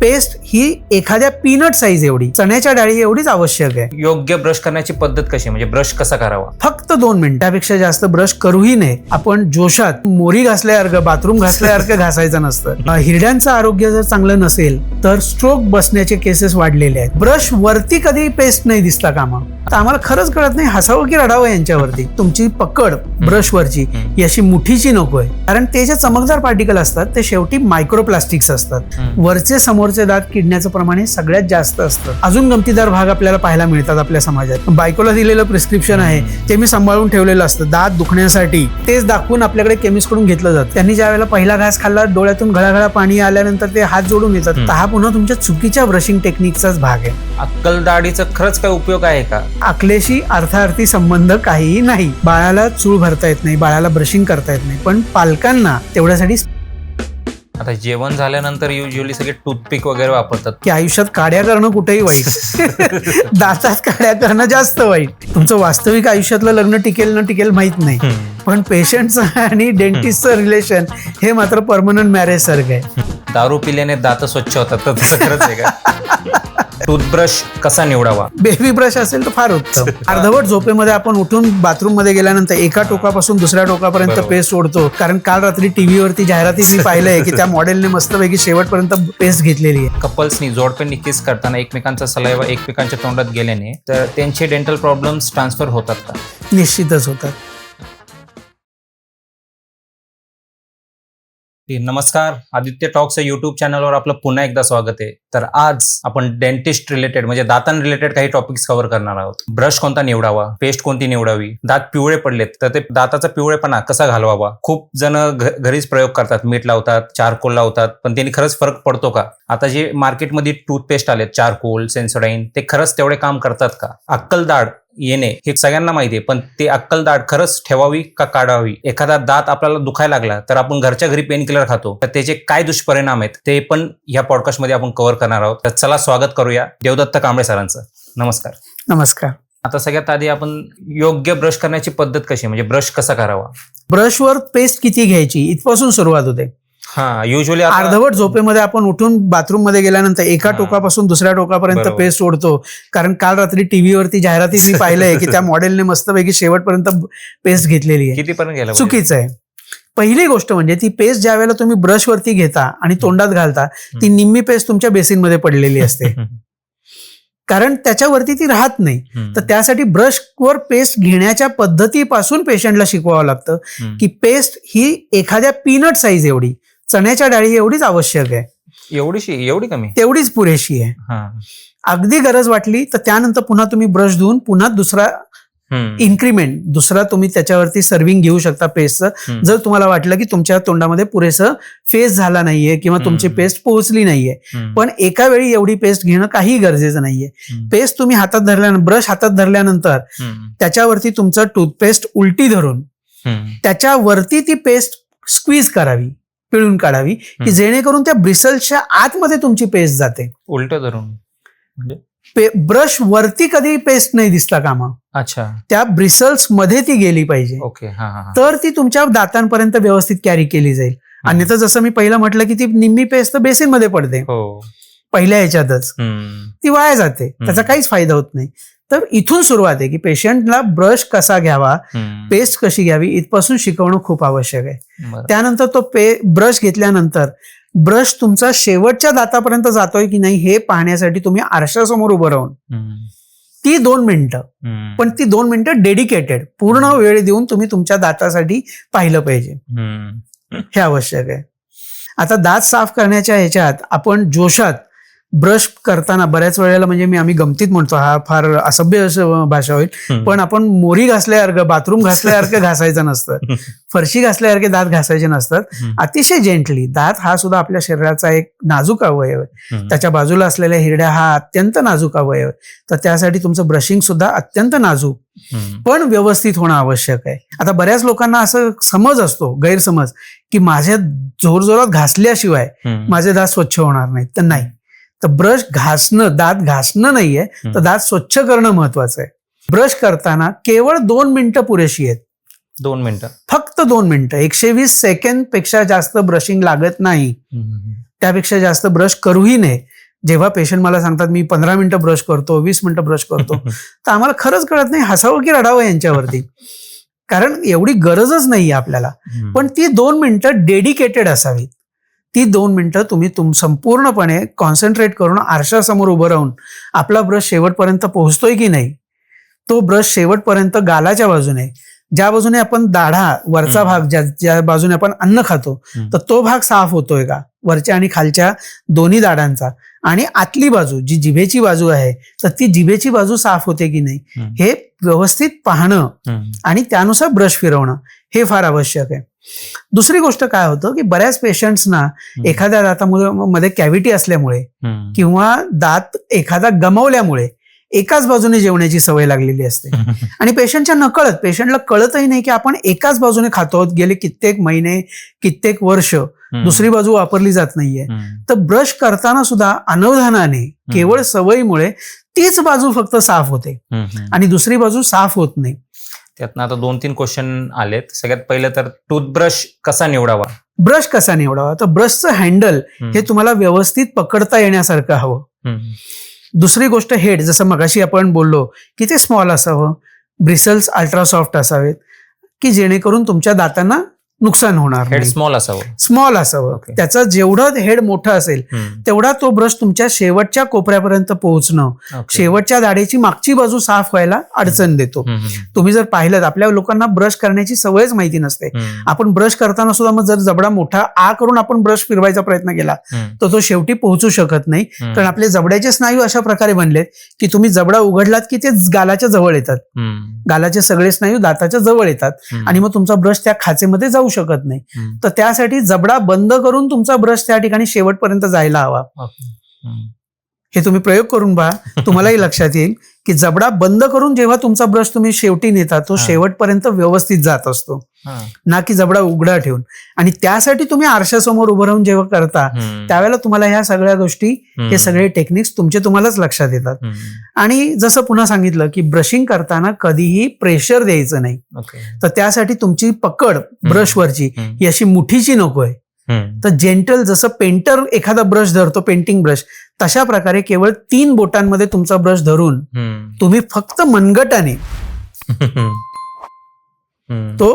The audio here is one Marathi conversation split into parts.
पेस्ट ही एखाद्या पीनट साईज एवढी, चण्याच्या डाळी एवढीच आवश्यक आहे. योग्य ब्रश करण्याची पद्धत कशी, म्हणजे ब्रश कसा करावा? फक्त 2 मिनिटापेक्षा जास्त ब्रश करूही नये. आपण जोशात मोरी घासल्यासारखं, बाथरूम घासल्यासारखं घासायचं नसतं. हिरड्यांचं आरोग्य जर चांगलं नसेल तर स्ट्रोक बसण्याचे केसेस वाढलेले आहेत. ब्रश वरती कधी पेस्ट नाही दिसता कामा. आता आम्हाला खरंच कळत नाही हसावं की रडावं यांच्यावरती. तुमची पकड ब्रशवरची ही अशी मुठीची नकोय, कारण ते जे चमकदार पार्टिकल असतात ते शेवटी मायक्रोप्लास्टिक्स असतात. वरचे समोरचे दात किडण्याचं प्रमाण हे सगळ्यात जास्त असतं. अजून गमतीदार भाग आपल्याला पाहायला मिळतात आपल्या समाजात. बायकोला दिलेलं प्रिस्क्रिप्शन आहे ते मी सांभाळून ठेवलेलं असतं दात दुखण्यासाठी. तेच दाखवून आपल्याकडे केमिस्ट कडून घेतलं जातं. त्यांनी ज्या वेळेला पहिला घास खाल्ला डोळ्यातून घळाघळा पाणी आल्यानंतर ते हात जोडून येतात. हा पुन्हा तुमच्या चुकीच्या ब्रशिंग टेक्निकचाच भाग आहे. अक्कल दाढीचा खरंच काय उपयोग आहे का? अकलेशी अर्थार्थी संबंध काहीही नाही. बाळाला चूळ भरता येत नाही, बाळाला ब्रशिंग करता येत नाही, पण पालकांना तेवढ्यासाठी आता जेवण झाल्यानंतर युजली सगळे टूथपिक वगैरे वापरतात की आयुष्यात काड्या करणं कुठेही वाईट, दातात काड्या करणं जास्त वाईट. तुमचं वास्तविक आयुष्यातलं लग्न टिकेल न टिकेल माहित नाही, पण पेशंटचं आणि डेंटिस्टचं रिलेशन हे मात्र परमनंट मॅरेज सारखं आहे. दारू पिल्याने दात स्वच्छ होतात, तर तसं खरंच आहे का? टूथब्रश कसा निवडावा? बेबी ब्रश असेल तर फार उत्तम. अर्धवट झोपेमध्ये आपण उठून बाथरूम मध्ये गेल्यानंतर एका टोकापासून दुसऱ्या टोकापर्यंत पेस्ट ओढतो, कारण काल रात्री टीव्हीवरती जाहिरातीत मी पाहिलंय की त्या मॉडेलने मस्तपैकी शेवटपर्यंत पेस्ट घेतलेली आहे. कपल्सनी जोडप्यांनी किस करताना एकमेकांचा सलाइवा एकमेकांच्या तोंडात गेल्याने तर त्यांचे डेंटल प्रॉब्लेम्स ट्रान्सफर होतात का? निश्चितच होतात. नमस्कार, आदित्य टॉक्स या युट्यूब चॅनलवर आपलं पुन्हा एकदा स्वागत आहे. तर आज आपण डेंटिस्ट रिलेटेड म्हणजे दातां रिलेटेड काही टॉपिक्स कव्हर करणार आहोत. ब्रश कोणता निवडावा, पेस्ट कोणती निवडावी, दात पिवळे पडलेत तर ते दाताचा पिवळेपणा कसा घालवावा. खूप जण घरीच प्रयोग करतात, मीठ लावतात, चारकोल लावतात, पण त्यांनी खरंच फरक पडतो का? आता जे मार्केटमध्ये टूथपेस्ट आलेत, चारकोल, सेन्सोडाईन, ते खरंच तेवढे काम करतात का? अक्कलदाढ येणे हे सगळ्यांना माहिती आहे, पण ते अक्कलदाढ खरंच ठेवावी का काढावी? एखादा दात आपल्याला दुखायला लागला तर आपण घरच्या घरी पेन किलर खातो, तर त्याचे काय दुष्परिणाम आहेत ते पण या पॉडकास्ट मध्ये आपण कव्हर करणार आहोत. तर चला स्वागत करूया देवदत्त कांबळे सरांचं. नमस्कार. नमस्कार. आता सगळ्यात आधी आपण योग्य ब्रश करण्याची पद्धत कशी, म्हणजे ब्रश कसा करावा? ब्रशवर पेस्ट किती घ्यायची इथपासून सुरुवात होते. युजली अर्धवट झोपेमध्ये आपण उठून बाथरूम मध्ये गेल्यानंतर एका टोकापासून दुसऱ्या टोकापर्यंत पेस्ट ओढतो, कारण काल रात्री टीव्हीवरती जाहिरातीत मी पाहिलंय की त्या मॉडेलने मस्तपैकी शेवटपर्यंत पेस्ट घेतलेली आहे. कितीपर्यंत गेला? चुकीचं आहे. पहिली गोष्ट म्हणजे ती पेस्ट ज्या वेळेला तुम्ही ब्रशवरती घेता आणि तोंडात घालता ती निम्मी पेस्ट तुमच्या बेसिनमध्ये पडलेली असते, कारण त्याच्यावरती ती राहत नाही. तर त्यासाठी ब्रशवर पेस्ट घेण्याच्या पद्धतीपासून पेशंटला शिकवावं लागतं की पेस्ट ही एखाद्या पीनट साईज एवढी, चण्याच्या डाळी एवढीच आवश्यक आहे. एवढी कमी? तेवढीच पुरेशी आहे. अगदी गरज वाटली तर त्यानंतर पुन्हा तुम्ही ब्रश धुवून पुन्हा दुसरा इन्क्रीमेंट दुसरा तुम्ही त्याच्यावरती सर्विंग घेऊ शकता पेस्टचं, जर तुम्हाला वाटलं की तुमच्या तोंडामध्ये पुरेसं फेस झाला नाहीये किंवा तुमची पेस्ट पोहोचली नाहीये. पण एका वेळी एवढी पेस्ट घेणं काही गरजेचं नाहीये. पेस्ट तुम्ही हातात धरल्यानंतर, ब्रश हातात धरल्यानंतर त्याच्यावरती तुमचं टूथपेस्ट उलटी धरून त्याच्यावरती ती पेस्ट स्क्वीज करावी, पिळून काढावी, की जेणेकरून त्या ब्रिसल्सच्या आतमध्ये तुमची पेस्ट जाते. उलट धरून ब्रश वरती कधी पेस्ट नाही दिसता कामा. अच्छा. त्या ब्रिसल्स मध्ये ती गेली पाहिजे. ओके. तर ती तुमच्या दातांपर्यंत व्यवस्थित कॅरी केली जाईल. अन्यथा जसं मी पहिलं म्हटलं की ती निम्मी पेस्ट तर बेसिन मध्ये पडते पहिल्या ह्याच्यातच, ती वाया जाते, त्याचा काहीच फायदा होत नाही. तर इथून सुरुवात आहे की पेशंटला ब्रश कसा घ्यावा, पेस्ट कशी घ्यावी इथपासून शिकवणं खूप आवश्यक आहे. त्यानंतर तो ब्रश घेतल्यानंतर ब्रश तुमचा शेवटच्या दातापर्यंत जातोय की नाही हे पाहण्यासाठी तुम्ही आरशासमोर उभं राहून ती 2 मिनिटं, पण ती 2 मिनिटं डेडिकेटेड पूर्ण वेळ देऊन तुम्ही तुमच्या दातासाठी पाहिलं पाहिजे, हे आवश्यक आहे. आता दात साफ करण्याच्या ह्याच्यात आपण जोशात ब्रश करताना बऱ्याच वेळेला म्हणजे आम्ही गमतीत म्हणतो, हा फार असभ्य भाषा होईल, पण आपण मोरी घासल्यासारखं, बाथरूम घासल्यासारखं घासायचं नसतं, फरशी घासल्यासारखे दात घासायचे नसतात. अतिशय जेंटली. दात हा सुद्धा आपल्या शरीराचा एक नाजूक अवयव आहे. त्याच्या बाजूला असलेल्या हिरड्या हा अत्यंत नाजूक अवयव आहे. तर त्यासाठी तुमचं ब्रशिंग सुद्धा अत्यंत नाजूक पण व्यवस्थित होणं आवश्यक आहे. आता बऱ्याच लोकांना असं समज असतो, गैरसमज, की माझ्या जोरजोरात घासल्याशिवाय माझे दात स्वच्छ होणार नाहीत. तर नाही, तर ब्रश घासणं, दात घासणं नाहीये, तर दात स्वच्छ करणं महत्वाचं आहे. ब्रश करताना केवळ 2 मिनिटं पुरेशी आहेत. 2 मिनिटं, फक्त 2 मिनिटं. 120 सेकंड पेक्षा जास्त ब्रशिंग लागत नाही. त्यापेक्षा जास्त ब्रश करूही नये. जेव्हा पेशंट मला सांगतात मी 15 मिनिटं ब्रश करतो, 20 मिनिटं ब्रश करतो, तर आम्हाला खरंच कळत नाही हसावं की रडावं यांच्यावरती, कारण एवढी गरजच नाहीये आपल्याला. पण ती 2 मिनिटं डेडिकेटेड असावीत. ती 2 मिनिटं तुम्ही संपूर्णपणे कॉन्सन्ट्रेट करून आरशासमोर उभं राहून आपला ब्रश शेवटपर्यंत पोहोचतोय की नाही, तो ब्रश शेवटपर्यंत गालाच्या बाजूने, ज्या बाजूने आपण दाढा वरचा भाग ज्या बाजूने आपण अन्न खातो तर तो भाग साफ होतोय का, वरच्या आणि खालच्या दोन्ही दाढांचा, आणि आतली बाजू जी जिभेची बाजू आहे तर ती जिभेची बाजू साफ होते की नाही, हे व्यवस्थित पाहणं आणि त्यानुसार ब्रश फिरवणं हे फार आवश्यक आहे. दुसरी गोष्ट काय होतं की बऱ्याच पेशंट्सना एखाद्या दातामध्ये कॅव्हिटी असल्यामुळे किंवा दात एखादा गमावल्यामुळे एकाच बाजूने जेवण्याची सवय लागलेली असते आणि पेशंटच्या नकळत, पेशंटला कळतही नाही की आपण एकाच बाजूने खातो गेले कित्येक महिने, कित्येक वर्ष, दुसरी बाजू वापरली जात नाहीये. तर ब्रश करताना सुद्धा अनवधानाने, केवळ सवयीमुळे तीच बाजू फक्त साफ होते आणि दुसरी बाजू साफ होत नाही. त्यातनं आता 2-3 क्वेश्चन आलेत. सगळ्यात पहिलं तर टूथब्रश कसा निवडावा? ब्रश कसा निवडावा, तर ब्रशचं हँडल हे तुम्हाला व्यवस्थित पकडता येण्यासारखं हवं. दुसरी गोष्ट हेड, जसं मगाशी आपण बोललो की ते स्मॉल असावं, ब्रिसल्स अल्ट्रासॉफ्ट असावेत की जेणेकरून तुमच्या दातांना नुकसान होणार हेड नाही. स्मॉल असावं. Okay. त्याचं जेवढं हेड मोठं असेल तेवढा तो ब्रश तुमच्या शेवटच्या कोपऱ्यापर्यंत पोहोचणं, शेवटच्या दाढेची मागची बाजू साफ व्हायला अडचण देतो. तुम्ही जर पाहिलं, आपल्या लोकांना ब्रश करण्याची सवयच माहिती नसते. आपण ब्रश करताना सुद्धा मग जर जबडा मोठा आ करून आपण ब्रश फिरवायचा प्रयत्न केला तर तो शेवटी पोहोचू शकत नाही, कारण आपले जबड्याचे स्नायू अशा प्रकारे बनलेत की तुम्ही जबडा उघडलात की ते गालाच्या जवळ येतात, गालाचे सगळे स्नायू दाताच्या जवळ येतात आणि मग तुमचा ब्रश त्या खाचेमध्ये जाऊ शकत नाही. तर त्यासाठी जबडा बंद करून तुमचा ब्रश त्या ठिकाणी शेवटपर्यंत जायला हवा. हे तुम्ही प्रयोग करून पहा, तुम्हालाही लक्षात येईल की जबडा बंद करून जेव्हा तुमचा ब्रश तुम्ही शेवटी नेता तो शेवटपर्यंत व्यवस्थित जात असतो, ना की जबडा उघडा ठेवून. आणि त्यासाठी तुम्ही आरशासमोर उभं राहून जेव्हा करता त्यावेळेला तुम्हाला ह्या सगळ्या गोष्टी, हे सगळे टेक्निक्स तुम्हालाच लक्षात येतात. आणि जसं पुन्हा सांगितलं की ब्रशिंग करताना कधीही प्रेशर द्यायचं नाही. तर त्यासाठी तुमची पकड ब्रशवरची ही अशी मुठीची नकोय, तर जेंटल, जसं पेंटर एखादा ब्रश धरतो, पेंटिंग ब्रश, तशा प्रकारे केवळ 3 बोटांमध्ये तुमचा ब्रश धरून तुम्ही फक्त मनगटाने तो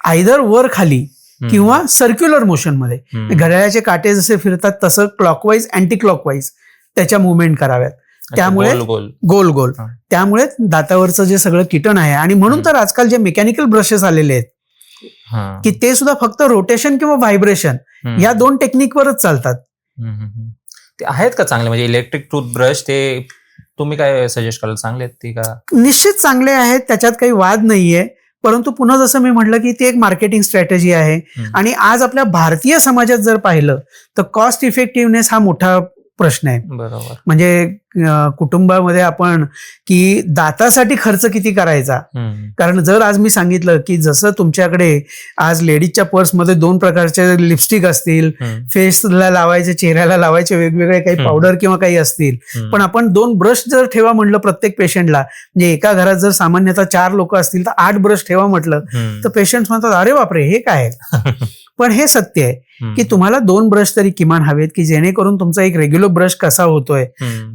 आयदर वर खाली किंवा सर्क्युलर मोशन मध्ये, घड्याळाचे काटे जसे फिरतात तसं क्लॉकवाईज अँटी क्लॉकवाईज त्याच्या मुवमेंट कराव्यात. त्यामुळे गोल गोल, त्यामुळे दातावरचं जे सगळं कीटन आहे, आणि म्हणून तर आजकाल जे मेकॅनिकल ब्रशेस आलेले आहेत की ते सुद्धा फक्त रोटेशन किंवा व्हायब्रेशन या 2 टेक्निकवरच चालतात. ते आहेत का चांगले, म्हणजे इलेक्ट्रिक टूथब्रश ते तुम्ही काय सजेस्ट कराल, चांगले आहेत ते का? निश्चित चांगले आहेत, त्याच्यात काही वाद नाहीये. परंतु पुन्हा जसं मी म्हटलं की ती एक मार्केटिंग स्ट्रॅटेजी आहे. आणि आज आपल्या भारतीय समाजात जर पाहिलं तर कॉस्ट इफेक्टिव्हनेस हा मोठा प्रश्न आहे. बरोबर. म्हणजे कुटुंबामध्ये आपण की दातासाठी खर्च किती करायचा, कारण जर आज मी सांगितलं की जसं तुमच्याकडे आज लेडीजच्या पर्समध्ये 2 प्रकारचे लिपस्टिक असतील, फेसला लावायचे, चेहऱ्याला लावायचे वेगवेगळे काही पावडर किंवा काही असतील, पण आपण 2 ब्रश जर ठेवा म्हटलं प्रत्येक पेशंटला, म्हणजे एका घरात जर सामान्यतः 4 लोक असतील तर 8 ब्रश ठेवा म्हटलं तर पेशंट म्हणतात अरे बापरे हे काय. पण हे सत्य आहे की तुम्हाला 2 ब्रश तरी किमान हवेत की जेणेकरून तुमचा एक रेग्युलर ब्रश कसा होतोय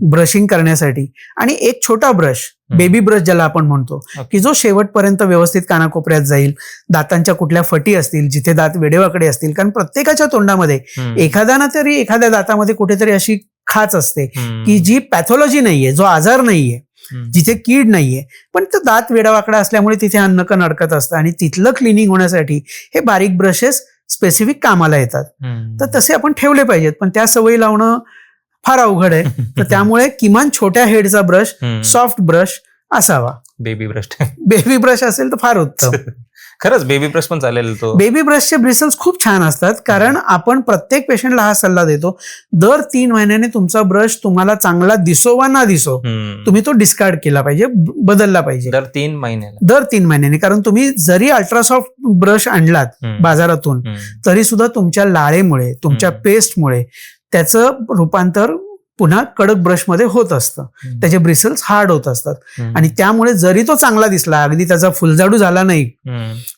ब्रशिंग करण्यासाठी, आणि एक छोटा ब्रश, बेबी ब्रश ज्याला आपण म्हणतो, की जो शेवटपर्यंत व्यवस्थित कानाकोपऱ्यात जाईल. दातांच्या कुठल्या फटी असतील, जिथे दात वेडेवाकडे असतील, कारण प्रत्येकाच्या तोंडामध्ये एखाद्याना तरी एखाद्या दातामध्ये कुठेतरी अशी खाच असते की जी पॅथॉलॉजी नाहीये, जो आजार नाहीये, जिथे कीड नाहीये, पण तो दात वेडावाकडा असल्यामुळे तिथे अन्नकण अडकत असतं आणि तिथलं क्लिनिंग होण्यासाठी हे बारीक ब्रशेस स्पेसिफिक कामाला येतात. तर तसे आपण ठेवले पाहिजेत, पण त्या सवयी लावणं फार अवघड आहे. तर त्यामुळे किमान छोट्या हेडचा ब्रश, सॉफ्ट ब्रश असावा. बेबी ब्रश असेल तर फार उत्तम. खरंच बेबी ब्रश पण चालेल. तो बेबी ब्रशचे ब्रिसल्स खूप छान असतात, कारण आपण प्रत्येक पेशंटला हा सल्ला देतो, दर 3 महिन्याने तुमचा ब्रश तुम्हाला चांगला दिसो वा ना दिसो, तुम्ही तो डिस्कार्ड केला पाहिजे, बदलला पाहिजे दर 3 महिन्याने. कारण तुम्ही जरी अल्ट्रासॉफ्ट ब्रश आणलात बाजारातून तरी सुद्धा तुमच्या लाळेमुळे, तुमच्या पेस्टमुळे त्याचं रूपांतर पुन्हा कडक ब्रशमध्ये होत असतं, त्याचे ब्रिसल्स हार्ड होत असतात. आणि त्यामुळे जरी तो चांगला दिसला, अगदी त्याचा फुलझाडू झाला नाही,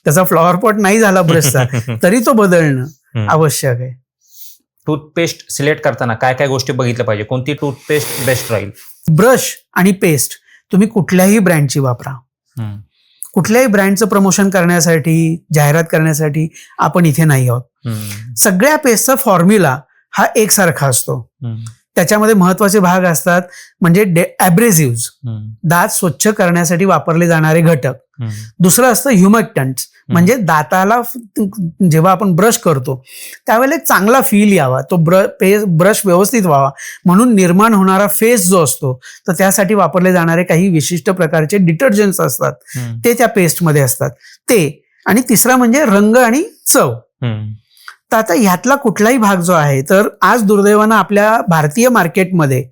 त्याचा फ्लॉवर पॉट नाही झाला ब्रशचा, तरी तो बदलणं आवश्यक आहे. टूथपेस्ट सिलेक्ट करताना काय काय गोष्टी बघितल्या पाहिजे, कोणती टूथपेस्ट बेस्ट राहील? ब्रश आणि पेस्ट तुम्ही कुठल्याही ब्रँडची वापरा. कुठल्याही ब्रँडचं प्रमोशन करण्यासाठी, जाहिरात करण्यासाठी आपण इथे नाही आहोत. सगळ्या पेस्टचा फॉर्म्युला हा एकसारखा असतो. त्याच्यामध्ये महत्वाचे भाग असतात म्हणजे ॲब्रेसिव्ज, दात स्वच्छ करण्यासाठी वापरले जाणारे घटक. दुसरं असतं ह्युमॅक्टंट्स, म्हणजे दाताला जेव्हा आपण ब्रश करतो त्यावेळेला एक चांगला फील यावा, तो ब्रश व्यवस्थित व्हावा म्हणून निर्माण होणारा फेस जो असतो, तर त्यासाठी वापरले जाणारे काही विशिष्ट प्रकारचे डिटर्जंट्स असतात, ते त्या पेस्टमध्ये असतात ते. आणि तिसरा म्हणजे रंग आणि चव. तर आता ह्यातला कुठलाही भाग जो आहे, तर आज दुर्दैवानं आपल्या भारतीय मार्केटमध्ये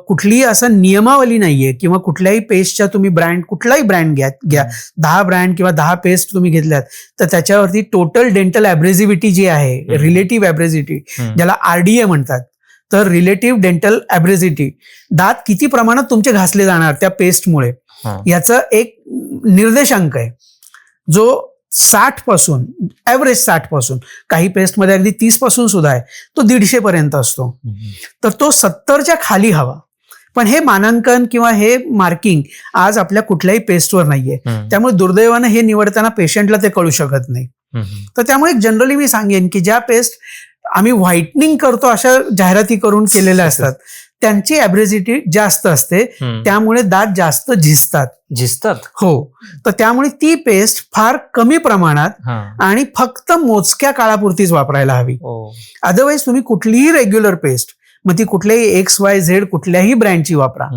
कुठलीही असं नियमावली नाहीये किंवा कुठल्याही पेस्टच्या तुम्ही कुठलाही ब्रँड घ्या 10 ब्रँड किंवा 10 पेस्ट तुम्ही घेतल्यात तर त्याच्यावरती टोटल डेंटल ॲब्रेसिव्हिटी जी आहे, रिलेटिव्ह ॲब्रेसिव्हिटी ज्याला RDA म्हणतात, तर रिलेटिव्ह डेंटल ॲब्रेसिव्हिटी, दात किती प्रमाणात तुमचे घासले जाणार त्या पेस्टमुळे याचा एक निर्देशांक आहे जो 60 पासून, ॲव्हरेज 60 पासून, काही पेस्टमध्ये अगदी 30 पासून सुद्धा आहे, तो 150 पर्यंत असतो. तर तो 70च्या खाली हवा. पण हे मानांकन किंवा हे मार्किंग आज आपल्या कुठल्याही पेस्टवर नाहीये. त्यामुळे दुर्दैवानं हे निवडताना पेशंटला ते कळू शकत नाही. तर त्यामुळे जनरली मी सांगेन की ज्या पेस्ट आम्ही व्हाईटनिंग करतो अशा जाहिराती करून केलेल्या असतात त्यांची ॲब्रेसिव्हिटी जास्त असते, त्यामुळे दात जास्त झिजतात. हो, तर त्यामुळे ती पेस्ट फार कमी प्रमाणात आणि फक्त मोजक्या काळापुरतीच वापरायला हवी. अदरवाईज तुम्ही कुठलीही रेग्युलर पेस्ट, मग ती कुठल्याही XYZ कुठल्याही ब्रँडची वापरा,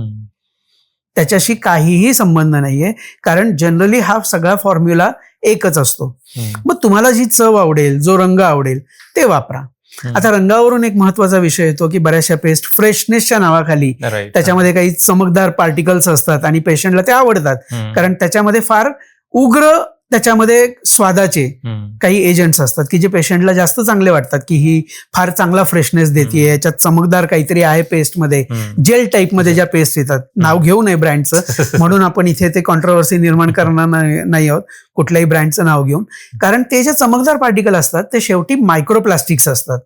त्याच्याशी काहीही संबंध नाहीये, कारण जनरली हा सगळा फॉर्म्युला एकच असतो. मग तुम्हाला जी चव आवडेल, जो रंग आवडेल ते वापरा. आता रंगावरून एक महत्वाचा विषय येतो की बऱ्याचशा पेस्ट फ्रेशनेसच्या नावाखाली त्याच्यामध्ये काही चमकदार पार्टिकल्स असतात आणि पेशंटला ते आवडतात, कारण त्याच्यामध्ये फार उग्र त्याच्यामध्ये स्वादाचे काही एजंट्स असतात की जे पेशंटला जास्त चांगले वाटतात की ही फार चांगला फ्रेशनेस देते, याच्यात चमकदार काहीतरी आहे पेस्टमध्ये, जेल टाईपमध्ये ज्या पेस्ट येतात, नाव घेऊ नये ब्रँडचं म्हणून आपण इथे ते कॉन्ट्रोवर्सी निर्माण करणार नाही आहोत कुठल्याही ब्रँडचं नाव घेऊन, कारण ते जे चमकदार पार्टिकल असतात ते शेवटी मायक्रोप्लास्टिक्स असतात.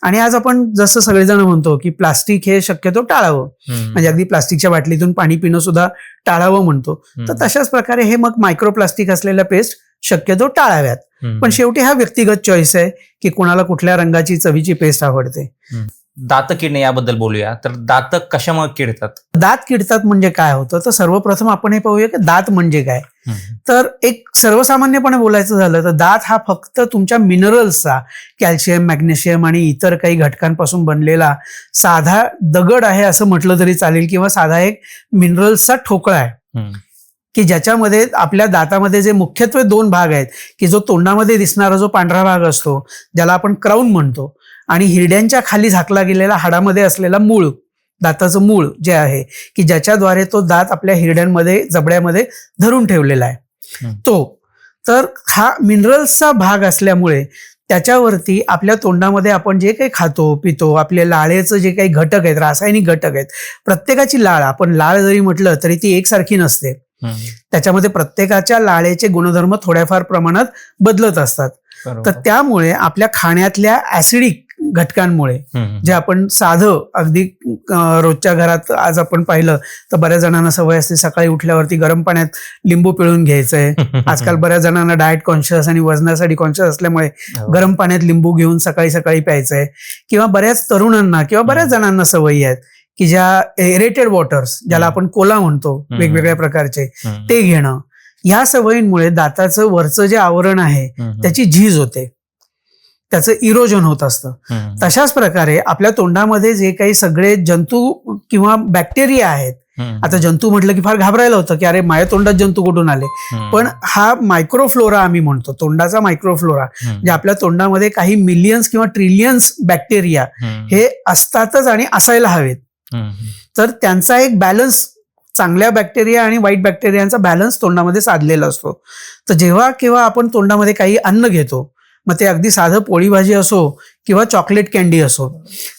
आणि आज आपण जसं सगळेजण म्हणतो की प्लास्टिक हे शक्यतो टाळावं, म्हणजे अगदी प्लास्टिकच्या बाटलीतून पाणी पिणं सुद्धा टाळावं म्हणतो, तर तशाच प्रकारे हे मग मायक्रोप्लास्टिक असलेल्या पेस्ट शक्यतो टाळाव्यात. पण शेवटी हा व्यक्तिगत चॉईस आहे की कोणाला कुठल्या रंगाची चवीची पेस्ट आवडते. दात किडणे याबद्दल बोलूया. तर दात कशामुळे किडतात? दात किडतात म्हणजे काय होतं, तर सर्वप्रथम आपण हे पाहूया की दात म्हणजे काय. तर एक सर्वसामान्यपणे बोलायचं झालं तर दात हा फक्त तुमच्या मिनरल्सचा, कॅल्शियम, मॅग्नेशियम आणि इतर काही घटकांपासून बनलेला साधा दगड आहे असं म्हटलं तरी चालेल, किंवा साधा एक मिनरल्सचा ठोकळा आहे की ज्याच्यामध्ये आपल्या दातामध्ये जे मुख्यत्वे 2 भाग आहेत की जो तोंडामध्ये दिसणारा जो पांढरा भाग असतो ज्याला आपण क्राऊन म्हणतो, आणि हिरड्यांच्या खाली झाकला गेलेला हाडामध्ये असलेला मूळ, दाताचं मूळ जे आहे की ज्याच्याद्वारे तो दात आपल्या हिरड्यांमध्ये, जबड्यामध्ये धरून ठेवलेला आहे तो. तर हा मिनरल्सचा भाग असल्यामुळे त्याच्यावरती आपल्या तोंडामध्ये आपण जे काही खातो पितो, आपल्या लाळेचं जे काही घटक आहेत, रासायनिक घटक आहेत, प्रत्येकाची लाळ, आपण लाळ जरी म्हटलं तरी ती एकसारखी नसते, त्याच्यामध्ये प्रत्येकाच्या लाळेचे गुणधर्म थोड्याफार प्रमाणात बदलत असतात. तर त्यामुळे आपल्या खाण्यातल्या ऍसिडिक घटकांमुळे जे आपण साधं अगदी रोजच्या घरात आज आपण पाहिलं तर बऱ्याच जणांना सवय असते सकाळी उठल्यावरती गरम पाण्यात लिंबू पिळून घ्यायचंय. आजकाल बऱ्याच जणांना डाएट कॉन्शियस आणि वजनासाठी कॉन्शियस असल्यामुळे गरम पाण्यात लिंबू घेऊन सकाळी सकाळी प्यायचंय, किंवा बऱ्याच तरुणांना किंवा बऱ्याच जणांना सवयी आहेत की ज्या एरेटेड वॉटर्स, ज्याला आपण कोला म्हणतो, वेगवेगळ्या प्रकारचे, ते घेणं. ह्या सवयींमुळे दाताचं वरचं जे आवरण आहे त्याची झीज होते, त्याचं इरोजन होत असतं. तशाच प्रकारे आपल्या तोंडामध्ये जे काही सगळे जंतू किंवा बॅक्टेरिया आहेत, आता जंतू म्हटलं की फार घाबरायला होतं की अरे माझ्या तोंडात जंतू कुठून आले, पण हा मायक्रोफ्लोरा आम्ही म्हणतो, तोंडाचा मायक्रोफ्लोरा, जे आपल्या तोंडामध्ये काही मिलियन्स किंवा ट्रिलियन्स बॅक्टेरिया हे असतातच आणि असायला हवेत. तर त्यांचा एक बॅलन्स, चांगल्या बॅक्टेरिया आणि वाईट बॅक्टेरियांचा बॅलन्स तोंडामध्ये साधलेला असतो. तर जेव्हा केव्हा आपण तोंडामध्ये काही अन्न घेतो, मग ते अगदी साधं पोळी भाजी असो किंवा चॉकलेट कॅन्डी असो,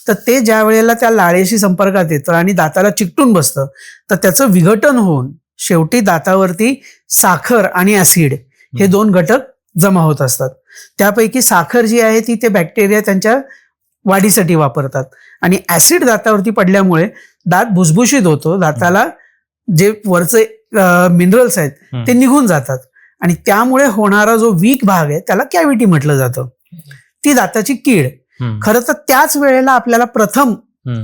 तर ते ज्या वेळेला त्या लाळेशी संपर्कात येतं आणि दाताला चिकटून बसतं, तर त्याचं विघटन होऊन शेवटी दातावरती साखर आणि ऍसिड हे 2 घटक जमा होत असतात. त्यापैकी साखर जी आहे ती ते बॅक्टेरिया त्यांच्या वाढीसाठी वापरतात. आणि ऍसिड दातावरती पडल्यामुळे दात भुसभुशीत होतो, दाताला जे वरचे मिनरल्स आहेत ते निघून जातात आणि त्यामुळे होणारा जो वीक भाग आहे त्याला कॅव्हिटी म्हटलं जातं. ती दाताची कीड. खरं तर त्याच वेळेला आपल्याला प्रथम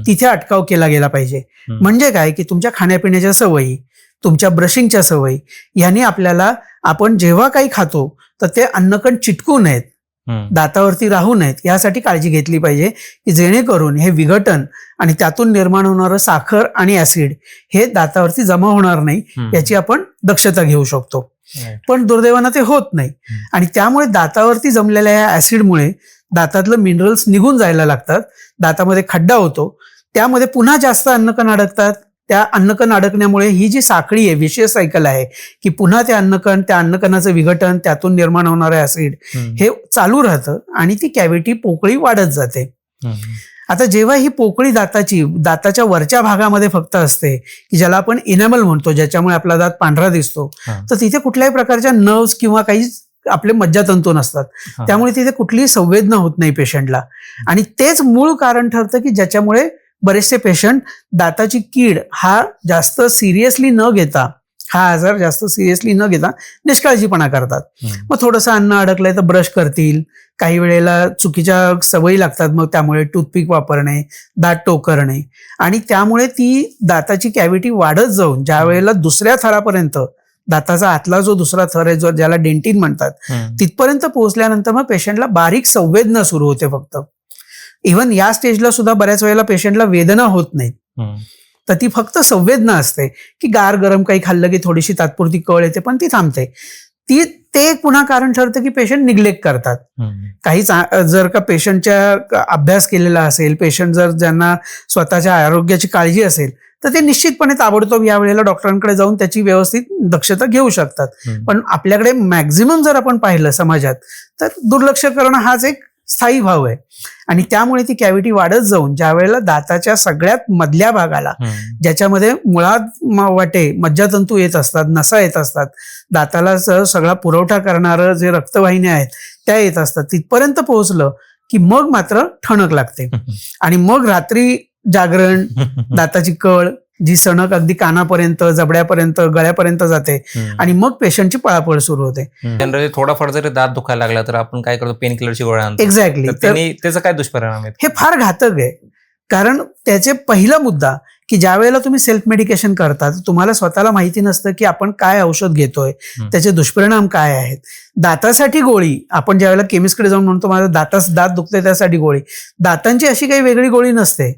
तिथे अटकाव केला गेला पाहिजे. म्हणजे काय की तुमच्या खाण्यापिण्याच्या सवयी, तुमच्या ब्रशिंगच्या सवयी यांनी आपल्याला, आपण जेव्हा काही खातो तर ते अन्नकण चिटकू नयेत, दातावरती राहू नयेत, यासाठी काळजी घेतली पाहिजे की जेणेकरून हे विघटन आणि त्यातून निर्माण होणारं साखर आणि ऍसिड हे दातावरती जमा होणार नाही, याची आपण दक्षता घेऊ शकतो. पण दुर्दैवानं ते होत नाही आणि त्यामुळे दातावरती जमलेल्या या ऍसिडमुळे दातातलं मिनरल्स निघून जायला लागतात, दातामध्ये खड्डा होतो, त्यामध्ये पुन्हा जास्त अन्नकण अडकतात. त्या अन्नकण अडकण्यामुळे ही जी साखळी आहे, विशेष सायकल आहे की पुन्हा ते अन्नकण, त्या अन्नकणाचं विघटन, त्यातून निर्माण होणारं ऍसिड हे चालू राहतं आणि ती कॅव्हिटी, पोकळी वाढत जाते. आता जेव्हा ही पोकळी दाताच्या वरच्या भागामध्ये फक्त असते की ज्याला आपण इनॅमल म्हणतो, ज्याच्यामुळे आपला दात पांढरा दिसतो, तर तिथे कुठल्याही प्रकारच्या नर्व्स किंवा काही आपले मज्जातंतू नसतात, त्यामुळे तिथे कुठलीही संवेदना होत नाही पेशंटला. आणि तेच मूळ कारण ठरतं की ज्याच्यामुळे बरेचसे पेशंट दाताची कीड हा जास्त सिरियसली न घेता, हा आजार जास्त सिरियसली न घेता निष्काळजीपणा करतात. मग थोडंसं अन्न अडकलंय तर ब्रश करतील, काही वेळेला चुकीच्या सवयी लागतात, मग त्यामुळे टूथपिक वापरणे, दात टोकरणे, आणि त्यामुळे ती दाताची कॅव्हिटी वाढत जाऊन ज्या वेळेला दुसऱ्या थरापर्यंत, दाताचा आतला जो दुसरा थर आहे, जो ज्याला डेंटिन म्हणतात, तिथपर्यंत पोहोचल्यानंतर मग पेशंटला बारीक संवेदना सुरू होते फक्त. इव्हन या स्टेजला सुद्धा बऱ्याच वेळेला पेशंटला वेदना होत नाहीत, तर ती फक्त संवेदना असते की गार गरम काही खाल्लं की थोडीशी तात्पुरती कळ येते, पण ती थांबते. ते एक पुन्हा कारण ठरतं की पेशंट निग्लेक्ट करतात. काही जर का पेशंटच्या अभ्यास केलेला असेल, पेशंट जर ज्यांना स्वतःच्या आरोग्याची काळजी असेल, तर ते निश्चितपणे ताबडतोब या वेळेला डॉक्टरांकडे जाऊन त्याची व्यवस्थित दक्षता घेऊ शकतात. पण आपल्याकडे मॅक्झिमम जर आपण पाहिलं समाजात, तर दुर्लक्ष करणं हाच एक स्थायी भाव आहे. आणि त्यामुळे ती कॅव्हिटी वाढत जाऊन ज्या वेळेला दाताच्या सगळ्यात मधल्या भागाला, ज्याच्यामध्ये मुळात वाटे मज्जातंतू येत असतात, नसा येत असतात, दाताला सगळा पुरवठा करणारं जे रक्तवाहिन्या आहेत त्या येत असतात, तिथपर्यंत पोहोचलं की मग मात्र ठणक लागते. आणि मग रात्री जागरण, दाताची कळ जी सणक अगदी कानापर्यंत, जबड्यापर्यंत, गळ्यापर्यंत जाते आणि मग पेशंटची पळापळ सुरू होते. जनरली थोडाफार जरी दात दुखायला लागला तर आपण काय करतो, पेन किलरची गोळ्या आणतो. एक्झॅक्टली. त्याचा काय दुष्परिणाम आहे? हे फार घातक आहे. कारण त्याचे पहिला मुद्दा की ज्या वेळेला तुम्ही सेल्फ मेडिकेशन करता, तुम्हाला स्वतःला माहिती नसतं की आपण काय औषध घेतोय, त्याचे दुष्परिणाम काय आहेत. दातासाठी गोळी, आपण ज्या वेळेला केमिस्टकडे जाऊन म्हणतो माझा दात दुखतोय त्यासाठी गोळी, दातांची अशी काही वेगळी गोळी नसते.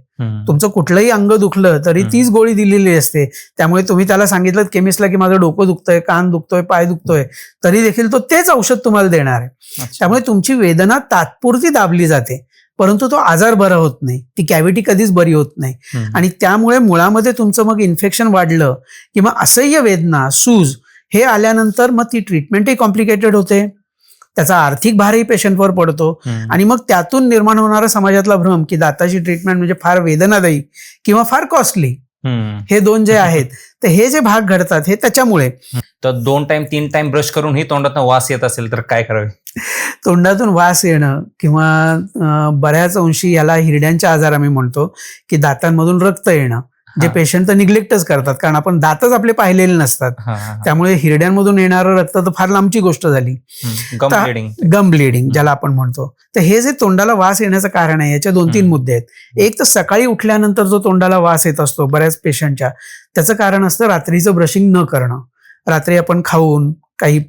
तुमचं कुठलंही अंग दुखलं तरी तीच गोळी दिलेली असते. त्यामुळे तुम्ही त्याला सांगितलं केमिस्टला की माझं डोकं दुखतंय, कान दुखतोय, पाय दुखतोय, तरी देखील तो तेच औषध तुम्हाला देणार आहे. त्यामुळे तुमची वेदना तात्पुरती दाबली जाते, परंतु तो आजार बरा होत नाही, ती कॅव्हिटी कधीच बरी होत नाही. आणि त्यामुळे मुळामध्ये तुमचं मग इन्फेक्शन वाढलं किंवा असह्य वेदना, सूज हे आल्यानंतर मग ती ट्रीटमेंटही कॉम्प्लिकेटेड होते, त्याचा आर्थिक भारही पेशंटवर पडतो. आणि मग त्यातून निर्माण होणारा समाजातला भ्रम की दाताची ट्रीटमेंट म्हणजे फार वेदनादायी किंवा फार कॉस्टली, हे दोन जे आहेत, तर हे जे भाग घडतात हे त्याच्यामुळे. तर 2 टाइम 3 टाइम ब्रश करून ही तोंडातून वास येत असेल तर काय करावे? तोंडातून वास येणं किंवा बऱ्याच अंशी याला हिरड्यांचे आजार आम्ही म्हणतो की दातांमधून रक्त येणं, जे पेशंट तर निग्लेक्टच करतात, कारण आपण दातच आपले पाहिलेले नसतात. त्यामुळे हिरड्यांमधून येणारं रक्त तर फार लांबची गोष्ट झाली. गम ब्लिडिंग ज्याला आपण म्हणतो. तर हे जे तोंडाला वास येण्याचं कारण आहे, याचे 2-3 मुद्दे आहेत. एक तर सकाळी उठल्यानंतर जो तोंडाला वास येत असतो बऱ्याच पेशंटच्या, त्याचं कारण असतं रात्रीचं ब्रशिंग न करणं. रात्री आपण खाऊन, काही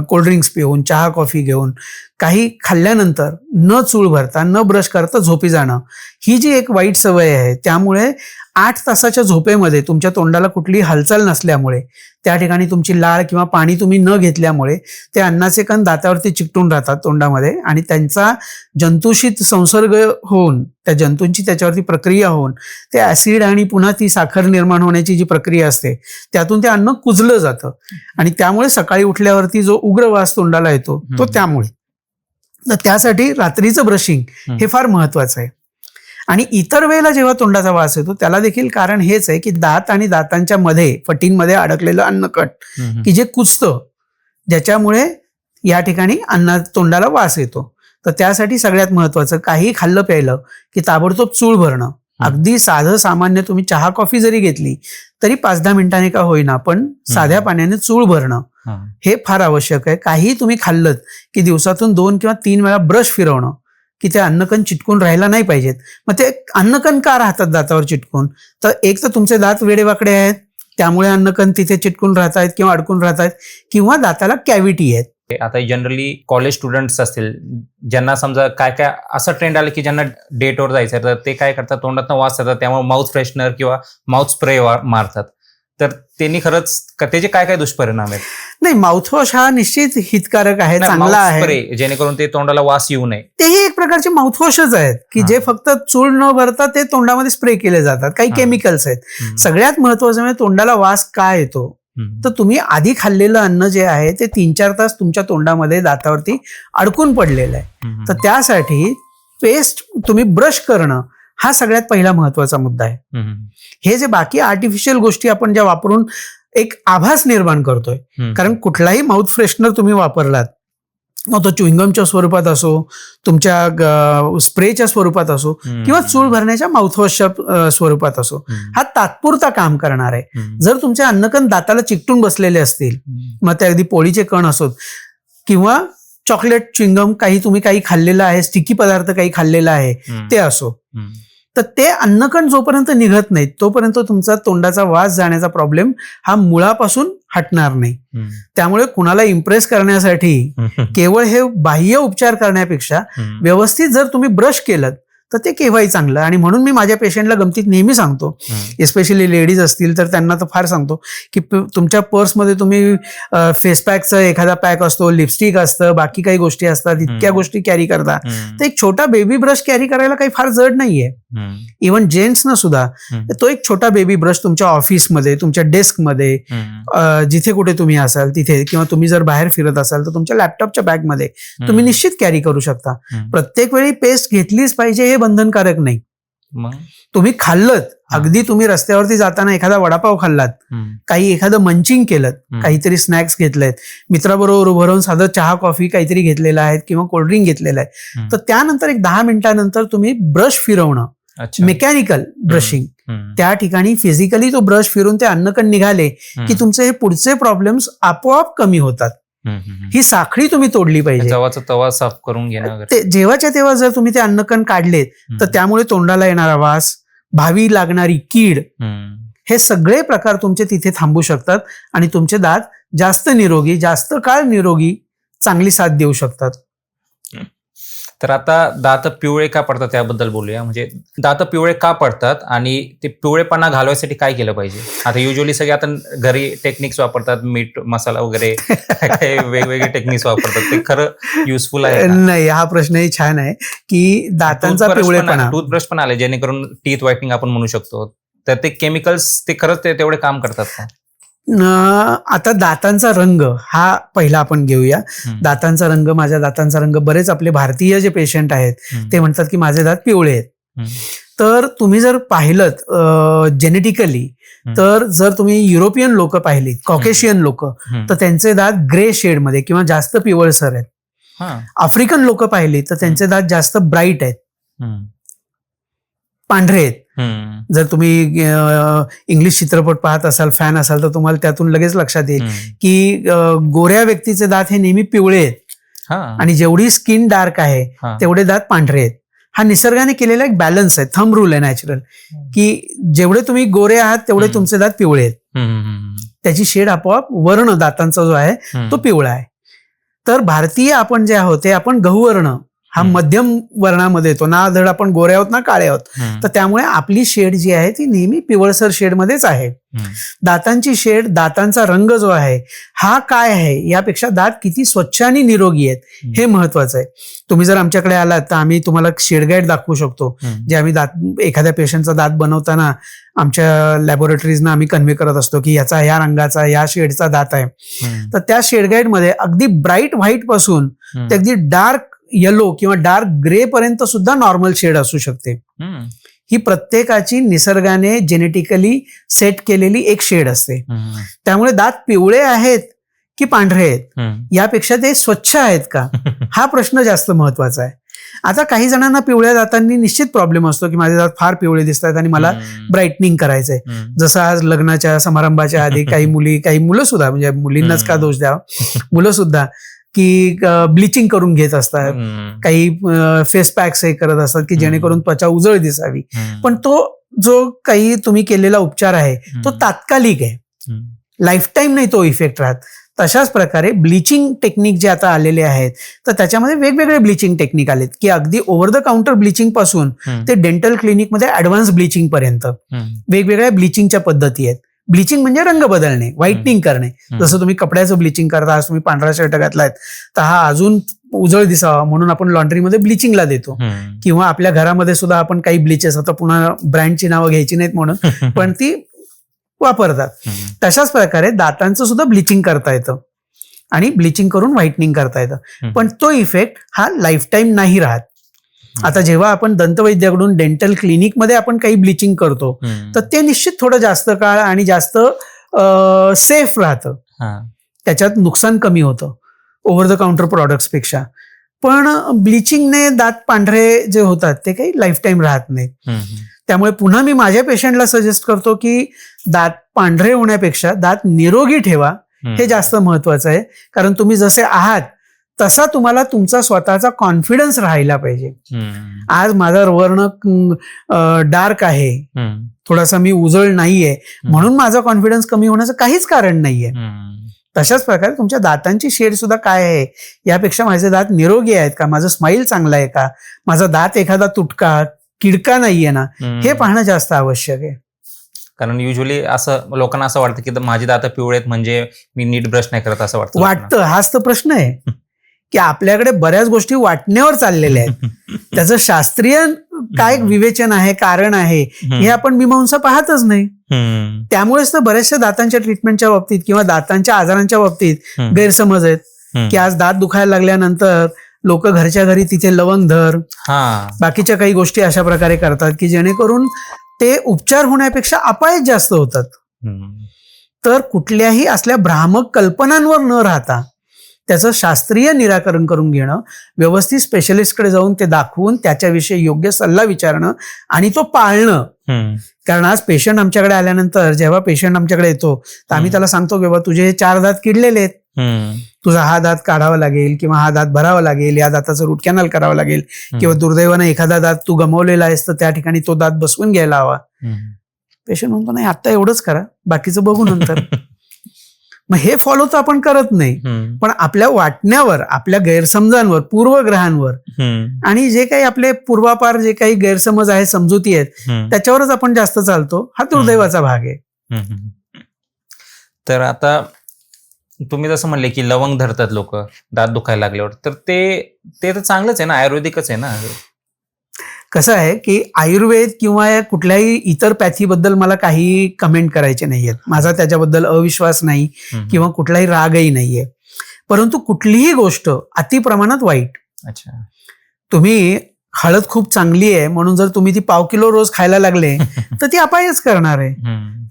कोल्ड्रिंक्स पिऊन, चहा कॉफी घेऊन, काही खाल्ल्यानंतर न चूळ भरता, न ब्रश करता झोपी जाणं, ही जी एक वाईट सवय आहे. त्यामुळे 8 तासाच्या झोपेमध्ये तुमच्या तोंडाला कुठली हालचाल नसल्यामुळे, त्या ठिकाणी तुमची लाळ किंवा पाणी तुम्ही न घेतल्यामुळे ते अन्नाचे कण दातावरती चिकटून राहतात तोंडामध्ये, आणि त्यांचा जंतूशी संसर्ग होऊन, त्या जंतूंची त्याच्यावरती प्रक्रिया होऊन ते ऍसिड आणि पुन्हा ती साखर निर्माण होण्याची जी प्रक्रिया असते त्यातून ते अन्न कुजलं जातं. आणि त्यामुळे सकाळी उठल्यावरती जो उग्र वास तोंडाला येतो तो त्यामुळे. तर त्यासाठी रात्रीचं ब्रशिंग हे फार महत्वाचं आहे. आणि इतर वेळेला जेव्हा तोंडाचा वास येतो त्याला देखील कारण हेच आहे की दात आणि दातांच्या मध्ये, फटींमध्ये अडकलेलं अन्नकट की जे कुजतं, ज्याच्यामुळे या ठिकाणी तोंडाला वास येतो. तर त्यासाठी सगळ्यात महत्वाचं, काही खाल्लं प्यायलं की ताबडतोब चूळ भरणं. अगदी साधं सामान्य तुम्ही चहा कॉफी जरी घेतली तरी 5-10 मिनिटांनी का होईना पण साध्या पाण्याने चूळ भरणं हे फार आवश्यक आहे. काही तुम्ही खाल्लं की दिवसातून 2 किंवा 3 वेळा ब्रश फिरवणं, की ते अन्नकण चिटकून राहायला नाही पाहिजेत. मग ते अन्नकण का राहतात दातावर चिटकून? तर एक तर तुमचे दात वेडेवाकडे आहेत, त्यामुळे अन्नकण तिथे चिटकून राहत आहेत किंवा अडकून राहत आहेत, किंवा दाताला कॅव्हिटी आहेत. आता जनरली कॉलेज स्टुडंट्स असतील, ज्यांना समजा काय काय असं ट्रेंड आलं की ज्यांना डेटवर जायचं तर ते काय करतात, तोंडातनं वास येतात, त्यामुळे माउथ फ्रेशनर किंवा माउथ स्प्रे मारतात. तर त्यांनी खरंच त्याचे काय काय दुष्परिणाम आहेत? नाही, माउथवॉश हा निश्चित हितकारक आहे, चांगला आहे, स्प्रे जेणेकरून ते तोंडाला वास येऊ नये. तेही एक प्रकारचे माउथवॉशच आहेत की जे फक्त चूळ न भरता ते तोंडामध्ये स्प्रे केले जातात. काही केमिकल्स आहेत. सगळ्यात महत्वाचं म्हणजे तोंडाला वास का येतो, तर तुम्ही आधी खाल्लेलं अन्न जे आहे ते 3-4 तास तुमच्या तोंडामध्ये दातावरती अडकून पडलेलं आहे. तर त्यासाठी पेस्ट तुम्ही ब्रश करणं हा सगळ्यात पहिला महत्वाचा मुद्दा आहे. हे जे बाकी आर्टिफिशियल गोष्टी आपण ज्या वापरून एक आभास निर्माण करतोय, कारण कुठलाही माउथ फ्रेशनर तुम्ही वापरलात, मग तो च्युइंगमच्या स्वरूपात असो, तुमच्या स्प्रेच्या स्वरूपात असो किंवा चूळ भरण्याच्या माउथवॉशच्या स्वरूपात असो, हा तात्पुरता काम करणार आहे. जर तुमचे अन्नकण दाताला चिकटून बसलेले असतील, मग ते अगदी पोळीचे कण असोत किंवा चॉकलेट च्युइंगम तुम्ही काही खाल्लेलं आहे, स्टिकी पदार्थ काही खाल्लेला आहे ते असो, तर ते अन्नकण जोपर्यंत निघत नाहीत तोपर्यंत तुमचा तोंडाचा वास जाण्याचा प्रॉब्लेम हा मुळापासून हटणार नाही. त्यामुळे कुणाला इम्प्रेस करण्यासाठी केवळ हे बाह्य उपचार करण्यापेक्षा व्यवस्थित जर तुम्ही ब्रश केलं तर ते केव्हाही चांगलं. आणि म्हणून मी माझ्या पेशंटला गमतीत नेहमी सांगतो, एस्पेशली लेडीज असतील तर त्यांना तर फार सांगतो की तुमच्या पर्समध्ये तुम्ही फेसपॅकचा एखादा पॅक असतो, लिपस्टिक असतं, बाकी काही गोष्टी असतात, इतक्या गोष्टी कॅरी करता, तर एक छोटा बेबी ब्रश कॅरी करायला काही फार जड नाहीये. इव्हन जेंट्सना सुद्धा तो एक छोटा बेबी ब्रश तुमच्या ऑफिसमध्ये, तुमच्या डेस्कमध्ये, जिथे कुठे तुम्ही असाल तिथे, किंवा तुम्ही जर बाहेर फिरत असाल तर तुमच्या लॅपटॉपच्या बॅगमध्ये तुम्ही निश्चित कॅरी करू शकता. प्रत्येक वेळी पेस्ट घेतलीच पाहिजे हे बंधनकारक नाही. तुम्ही खाल्लत, अगदी तुम्ही रस्त्यावरती जाताना एखादा वडापाव खाल्लात, काही एखादं मंचिंग केलं, काहीतरी स्नॅक्स घेतलेत, मित्राबरोबर उभं राहून साधं चहा कॉफी काहीतरी घेतलेलं आहे किंवा कोल्ड्रिंक घेतलेलं आहे, तर त्यानंतर एक 10 मिनिटानंतर तुम्ही ब्रश फिरवणं, मेकॅनिकल ब्रशिंग, त्या ठिकाणी फिजिकली तो ब्रश फिरून ते अन्नकण निघाले की तुमचे हे पुढचे प्रॉब्लेम्स आपोआप कमी होतात. ही साखळी तुम्ही तोडली पाहिजे. तवा साफ करून घेणं, जेव्हाच्या तेव्हा जर तुम्ही ते अन्नकण काढलेत तर त्यामुळे तोंडाला येणारा वास, भावी लागणारी कीड, हे सगळे प्रकार तुमचे तिथे थांबू शकतात आणि तुमचे दात जास्त निरोगी, जास्त काळ निरोगी, चांगली साथ देऊ शकतात. तर आता दात पिवळे का पडतात त्याबद्दल बोलूया. म्हणजे दात पिवळे का पडतात आणि ते पिवळेपणा घालवायसाठी काय केलं पाहिजे? आता युजली सगळे आता घरी टेक्निक्स वापरतात, मीठ मसाला वगैरे वेगवेगळे टेक्निक्स वापरतात, ते खरं युजफुल आहे? नाही, हा प्रश्नही छान आहे की दातांचा पिवळेपणा, टूथब्रश पण आले जेणेकरून टीथ व्हाईटनिंग आपण म्हणू शकतो, तर ते केमिकल्स ते खरंच तेवढे काम करतात का? आता दातांचा रंग हा पहिला आपण घेऊया. दातांचा रंग, माझ्या दातांचा रंग, बरेच आपले भारतीय जे पेशंट आहेत ते म्हणतात की माझे दात पिवळे आहेत. तर तुम्ही जर पाहिलं जेनेटिकली, तर जर तुम्ही युरोपियन लोक पाहिलीत, कॉकेशियन लोक, तर त्यांचे दात ग्रे शेडमध्ये किंवा जास्त पिवळसर आहेत. आफ्रिकन लोक पाहिली तर त्यांचे दात जास्त ब्राईट आहेत, पांढरे आहेत. जर तुम्ही इंग्लिश चित्रपट पाहत असाल, फॅन असाल, तर तुम्हाला त्यातून लगेच लक्षात येईल की गोऱ्या व्यक्तीचे दात हे नेहमी पिवळे आहेत आणि जेवढी स्किन डार्क आहे तेवढे दात पांढरे आहेत. हा निसर्गाने केलेला एक बॅलन्स आहे, थंब रूल आहे नॅचरल, की जेवढे तुम्ही गोरे आहात तेवढे तुमचे दात पिवळे आहेत. त्याची शेड आपोआप, वर्ण दातांचा जो आहे तो पिवळा आहे. तर भारतीय आपण जे आहोत ते आपण गहुवर्ण हा मध्यम वर्णामध्ये येतो, ना धड आपण गोरे आहोत ना काळे आहोत. तर त्यामुळे आपली शेड जी आहे ती नेहमी पिवळसर शेडमध्येच आहे. दातांची शेड, दातांचा रंग जो आहे हा काय आहे यापेक्षा दात किती स्वच्छ आणि निरोगी आहेत हे महत्वाचं आहे. तुम्ही जर आमच्याकडे आलात तर आम्ही तुम्हाला शेड गाईड दाखवू शकतो, जे आम्ही एखाद्या पेशंटचा दात बनवताना आमच्या लॅबोरेटरीजना आम्ही कन्व्हे करत असतो की याचा या रंगाचा, या शेडचा दात आहे. तर त्या शेड गाईड मध्ये अगदी ब्राईट व्हाईट पासून ते अगदी डार्क येलो किंवा डार्क ग्रे पर्यंत सुद्धा नॉर्मल शेड असू शकते. ही प्रत्येकाची निसर्गाने जेनेटिकली सेट केलेली एक शेड असते. त्यामुळे दात पिवळे आहेत की पांढरे आहेत यापेक्षा ते स्वच्छ आहेत का, हा प्रश्न जास्त महत्वाचा आहे. आता काही जणांना पिवळ्या दातांनी निश्चित प्रॉब्लेम असतो की माझे दात फार पिवळे दिसतात आणि मला ब्राईटनिंग करायचंय. जसं आज लग्नाच्या समारंभाच्या आधी काही मुलं सुद्धा, म्हणजे मुलींनाच का दोष द्यावा, मुलं सुद्धा की ब्लिचिंग करून घेत असतात, काही फेस पॅक्स हे करत असतात की जेणेकरून त्वचा उजळ दिसावी. पण तो जो काही तुम्ही केलेला उपचार आहे तो तात्कालिक आहे, लाईफ टाईम नाही तो इफेक्ट राहत. तशाच प्रकारे ब्लिचिंग टेक्निक जे आता आलेले आहेत तर त्याच्यामध्ये वेगवेगळे ब्लिचिंग टेक्निक आलेत की अगदी ओव्हर द काउंटर ब्लिचिंग पासून ते डेंटल क्लिनिकमध्ये ऍडव्हान्स ब्लिचिंग पर्यंत वेगवेगळ्या ब्लिचिंगच्या पद्धती आहेत. ब्लिचिंग म्हणजे रंग बदलणे, व्हाईटनिंग करणे. जसं तुम्ही कपड्याचं ब्लिचिंग करता, आज तुम्ही पांढरा शर्ट घातलायत तर हा अजून उजळ दिसावा म्हणून आपण लॉन्ड्रीमध्ये ब्लिचिंगला देतो, किंवा आपल्या घरामध्ये सुद्धा आपण काही ब्लिचेस, आता पुन्हा ब्रँडची नावं घ्यायची नाहीत म्हणून, पण ती वापरतात. तशाच प्रकारे दातांचं सुद्धा ब्लिचिंग करता येतं आणि ब्लिचिंग करून व्हाईटनिंग करता येतं, पण तो इफेक्ट हा लाईफ टाईम नाही राहत. आता जेव्हा आपण दंतवैद्याकडून डेंटल क्लिनिकमध्ये आपण काही ब्लिचिंग करतो तर ते निश्चित थोडं जास्त काळ आणि जास्त सेफ राहतं, त्याच्यात नुकसान कमी होतं ओव्हर द काउंटर प्रॉडक्ट्स पेक्षा. पण ब्लिचिंगने दात पांढरे जे होतात ते काही लाईफ टाईम राहत नाहीत. त्यामुळे पुन्हा मी माझ्या पेशंटला सजेस्ट करतो की दात पांढरे होण्यापेक्षा दात निरोगी ठेवा, हे जास्त महत्वाचं आहे. कारण तुम्ही जसे आहात तसा तुम्हाला तुमचा स्वतःचा कॉन्फिडन्स राहायला पाहिजे. आज माझा वर्ण डार्क आहे, थोडासा मी उजळ नाहीये म्हणून माझा कॉन्फिडन्स कमी होण्याचं काहीच कारण नाहीये. तशाच प्रकारे तुमच्या दातांची शेड सुद्धा काय आहे यापेक्षा माझे दात निरोगी आहेत का, माझं स्माईल चांगलं आहे का, माझा दात एखादा तुटका किडका नाहीये ना, हे पाहणं जास्त आवश्यक आहे. कारण युजली असं लोकांना असं वाटतं की माझी दात पिवळे आहेत म्हणजे मी नीट ब्रश नाही करत असं वाटतं. हाच तर प्रश्न आहे की आपल्याकडे बऱ्याच गोष्टी वाटण्यावर चाललेल्या आहेत. त्याचं शास्त्रीय काय विवेचन आहे, कारण आहे, हे आपण मीमांसा पाहतच नाही. त्यामुळेच तर बऱ्याचशा दातांच्या ट्रीटमेंटच्या बाबतीत किंवा दातांच्या आजारांच्या बाबतीत गैरसमज आहेत की आज दात दुखायला लागल्यानंतर लोक घरच्या घरी तिथे लवंग धर, बाकीच्या काही गोष्टी अशा प्रकारे करतात की जेणेकरून ते उपचार होण्यापेक्षा अपाय जास्त होतात. तर कुठल्याही असल्या भ्रामक कल्पनांवर न राहता त्याचं शास्त्रीय निराकरण करून घेणं, व्यवस्थित स्पेशलिस्टकडे जाऊन ते दाखवून त्याच्याविषयी योग्य सल्ला विचारणं आणि तो पाळणं. कारण आज पेशंट आमच्याकडे आल्यानंतर जेव्हा पेशंट आमच्याकडे येतो तर आम्ही त्याला सांगतो की बाबा तुझे 4 दात किडलेले आहेत, तुझा हा दात काढावा लागेल किंवा हा दात भरावा लागेल, या दाताचं रूट कॅनल करावं लागेल, किंवा दुर्दैवानं एखादा दात तू गमावलेला आहेस तर त्या ठिकाणी तो दात बसवून घ्यायला हवा. पेशंट म्हणतो नाही आता एवढंच करा, बाकीचं बघू नंतर. मग हे फॉलो तर आपण करत नाही, पण आपल्या वाटण्यावर, आपल्या गैरसमजांवर, पूर्वग्रहांवर आणि जे काही आपले पूर्वापार जे काही गैरसमज आहेत, समजुती आहेत, त्याच्यावरच आपण जास्त चालतो. हा दुर्दैवाचा भाग आहे. तर आता तुम्ही जसं म्हणले की लवंग धरतात लोक दात दुखायला लागल्यावर, तर ते तर चांगलंच आहे ना, आयुर्वेदिकच आहे ना. कसं आहे की आयुर्वेद किंवा कुठल्याही इतर पॅथीबद्दल मला काही कमेंट करायचे नाहीयेत. माझा त्याच्याबद्दल अविश्वास नाही किंवा कुठलाही रागही नाहीये. परंतु कुठलीही गोष्ट अति प्रमाणात वाईट. तुम्ही हळद खूप चांगली आहे म्हणून जर तुम्ही ती 1/2 किलो रोज खायला लागले तर ती अपायच करणार आहे.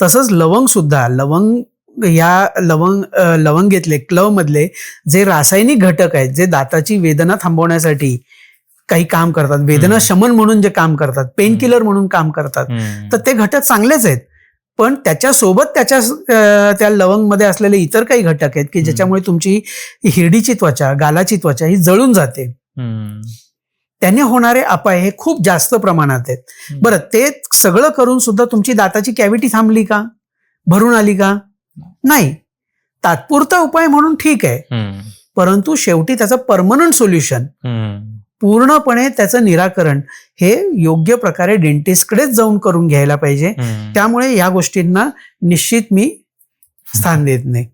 तसंच लवंग सुद्धा, लवंग घेतले क्लव मधले जे रासायनिक घटक आहेत, जे दाताची वेदना थांबवण्यासाठी काही काम करतात, वेदना शमन म्हणून जे काम करतात, पेन किलर म्हणून काम करतात, तर ते घटक चांगलेच आहेत. पण त्याच्यासोबत त्या लवंग मध्ये असलेले इतर काही घटक आहेत की ज्याच्यामुळे तुमची हिरडीची त्वचा, गालाची त्वचा ही जळून जाते. त्याने होणारे अपाय हे खूप जास्त प्रमाणात आहेत. बरं, ते सगळं करून सुद्धा तुमची दाताची कॅव्हिटी थांबली का, भरून आली का? नाही. तात्पुरता उपाय म्हणून ठीक आहे, परंतु शेवटी त्याचं परमनंट सोल्युशन, पूर्णपणे त्याचं निराकरण हे योग्य प्रकारे डेंटिस्टकडेच जाऊन करून घ्यायला पाहिजे. त्यामुळे या गोष्टींना निश्चित मी स्थान देत नाही.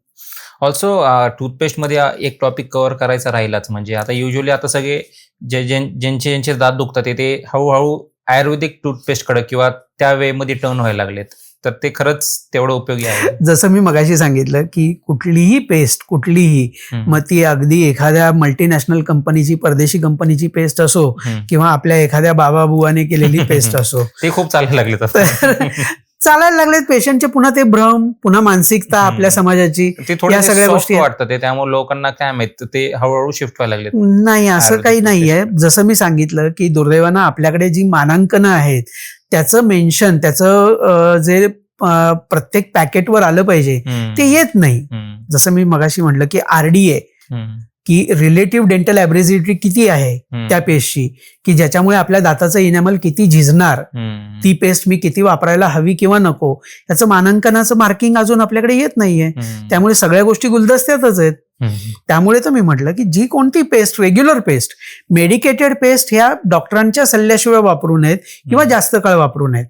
ऑल्सो टूथपेस्टमध्ये एक टॉपिक कव्हर करायचा राहिलाच, म्हणजे आता युजली आता सगळे ज्यांचे दात दुखतात ते हळूहळू आयुर्वेदिक टूथपेस्टकडे किंवा त्या वेमध्ये टर्न व्हायला लागलेत, तर ते खरंच तेवढं उपयोगी आहे. जसं मी मगाशी सांगितलं की कुठलीही पेस्ट, मग ती अगदी एखाद्या मल्टीनॅशनल कंपनीची, परदेशी कंपनीची पेस्ट असो किंवा आपल्या एखाद्या बाबा बुवाने केलेली पेस्ट असो, ते खूप चालायला लागले. चालायला लागलेत पेशंटचे, पुन्हा ते भ्रम, पुन्हा मानसिकता आपल्या समाजाची, ते थोडं या सगळ्या गोष्टी वाटतं ते, त्यामुळे लोकांना काय माहित ते हळूहळू शिफ्ट व्हायला लागले. नाही, असं काही नाहीये. जसं मी सांगितलं की दुर्दैवानं आपल्याकडे जी मानांकनं आहेत त्याचं मेन्शन, त्याचं जे प्रत्येक पॅकेटवर आलं पाहिजे ते येत नाही. जसं मी मगाशी म्हटलं की RDA की रिलेटिव्ह डेंटल ॲब्रेसिव्हिटी किती आहे त्या पेस्टची, की ज्याच्यामुळे आपल्या दाताचं इनॅमल किती झिजणार, ती पेस्ट मी किती वापरायला हवी किंवा नको, याचं मानांकनाचं मार्किंग अजून आपल्याकडे येत नाहीये. त्यामुळे सगळ्या गोष्टी गुलदस्त्यातच आहेत. त्यामुळे तर मी म्हटलं की जी कोणती paste, regular paste, medicated paste ह्या डॉक्टरांच्या सल्ल्याशिवाय वापरू नयेत किंवा जास्त काळ वापरू नयेत.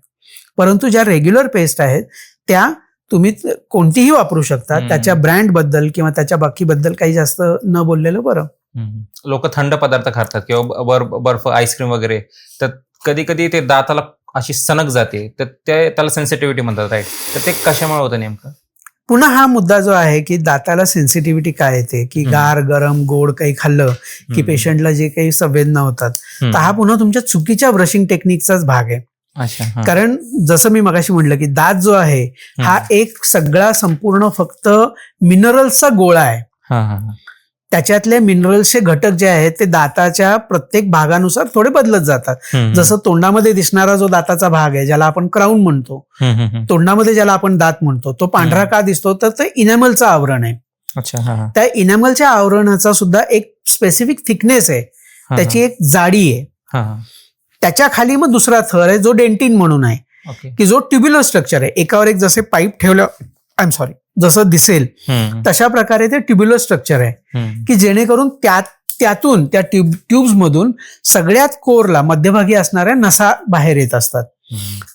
परंतु ज्या रेग्युलर पेस्ट आहेत त्या तुम्ही कोणतीही वापरू शकता. त्याच्या ब्रँड बद्दल किंवा त्याच्या बाकीबद्दल काही जास्त न बोललेलं बरं. लोक थंड पदार्थ खातात किंवा बर्फ, आईस्क्रीम वगैरे, तर कधी कधी ते दाताला अशी सनक जाते, तर त्याला सेन्सिटिव्हिटी म्हणतात, राईट? तर ते कशामुळे होतं नेमकं? पुन्हा हा मुद्दा जो आहे की दाताला सेन्सिटिव्हिटी काय येते, की गार, गरम, गोड काही खाल्लं की पेशंटला जे काही संवेदना होतात, तर हा पुन्हा तुमच्या चुकीच्या ब्रशिंग टेक्निकचाच भाग आहे. कारण जसं मी मगाशी म्हटलं की दात जो आहे हा एक सगळा संपूर्ण फक्त मिनरल्सचा गोळा आहे. त्याच्यातले मिनरल्सचे घटक जे आहेत ते दाताच्या प्रत्येक भागानुसार थोडे बदलत जातात. जसं तोंडामध्ये दिसणारा जो दाताचा भाग आहे ज्याला आपण क्राऊन म्हणतो, तोंडामध्ये ज्याला आपण दात म्हणतो, तो पांढरा का दिसतो, तर ते इनॅमलचं आवरण आहे. त्या इनॅमलच्या आवरणाचा सुद्धा एक स्पेसिफिक थिकनेस आहे, त्याची एक जाडी आहे. त्याच्या खाली मग दुसरा थर आहे जो डेंटिन म्हणून आहे, की जो ट्युब्युलर स्ट्रक्चर आहे. एकावर एक जसे पाईप ठेवलं, जसं दिसेल तशा प्रकारे ते ट्युब्युलर स्ट्रक्चर आहे, की जेणेकरून त्यातून त्या ट्यूब्स मधून सगळ्यात कोरला मध्यभागी असणाऱ्या नसा बाहेर येत असतात.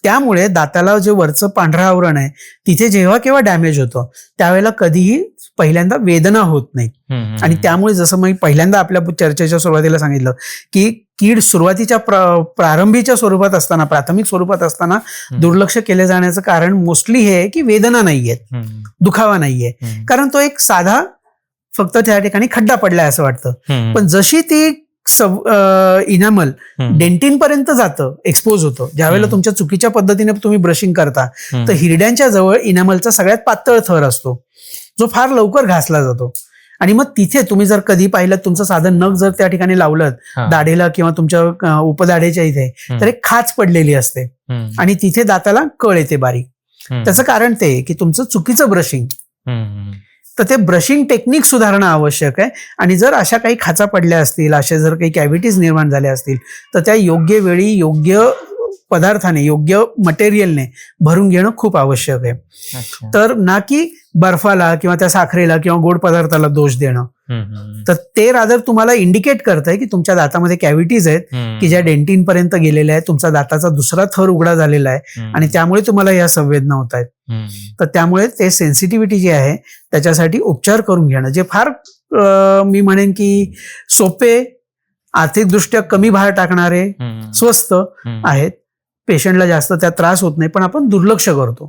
त्यामुळे दाताला जे वरचं पांढरं आवरण आहे तिथे जेव्हा केव्हा डॅमेज होतं त्यावेळेला कधीही पहिल्यांदा वेदना होत नाही. आणि त्यामुळे जसं मी पहिल्यांदा आपल्या चर्चेच्या सुरुवातीला सांगितलं की कीड सुरुवातीच्या प्रारंभीच्या स्वरूपात असताना, प्राथमिक स्वरूपात असताना दुर्लक्ष केले जाण्याचं कारण मोस्टली हे आहे की वेदना नाहीयेत, दुखावा नाहीये, कारण तो एक साधा फक्त त्या ठिकाणी खड्डा पडलाय असं वाटतं. पण जशी ती इनॅमल डेंटिन पर्यंत जातं, एक्सपोज होतं, ज्यावेळेला तुमच्या चुकीच्या पद्धतीने तुम्ही ब्रशिंग करता, तर हिरड्यांच्या जवळ इनॅमलचा सगळ्यात पातळ थर असतो जो फार लवकर घासला जातो. आणि मग तिथे तुम्ही जर कधी पाहिलं, तुमचं साधं नख जर त्या ठिकाणी लावलं दाढेला किंवा तुमच्या उपदाढेच्या इथे, तर एक खाच पडलेली असते आणि तिथे दाताला कळ येते बारीक. त्याचं कारण ते की तुमचं चुकीचं ब्रशिंग. तर ते ब्रशिंग टेक्निक सुधारणं आवश्यक आहे. आणि जर अशा काही खाचा पडल्या असतील, अशा जर काही कॅव्हिटीज निर्माण झाल्या असतील, तर त्या योग्य वेळी योग्य पदार्थाने, योग्य मटेरियलने भरून घेणं खूप आवश्यक आहे. तर ना की बर्फाला किंवा त्या साखरेला किंवा गोड पदार्थाला दोष देणं. तर ते रादर तुम्हाला इंडिकेट करतंय की तुमच्या दातामध्ये कॅव्हिटीज आहेत की ज्या डेंटिन पर्यंत गेलेल्या आहेत, तुमचा दाताचा दुसरा थर उघडा झालेला आहे आणि त्यामुळे तुम्हाला या संवेदना होत आहेत. तर त्यामुळे ते सेन्सिटिव्हिटी जी आहे त्याच्यासाठी उपचार करून घेणं, जे फार मी म्हणेन की सोपे, आर्थिकदृष्ट्या कमी भार टाकणारे, स्वस्त आहेत. पेशंटला जास्त त्यात त्रास होत नाही, पण आपण दुर्लक्ष करतो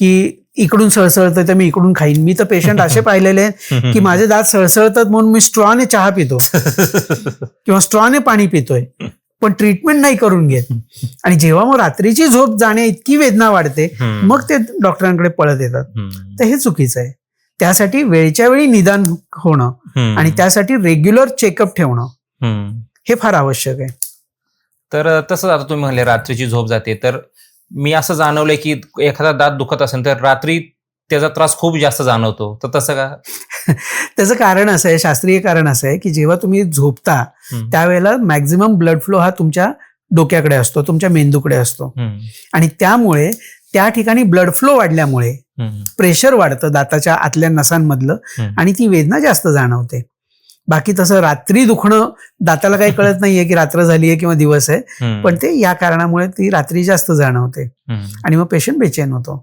की इकडून सळसळतं तर मी इकडून खाईन. मी तर पेशंट असे पाहिलेले आहेत की माझे दात सळसळतात म्हणून मी स्ट्रॉने चहा पितो किंवा स्ट्रॉने पाणी पितोय, पण ट्रीटमेंट नाही करून घेत. आणि जेव्हा मग रात्रीची झोप जाणे इतकी वेदना वाढते, मग ते डॉक्टरांकडे पळत येतात. तर हे चुकीचं आहे. त्यासाठी वेळच्या वेळी निदान होणं आणि त्यासाठी रेग्युलर चेकअप ठेवणं हे फार आवश्यक आहे. तर तसंच आता तुम्ही म्हणले रात्रीची झोप जाते, तर मी असं जाणवलंय की एखादा दात दुखत असेल तर रात्री त्याचा त्रास खूप जास्त जाणवतो, तर तसं का? त्याचं कारण असं आहे, शास्त्रीय कारण असं आहे की जेव्हा तुम्ही झोपता त्यावेळेला मॅक्झिमम ब्लड फ्लो हा तुमच्या डोक्याकडे असतो, तुमच्या मेंदूकडे असतो. आणि त्यामुळे त्या ठिकाणी ब्लड फ्लो वाढल्यामुळे प्रेशर वाढतं दाताच्या आतल्या नसांमधलं आणि ती वेदना जास्त जाणवते. बाकी तसं रात्री दुखणं दाताला काही कळत नाहीये की रात्र झाली आहे किंवा दिवस आहे, पण ते या कारणामुळे ती रात्री जास्त जाणवते आणि मग पेशंट बेचैन होतो.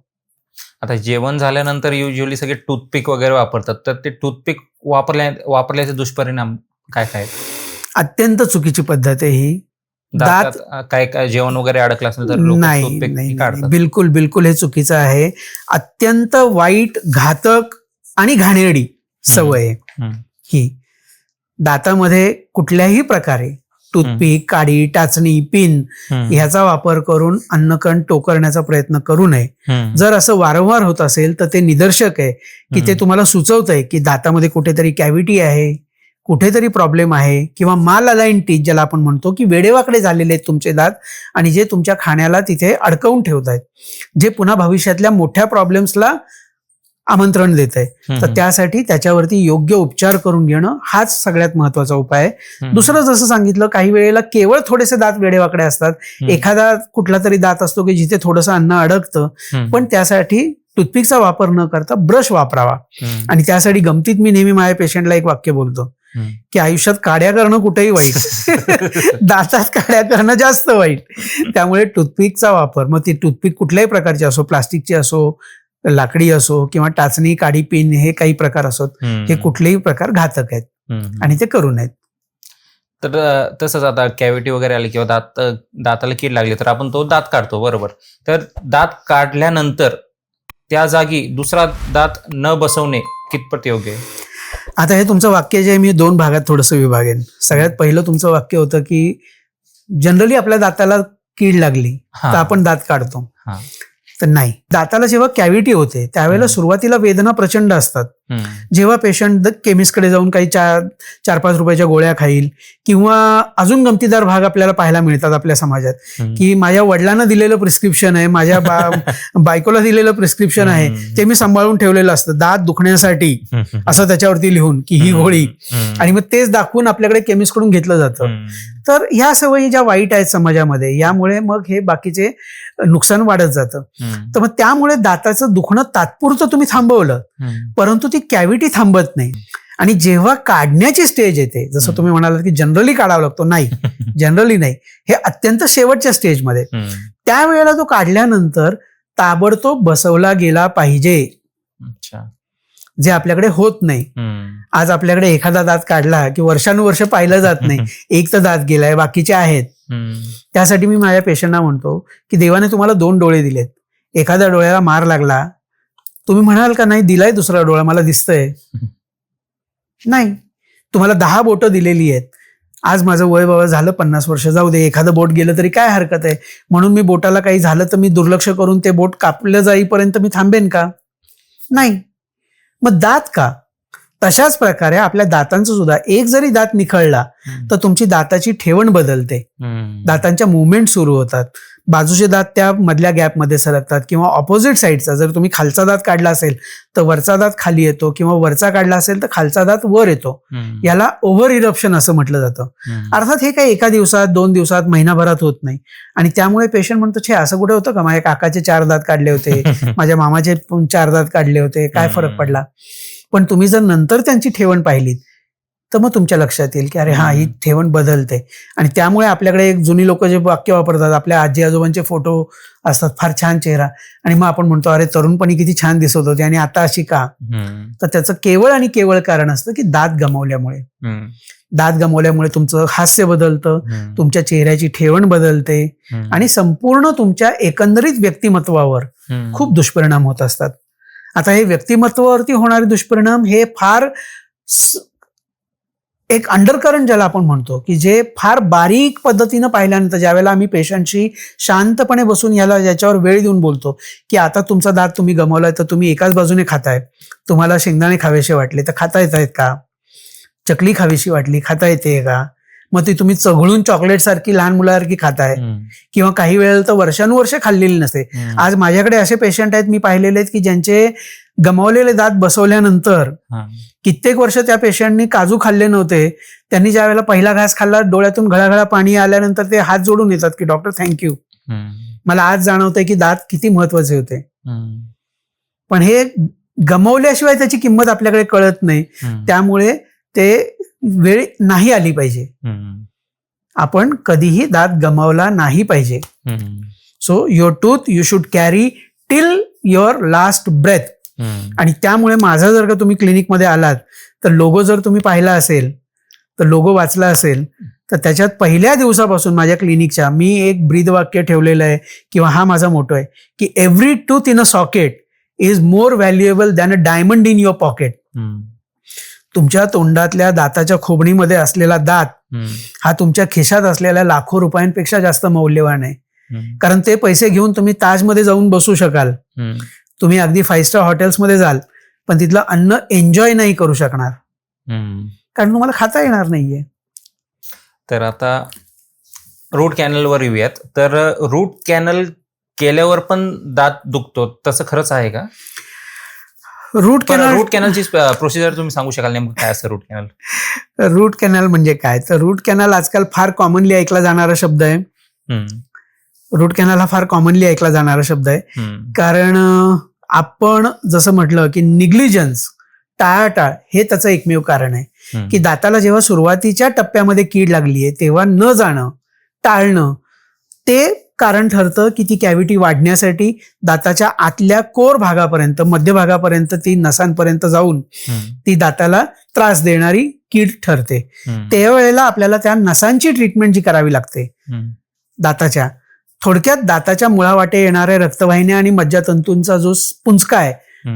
आता जेवण झाल्यानंतर युजली सगळे टूथपिक वगैरे वापरतात, तर ते टूथपिक वापरल्याचे दुष्परिणाम काय काय? अत्यंत चुकीची पद्धत आहे ही. दात काय जेवण वगैरे अडकलं असेल तर नाही, बिलकुल बिलकुल हे चुकीचं आहे. अत्यंत वाईट, घातक आणि घाणेरडी सवय आहे ही. दातामध्ये कुठल्याही प्रकारे टूथपिक, काडी, टाचणी, पिन ह्याचा वापर करून अन्नकण टोकरण्याचा प्रयत्न करू नये. जर असं वारंवार होत असेल तर ते निदर्शक आहे की ते तुम्हाला सुचवतंय की दातामध्ये कुठेतरी कॅव्हिटी आहे, कुठेतरी प्रॉब्लेम आहे, किंवा माल अलाइन टीथ ज्याला आपण म्हणतो की वेडेवाकडे झालेले आहेत तुमचे दात आणि जे तुमच्या खाण्याला तिथे अडकवून ठेवत आहेत, जे पुन्हा भविष्यातल्या मोठ्या प्रॉब्लेम्सला आमंत्रण देत आहे. तर त्यासाठी त्याच्यावरती योग्य उपचार करून घेणं हाच सगळ्यात महत्वाचा उपाय आहे. दुसरं जसं सांगितलं, काही वेळेला केवळ थोडेसे दात वेडेवाकडे असतात, एखादा कुठला तरी दात असतो की जिथे थोडंसं अन्न अडकतं, पण त्यासाठी टूथपिकचा वापर न करता ब्रश वापरावा. आणि त्यासाठी गमतीत मी नेहमी माझ्या पेशंटला एक वाक्य बोलतो की आयुष्यात काड्या करणं कुठेही वाईट, दातात काड्या करणं जास्त वाईट. त्यामुळे टूथपिकचा वापर, मग ती टूथपिक कुठल्याही प्रकारची असो, प्लास्टिकची असो, लाकडी असो, किंवा टाचणी, काडी, पिन, हे काही प्रकार असोत, हे कुठलेही प्रकार घातक आहेत आणि ते करू नयेत. तर तसंच आता कॅव्हिटी वगैरे आली किंवा दाताला कीड लागली तर आपण तो दात काढतो, बरोबर. तर दात काढल्यानंतर त्या जागी दुसरा दात न बसवणे कितपत योग्य आहे? आता हे तुमचं वाक्य जे आहे मी 2 भागात थोडंसं विभागेन. सगळ्यात पहिलं तुमचं वाक्य होतं की जनरली आपल्या दाताला कीड लागली तर आपण दात काढतो. तर नाही, दाताला जेव्हा कॅव्हिटी होते त्यावेळेला सुरुवातीला वेदना प्रचंड असतात. जेव्हा पेशंट केमिस्टकडे जाऊन काही 4-5 रुपयाच्या गोळ्या खाईल, किंवा अजून गमतीदार भाग आपल्याला पाहायला मिळतात आपल्या समाजात की माझ्या वडिलांना दिलेलं प्रिस्क्रिप्शन आहे, माझ्या बायकोला दिलेलं प्रिस्क्रिप्शन आहे, ते मी सांभाळून ठेवलेलं असतं दात दुखण्यासाठी, असं त्याच्यावरती लिहून की ही गोळी, आणि मग तेच दाखवून आपल्याकडे केमिस्टकडून घेतलं जातं. तर ह्या सवयी ज्या वाईट आहेत समाजामध्ये, यामुळे मग हे बाकीचे नुकसान वाढत जातं. तर मग त्यामुळे दाताचं दुखणं तात्पुरतं तुम्ही थांबवलं, परंतु ती कॅव्हिटी थांबत नाही. आणि जेव्हा काढण्याची स्टेज येते, जसं तुम्ही म्हणालात की जनरली काढावा लागतो, नाही, जनरली नाही, हे अत्यंत शेवटच्या स्टेजमध्ये, त्यावेळेला तो काढल्यानंतर ताबडतोब बसवला गेला पाहिजे, जे आपल्याकडे होत नाही. आज आपल्याकडे एखादा दात काढला की वर्षानुवर्ष पाहिलं जात नाही, एक तर दात गेलाय, बाकीचे आहेत. त्यासाठी मी माझ्या पेशंटना म्हणतो की देवाने तुम्हाला 2 डोळे दिलेत, एखाद्या डोळ्याला मार लागला, तुम्ही म्हणाल का नाही दिलाय दुसरा डोळा, मला दिसतंय? नाही. तुम्हाला 10 बोटं दिलेली आहेत. आज माझं वय बाबा झालं 50 वर्ष, जाऊ दे, एखादं बोट गेलं तरी काय हरकत आहे, म्हणून मी बोटाला काही झालं तर मी दुर्लक्ष करून ते बोट कापलं जाईपर्यंत मी थांबेन का? नाही. मग दात का? तशाच प्रकारे आपल्या दातांचं सुद्धा एक जरी दात निखळला तर तुमची दाताची ठेवण बदलते, दातांच्या मुवमेंट सुरू होतात, बाजूचे दात त्या मधल्या गॅपमध्ये सरकतात, किंवा ऑपोजिट साईडचा जर तुम्ही खालचा दात काढला असेल तर वरचा दात खाली येतो, किंवा वरचा काढला असेल तर खालचा दात वर येतो. याला ओव्हर इरप्शन असं म्हटलं जातं. अर्थात हे काही एका दिवसात, 2 दिवसात, महिनाभरात होत नाही. आणि त्यामुळे पेशंट म्हणतो, छे असं कुठे होतं का, माझ्या काकाचे 4 दात काढले होते, माझ्या मामाचे 4 दात काढले होते, काय फरक पडला? पण तुम्ही जर नंतर त्यांची ठेवण पाहिलीत तर मग तुमच्या लक्षात येईल की अरे हा, ही ठेवण बदलते. आणि त्यामुळे आपल्याकडे एक जुनी लोक जे वाक्य वापरतात, आपल्या आजी आजोबांचे फोटो असतात, फार छान चेहरा, आणि मग आपण म्हणतो अरे तरुणपणी किती छान दिसत होते आणि आता अशी का? तर त्याचं केवळ आणि केवळ कारण असतं की दात गमावल्यामुळे. दात गमावल्यामुळे तुमचं हास्य बदलतं, तुमच्या चेहऱ्याची ठेवण बदलते, आणि संपूर्ण तुमच्या एकंदरीत व्यक्तिमत्वावर खूप दुष्परिणाम होत असतात. आता हे व्यक्तिमत्वावरती होणारे दुष्परिणाम हे फार एक अंडरकरंट ज्याला आपण म्हणतो की जे फार बारीक पद्धतीनं पाहिल्यानंतर ज्यावेळेला आम्ही पेशंटशी शांतपणे बसून याच्यावर वेळ देऊन बोलतो की आता तुमचा दात तुम्ही गमावलाय तर तुम्ही एकाच बाजूने खाताय, तुम्हाला शेंगदाणे खावेसे वाटले तर खाता येत आहेत का? चकली खावीशी वाटली खाता येते का? मग ती तुम्ही चघळून चॉकलेट सारखी लहान मुलासारखी खाताय, किंवा काही वेळेला तर वर्षानुवर्ष खाल्लेली नसते. आज माझ्याकडे असे पेशंट आहेत मी पाहिलेले आहेत की ज्यांचे गमावलेले दात बसवल्यानंतर कित्येक वर्ष त्या पेशंटनी काजू खाल्ले नव्हते, त्यांनी ज्या वेळेला पहिला घास खाल्ला डोळ्यातून घळाघळा पाणी आल्यानंतर ते हात जोडून येतात की डॉक्टर थँक्यू, मला आज जाणवतंय की दात किती महत्वाचे होते. पण हे गमावल्याशिवाय त्याची किंमत आपल्याकडे कळत नाही, त्यामुळे ते वेळ नाही आली पाहिजे. आपण कधीही दात गमावला नाही पाहिजे. So your tooth you should carry till your last breath. आणि त्यामुळे माझा जर का तुम्ही क्लिनिकमध्ये आलात तर लोगो जर तुम्ही पाहिला असेल, तर लोगो वाचला असेल, तर त्याच्यात पहिल्या दिवसापासून माझ्या क्लिनिकच्या मी एक ब्रीदवाक्य ठेवलेलं आहे, किंवा हा माझा मोटो आहे की every tooth in a socket is more valuable than a diamond in your pocket. तुमच्या तोंडातल्या दाताच्या खोबणीमध्ये असलेला दात हा तुमच्या खिशात असलेल्या लाखो रुपयांपेक्षा जास्त मौल्यवान आहे. कारण ते पैसे घेऊन तुम्ही ताजमध्ये जाऊन बसू शकाल, तुम्ही अगदी 5 स्टार हॉटेल्समध्ये जाल, पण तिथलं अन्न एन्जॉय नाही करू शकणार, कारण तुम्हाला खाता येणार नाहीये. तर आता रूट कॅनलवर येऊयात. तर रूट कॅनल केल्यावर पण दात दुखतो, तसं खरंच आहे का? रूट कॅनलची प्रोसिजर तुम्ही सांगू शकाल, नेमकं काय असतं रूट कॅनल? रूट कॅनल म्हणजे काय? तर रूट कॅनल आजकाल फार कॉमनली ऐकला जाणारा शब्द आहे. रूट कॅनल हा फार कॉमनली ऐकला जाणारा शब्द आहे, कारण आपण जसं म्हटलं की निग्लिजन्स, टाळाटाळ हे त्याचं एकमेव कारण आहे. की दाताला जेव्हा सुरुवातीच्या टप्प्यामध्ये कीड लागली आहे तेव्हा न जाणं, टाळणं, ते कारण ठरतं की ती कॅव्हिटी वाढण्यासाठी दाताच्या आतल्या कोर भागापर्यंत, मध्य भागापर्यंत, ती नसांपर्यंत जाऊन ती दाताला त्रास देणारी कीड ठरते. त्यावेळेला आपल्याला त्या नसांची ट्रीटमेंट जी करावी लागते दाताच्या, थोडक्यात दाताच्या मुळावाटे येणाऱ्या रक्तवाहिन्या आणि मज्जातंतूंचा जो पुंजका आहे,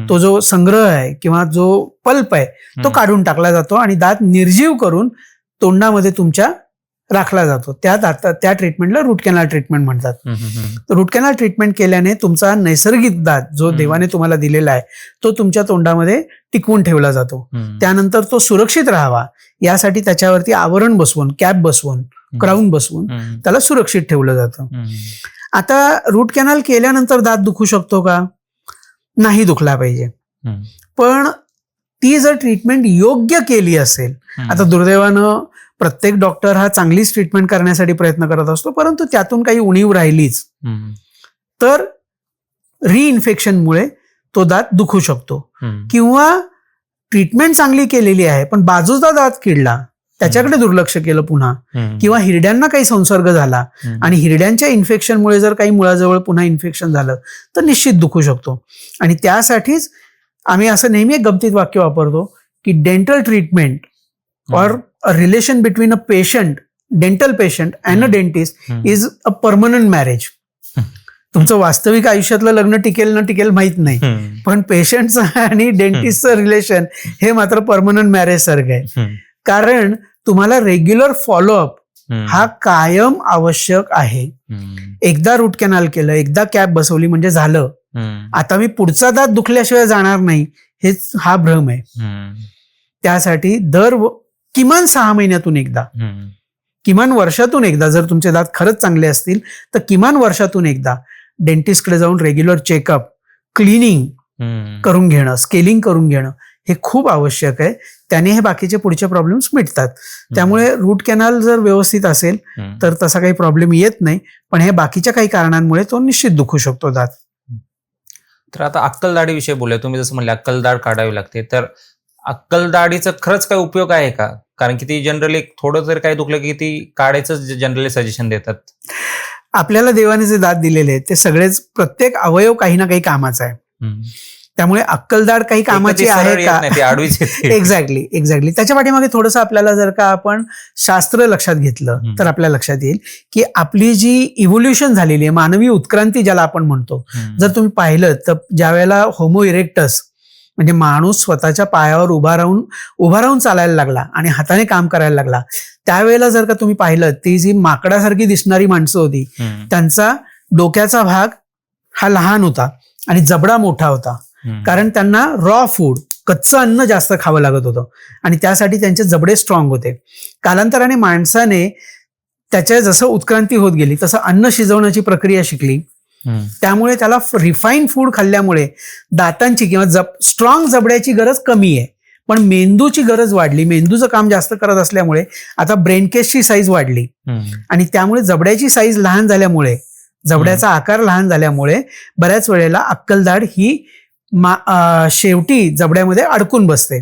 तो जो संग्रह आहे किंवा जो पल्प आहे, तो काढून टाकला जातो आणि दात निर्जीव करून तोंडामध्ये तुमच्या राखला जातो. त्या ट्रीटमेंटला रूट कॅनल ट्रीटमेंट म्हणतात. रूट कॅनल ट्रीटमेंट केल्याने तुमचा नैसर्गिक दात जो देवाने तुम्हाला दिलेला आहे तो तुमच्या तोंडामध्ये टिकवून ठेवला जातो. त्यानंतर तो सुरक्षित राहावा यासाठी त्याच्यावरती आवरण बसवून, कॅप बसवून, क्राऊन बसवून त्याला सुरक्षित ठेवलं जातं. आता रूट कॅनल केल्यानंतर दात दुखू शकतो का? नाही दुखला पाहिजे, पण ती जर ट्रीटमेंट योग्य केली असेल, आता दुर्दैवानं प्रत्येक डॉक्टर हा चांगलीच ट्रीटमेंट करण्यासाठी प्रयत्न करत असतो, परंतु त्यातून काही उणीव राहिलीच तर रिइन्फेक्शनमुळे तो दात दुखू शकतो. किंवा ट्रीटमेंट चांगली केलेली आहे पण बाजूचा दात किडला, त्याच्याकडे दुर्लक्ष केलं पुन्हा, किंवा हिरड्यांना काही संसर्ग झाला आणि हिरड्यांच्या इन्फेक्शनमुळे जर काही मुळाजवळ पुन्हा इन्फेक्शन झालं तर निश्चित दुखू शकतो. आणि त्यासाठीच आम्ही असं नेहमी एक गमतीत वाक्य वापरतो की dental treatment or a relation between a patient, dental patient and a dentist is a permanent marriage. तुमचं वास्तविक आयुष्यातलं लग्न टिकेल न टिकेल माहित नाही, पण पेशंटचं आणि डेंटिस्टचं रिलेशन हे मात्र परमनंट मॅरेज सारखं आहे. कारण तुम्हाला रेग्युलर फॉलोअप हा कायम आवश्यक आहे. एकदा रूट कॅनल केलं, एकदा कॅप बसवली म्हणजे झालं, आता मी पुढचा दात दुखल्याशिवाय जाणार नाही हेच हा भ्रम आहे. त्यासाठी किमान 6 महिन्यातून एकदा, किमान वर्षातून एकदा, जर तुमचे दात खरंच चांगले असतील तर किमान वर्षातून एकदा डेंटिस्टकडे जाऊन रेग्युलर चेकअप, क्लिनिंग करून घेणं, स्केलिंग करून घेणं हे खूप आवश्यक आहे. त्याने हे बाकीचे पुढचे प्रॉब्लेम्स मिटतात. त्यामुळे रूट कॅनल जर व्यवस्थित असेल तर तसा काही प्रॉब्लेम येत नाही, पण हे बाकीच्या काही कारणांमुळे तो निश्चित दुखू शकतो दात. तर आता अक्कलदाढीविषयी बोलूया. तुम्ही जसं म्हणले अक्कलदाढ काढावी लागते, तर अक्कलदाढीचा खरंच काय उपयोग आहे का? कारण की ती जनरली थोडं जर काही दुखलं की ती काढायचं जनरली सजेशन देतात. आपल्याला देवाने जे दात दिलेले आहेत ते सगळेच, प्रत्येक अवयव काही ना काही कामाचा आहे. त्यामुळे अक्कलदाढ काही कामाची आहे का? एक्झॅक्टली. त्याच्या पाठीमागे थोडंसं आपल्याला जर का आपण शास्त्र लक्षात घेतलं तर आपल्या लक्षात येईल की आपली जी इव्होल्युशन झालेली आहे, मानवी उत्क्रांती ज्याला आपण म्हणतो, जर तुम्ही पाहिलं तर ज्या वेळेला होमो इरेक्टस म्हणजे माणूस स्वतःच्या पायावर उभा राहून चालायला लागला आणि हाताने काम करायला लागला, त्यावेळेला जर का तुम्ही पाहिलं ती जी माकडासारखी दिसणारी माणसं होती त्यांचा डोक्याचा भाग हा लहान होता आणि जबडा मोठा होता, कारण त्यांना रॉ फूड, कच्चं अन्न जास्त खावं लागत होतं आणि त्यासाठी त्यांचे जबडे स्ट्रॉंग होते. कालांतराने माणसाने त्याच्या जसं उत्क्रांती होत गेली तसं अन्न शिजवण्याची प्रक्रिया शिकली, त्यामुळे त्याला रिफाईन फूड खाल्ल्यामुळे दातांची किंवा स्ट्रॉंग जबड्याची गरज कमी आहे, पण मेंदूची गरज वाढली. मेंदूचं काम जास्त करत असल्यामुळे आता ब्रेन केसची साईज वाढली आणि त्यामुळे जबड्याची साईज लहान झाल्यामुळे, जबड्याचा आकार लहान झाल्यामुळे बऱ्याच वेळेला अक्कलदाढ ही शेवटी जबड्यामध्ये अडकून बसते.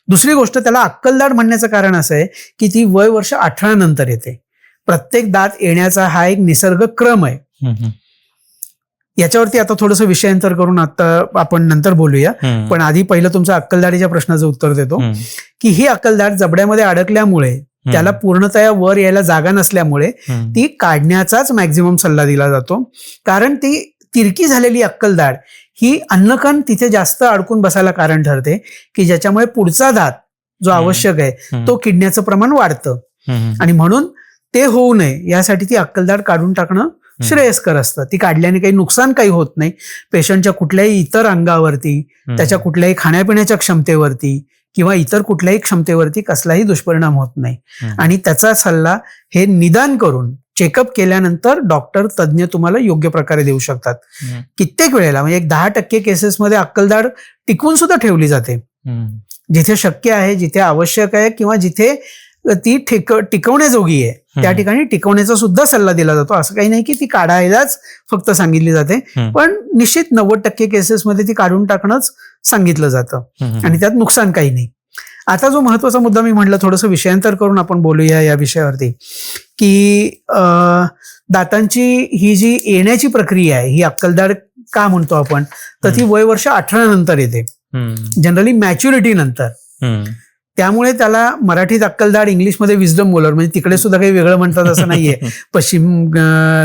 दुसरी गोष्ट, त्याला अक्कलदाढ म्हणण्याचं कारण असं आहे की ती वय वर्ष 18 नंतर येते. प्रत्येक दात येण्याचा हा एक निसर्ग क्रम आहे. याच्यावरती आता थोडंसं विषयांतर करून आता आपण नंतर बोलूया, पण आधी पहिलं तुमच्या अक्कलदाढीच्या प्रश्नाचं उत्तर देतो की ही अक्कलदाढ जबड्यामध्ये अडकल्यामुळे, त्याला पूर्णतया वर यायला जागा नसल्यामुळे ती काढण्याचाच मॅक्झिमम सल्ला दिला जातो. कारण ती तिरकी झालेली अक्कलदाढ ही अन्नकण तिथे जास्त अडकून बसायला कारण ठरते की ज्याच्यामुळे पुढचा दात जो आवश्यक आहे तो किडण्याचं प्रमाण वाढतं. आणि म्हणून ते होऊ नये यासाठी ती अक्कलदाढ काढून टाकणं श्रेयस्कर असतं. ती काढल्याने काही नुकसान काही होत नाही पेशंटच्या कुठल्याही इतर अंगावरती, त्याच्या कुठल्याही खाण्यापिण्याच्या क्षमतेवरती किंवा इतर कुठल्याही क्षमतेवरती कसलाही दुष्परिणाम होत नाही. आणि त्याचा सल्ला हे निदान करून चेकअप केल्यानंतर डॉक्टर तज्ज्ञ तुम्हाला योग्य प्रकारे देऊ शकतात. कित्येक वेळेला म्हणजे 10% केसेसमध्ये अक्कलदाढ टिकवून सुद्धा ठेवली जाते. जिथे शक्य आहे, जिथे आवश्यक आहे किंवा जिथे ती टिकवण्याजोगी आहे त्या ठिकाणी टिकवण्याचा सुद्धा सल्ला दिला जातो. असं काही नाही की ती काढायलाच फक्त सांगितली जाते, पण निश्चित 90% केसेसमध्ये ती काढून टाकणंच सांगितलं जातं आणि त्यात नुकसान काही नाही. आता जो महत्वाचा मुद्दा मी म्हटलं, थोडंसं विषयांतर करून आपण बोलूया या विषयावरती, की दातांची ही जी येण्याची प्रक्रिया आहे, ही अक्कलदाढ का म्हणतो आपण, तर ती वय वर्ष 18 नंतर येते, जनरली मॅच्युरिटी नंतर. त्यामुळे त्याला मराठीत अक्कलदाढ, इंग्लिशमध्ये विजडम मोलर, म्हणजे तिकडे सुद्धा काही वेगळं म्हणतात असं नाहीये पश्चिम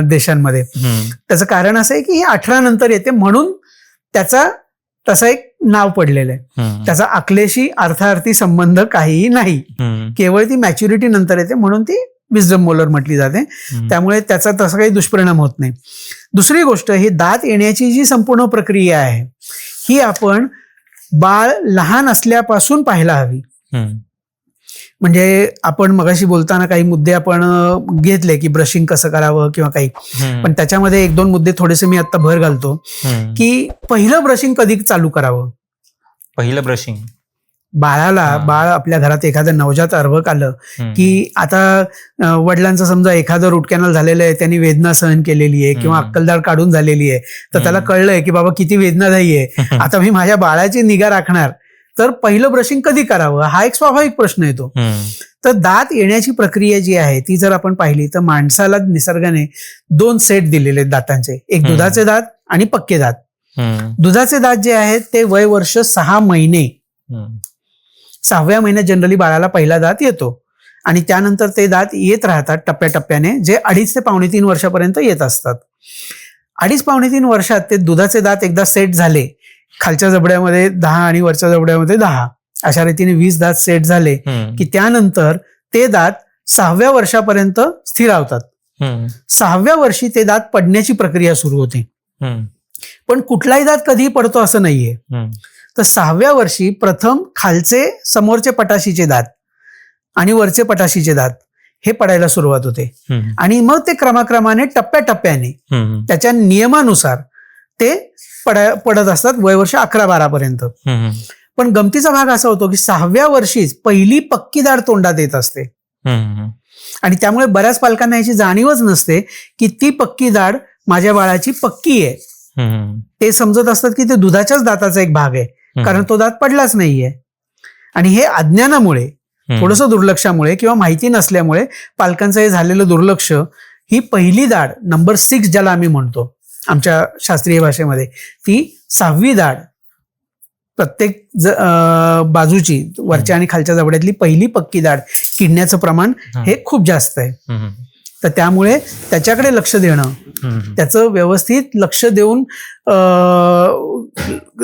देशांमध्ये. त्याचं कारण असं आहे की ही 18 नंतर येते म्हणून त्याचा तसं एक नाव पडलेलं आहे. त्याचा अकलेशी अर्थार्थी संबंध काहीही नाही, केवळ ती मॅच्युरिटी नंतर येते म्हणून ती विजडम मोलर म्हटली जाते. त्यामुळे त्याचा तसा काही दुष्परिणाम होत नाही. दुसरी गोष्ट, ही दात येण्याची जी संपूर्ण प्रक्रिया आहे ही आपण बाळ लहान असल्यापासून पाहायला हवी. म्हणजे आपण मगाशी बोलताना काही मुद्दे आपण घेतले की ब्रशिंग कसं करावं किंवा काही, पण त्याच्यामध्ये 1-2 मुद्दे थोडेसे मी आता भर घालतो. की पहिलं ब्रशिंग कधी चालू करावं? पहिलं ब्रशिंग बाळ आपल्या घरात एखादं नवजात अर्भक आलं की आता वडिलांचं समजा एखादं रूट कॅनल झालेलं आहे, त्यांनी वेदना सहन केलेली आहे किंवा अक्कलदाढ काढून झालेली आहे, तर त्याला कळलंय की बाबा किती वेदनादायी आहे, आता मी माझ्या बाळाची निगा राखणार, तर पहिलं ब्रशिंग कधी करावं हा एक स्वाभाविक प्रश्न येतो. तर दात येण्याची प्रक्रिया जी आहे ती जर आपण पाहिली तर माणसाला निसर्गाने 2 सेट दिलेले आहेत दातांचे, एक दुधाचे दात आणि पक्के दात. दुधाचे दात जे आहेत ते वय वर्ष 6 महिने, 6व्या महिन्यात जनरली बाळाला पहिला दात येतो आणि त्यानंतर ते दात येत राहतात टप्प्याटप्प्याने, जे 2.5 ते 3.25 वर्षापर्यंत येत असतात. 2.5-3 वर्षात ते दुधाचे दात एकदा सेट झाले, खालच्या जबड्यामध्ये 10 आणि वरच्या जबड्यामध्ये 10, अशा रीतीने 20 दात सेट झाले की त्यानंतर ते दात 6व्या वर्षापर्यंत स्थिरावतात. 6व्या वर्षी ते दात पडण्याची प्रक्रिया सुरू होते. पण कुठलाही दात कधीही पडतो असं नाहीये. तर 6व्या वर्षी प्रथम खालचे समोरचे पटाशीचे दात आणि वरचे पटाशीचे दात हे पडायला सुरुवात होते आणि मग ते क्रमाक्रमाने टप्प्याटप्प्याने त्याच्या नियमानुसार ते पडत असतात वय वर्ष 11-12 पर्यंत. पण गमतीचा भाग असा होतो की 6व्या वर्षीच पहिली पक्की दाढ तोंडात येत असते आणि त्यामुळे बऱ्याच पालकांना याची जाणीवच नसते की ती पक्की दाढ माझ्या बाळाची पक्की आहे. ते समजत असतात की ते दुधाच्याच दाताचा एक भाग आहे, कारण तो दात पडलाच नाहीये. आणि हे अज्ञानामुळे, थोडंसं दुर्लक्षामुळे किंवा माहिती नसल्यामुळे पालकांचं हे झालेलं दुर्लक्ष, ही पहिली दाढ नंबर 6 ज्याला आम्ही म्हणतो आमच्या शास्त्रीय भाषेमध्ये, ती 6वी दाढ प्रत्येक बाजूची वरच्या आणि खालच्या जबड्यातली पहिली पक्की दाढ किडण्याचं प्रमाण हे खूप जास्त आहे. तर त्यामुळे त्याच्याकडे लक्ष देणं, त्याचं व्यवस्थित लक्ष देऊन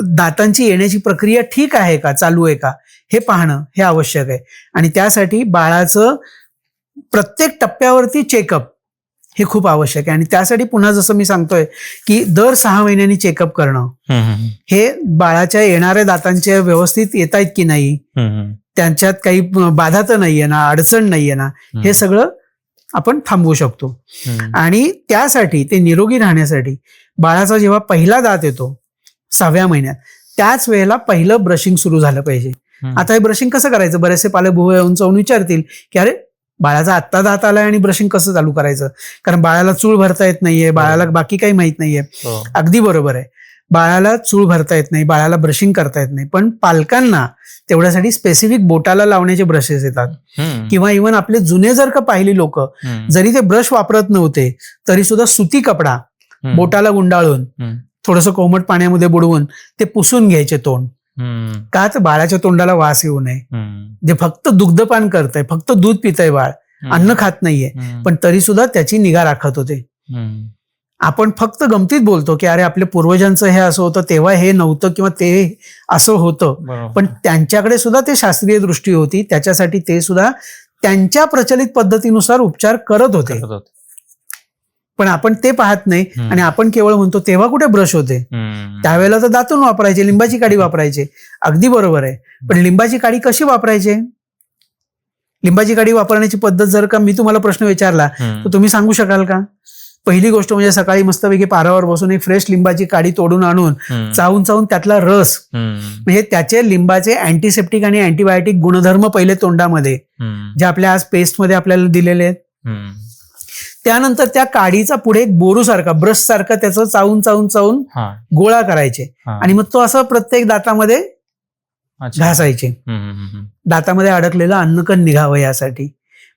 दातांची येण्याची प्रक्रिया ठीक आहे का, चालू आहे का हे पाहणं हे आवश्यक आहे. आणि त्यासाठी बाळाचं प्रत्येक टप्प्यावरती चेकअप हे खूप आवश्यक आहे. आणि त्यासाठी पुन्हा जसं मी सांगतोय की दर 6 महिन्यांनी चेकअप करणं, हे बाळाच्या येणाऱ्या दातांचे व्यवस्थित येत आहेत की नाही, त्यांच्यात काही बाधा तर नाहीये ना, अडचण नाहीये ना, हे सगळं आपण थांबवू शकतो. आणि त्यासाठी ते निरोगी राहण्यासाठी बाळाचा जेव्हा पहिला दात येतो 6व्या महिन्यात, त्याच वेळेला पहिलं ब्रशिंग सुरू झालं पाहिजे. आता हे ब्रशिंग कसं करायचं, बरेचसे पालक येऊन जाऊन विचारतील की अरे बाळाचा आत्ता दात आलाय आणि ब्रशिंग कसं चालू करायचं, कारण बाळाला चूळ भरता येत नाहीये, बाळाला बाकी काही माहित नाहीये. अगदी बरोबर आहे, बाळाला चूळ भरता येत नाही, बाळाला ब्रशिंग करता येत नाही, पण पालकांना तेवढ्यासाठी स्पेसिफिक बोटाला लावण्याचे ब्रशेस येतात. किंवा इव्हन आपले जुने जर का पाहिली लोक, जरी ते ब्रश वापरत नव्हते तरी सुद्धा सुती कपडा बोटाला गुंडाळून थोडंसं कोमट पाण्यामध्ये बुडवून ते पुसून घ्यायचे तोंड, का तर बाळाच्या तोंडाला वास येऊ नये. जे फक्त दुग्धपान करतंय, फक्त दूध पितंय बाळ, अन्न खात नाहीये, पण तरी सुद्धा त्याची निगा राखत होते. आपण फक्त गमतीत बोलतो की अरे आपल्या पूर्वजांचं हे असं होतं, तेव्हा हे नव्हतं किंवा ते असं होतं, पण त्यांच्याकडे सुद्धा ते शास्त्रीय दृष्टी होती, त्याच्यासाठी ते सुद्धा त्यांच्या प्रचलित पद्धतीनुसार उपचार करत होते. पण आपण ते पाहत नाही आणि आपण केवळ म्हणतो तेव्हा कुठे ब्रश होते, त्यावेळेला तर दातून वापरायचे, लिंबाची काडी वापरायचे. अगदी बरोबर आहे, पण लिंबाची काडी कशी वापरायचे? लिंबाची काडी वापरण्याची पद्धत जर का मी तुम्हाला प्रश्न विचारला तर तुम्ही सांगू शकाल का? पहिली गोष्ट म्हणजे सकाळी मस्तपैकी पारावर बसून एक फ्रेश लिंबाची काडी तोडून आणून चावून चावून त्यातला रस, म्हणजे त्याचे लिंबाचे अँटीसेप्टिक आणि अँटीबायोटिक गुणधर्म पहिले तोंडामध्ये, जे आपल्या आज पेस्टमध्ये आपल्याला दिलेले आहेत. त्यानंतर त्या काडीचा पुढे एक बोरू सारखा, ब्रश सारखा त्याचं चावून चावून चावून गोळा करायचे आणि मग तो असं प्रत्येक दातामध्ये घासायचे, दातामध्ये अडकलेलं अन्नकण निघावं यासाठी.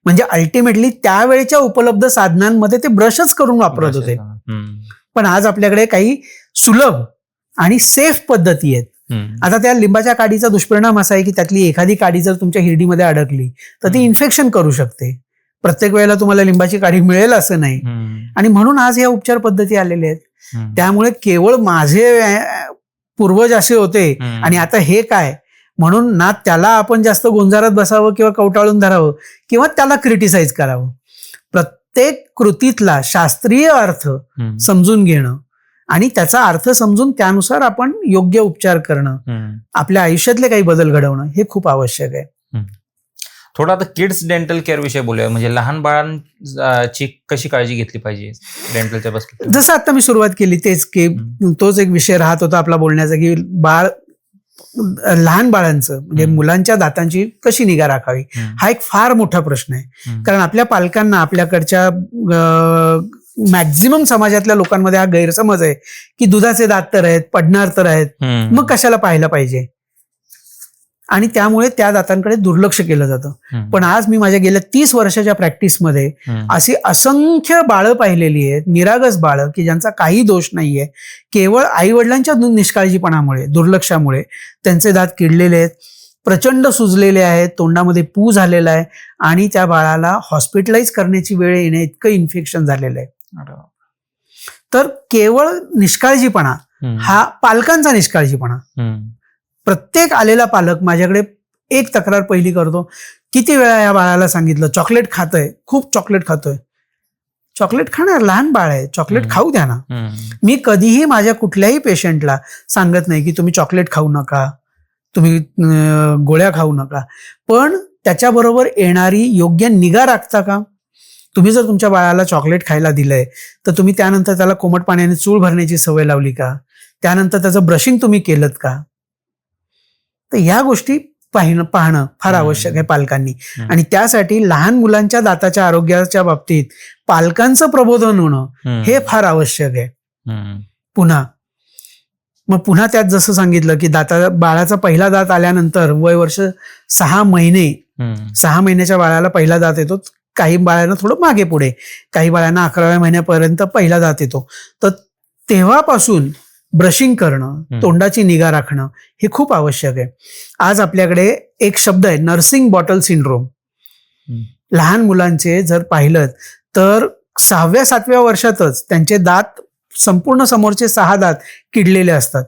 म्हणजे अल्टिमेटली त्यावेळेच्या उपलब्ध साधनांमध्ये ते ब्रशच करून वापरत होते. पण आज आपल्याकडे काही सुलभ आणि सेफ पद्धती आहेत. आता त्या लिंबाच्या काडीचा दुष्परिणाम असा आहे की त्यातली एखादी काडी जर तुमच्या हिरडीमध्ये अडकली तर ती इन्फेक्शन करू शकते. प्रत्येक वेळेला तुम्हाला लिंबाची काडी मिळेल असं नाही, आणि म्हणून आज ह्या उपचार पद्धती आलेल्या आहेत. त्यामुळे केवळ माझे पूर्वज असे होते आणि आता हे काय म्हणून ना त्याला आपण जास्त गोंजारात बसावं किंवा कवटाळून धरावं किंवा त्याला क्रिटिसाइज करावं. प्रत्येक कृतीतला शास्त्रीय अर्थ समजून घेणं आणि त्याचा अर्थ समजून त्यानुसार आपण योग्य उपचार करणं, आपल्या आयुष्यातले काही बदल घडवणं हे खूप आवश्यक आहे. थोडं आता किड्स डेंटल केअर विषयी बोलूया. म्हणजे लहान बाळांची कशी काळजी घेतली पाहिजे डेंटलच्या बाबतीत? जसं आता मी सुरुवात केली तेच की तोच एक विषय राहत होता आपला बोलण्याचा की लहान बाळांचं म्हणजे मुलांच्या दातांची कशी निगा राखावी, हा एक फार मोठा प्रश्न आहे. कारण आपल्या पालकांना, आपल्याकडच्या मॅक्झिमम समाजातल्या लोकांमध्ये हा गैरसमज आहे की दुधाचे दात तर आहेत, पडणार तर आहेत, मग कशाला पाहायला पाहिजे, आणि त्यामुळे त्या दातांकडे दुर्लक्ष केलं जातं. पण आज मी माझ्या गेल्या 30 वर्षाच्या प्रॅक्टिसमध्ये अशी असंख्य बाळं पाहिलेली आहेत, निरागस बाळं की ज्यांचा काही दोष नाहीये, केवळ आई वडिलांच्या निष्काळजीपणामुळे, दुर्लक्षामुळे त्यांचे दात किडलेले आहेत, प्रचंड सुजलेले आहेत, तोंडामध्ये पू झालेला आहे आणि त्या बाळाला हॉस्पिटलाइज करण्याची वेळ येणे इतकं इन्फेक्शन झालेलं आहे. तर केवळ निष्काळजीपणा हा पालकांचा निष्काळजीपणा. प्रत्येक आलेला पालक माझ्याकडे एक तक्रार पहिली करतो, किती वेळा या बाळाला सांगितलं चॉकलेट खातोय, खूप चॉकलेट खातोय. चॉकलेट खाणार, लहान बाळ आहे, चॉकलेट खाऊ द्या ना. मी कधीही माझ्या कुठल्याही पेशंटला सांगत नाही की तुम्ही चॉकलेट खाऊ नका, तुम्ही गोळ्या खाऊ नका, पण त्याच्याबरोबर येणारी योग्य निगा राखता का? तुम्ही जर तुमच्या बाळाला चॉकलेट खायला दिलंय तर तुम्ही त्यानंतर त्याला कोमट पाण्याने चूळ भरण्याची सवय लावली का? त्यानंतर त्याचं ब्रशिंग तुम्ही केलं का? तर ह्या गोष्टी पाहणं फार आवश्यक आहे पालकांनी. आणि त्यासाठी लहान मुलांच्या दाताच्या आरोग्याच्या बाबतीत पालकांचं प्रबोधन होणं हे फार आवश्यक आहे. पुन्हा त्यात जसं सांगितलं की बाळाचा पहिला दात आल्यानंतर वय वर्ष 6 महिन्याच्या बाळाला पहिला दात येतो. काही बाळांना थोडं मागे पुढे, काही बाळांना 11व्या महिन्यापर्यंत पहिला दात येतो. तर तेव्हापासून ब्रशिंग करणं, तोंडाची निगा राखणं हे खूप आवश्यक आहे. आज आपल्याकडे एक शब्द आहे नर्सिंग बॉटल सिंड्रोम. लहान मुलांचे जर पाहिलं तर 6व्या-7व्या वर्षातच त्यांचे दात, संपूर्ण समोरचे 6 दात किडलेले असतात,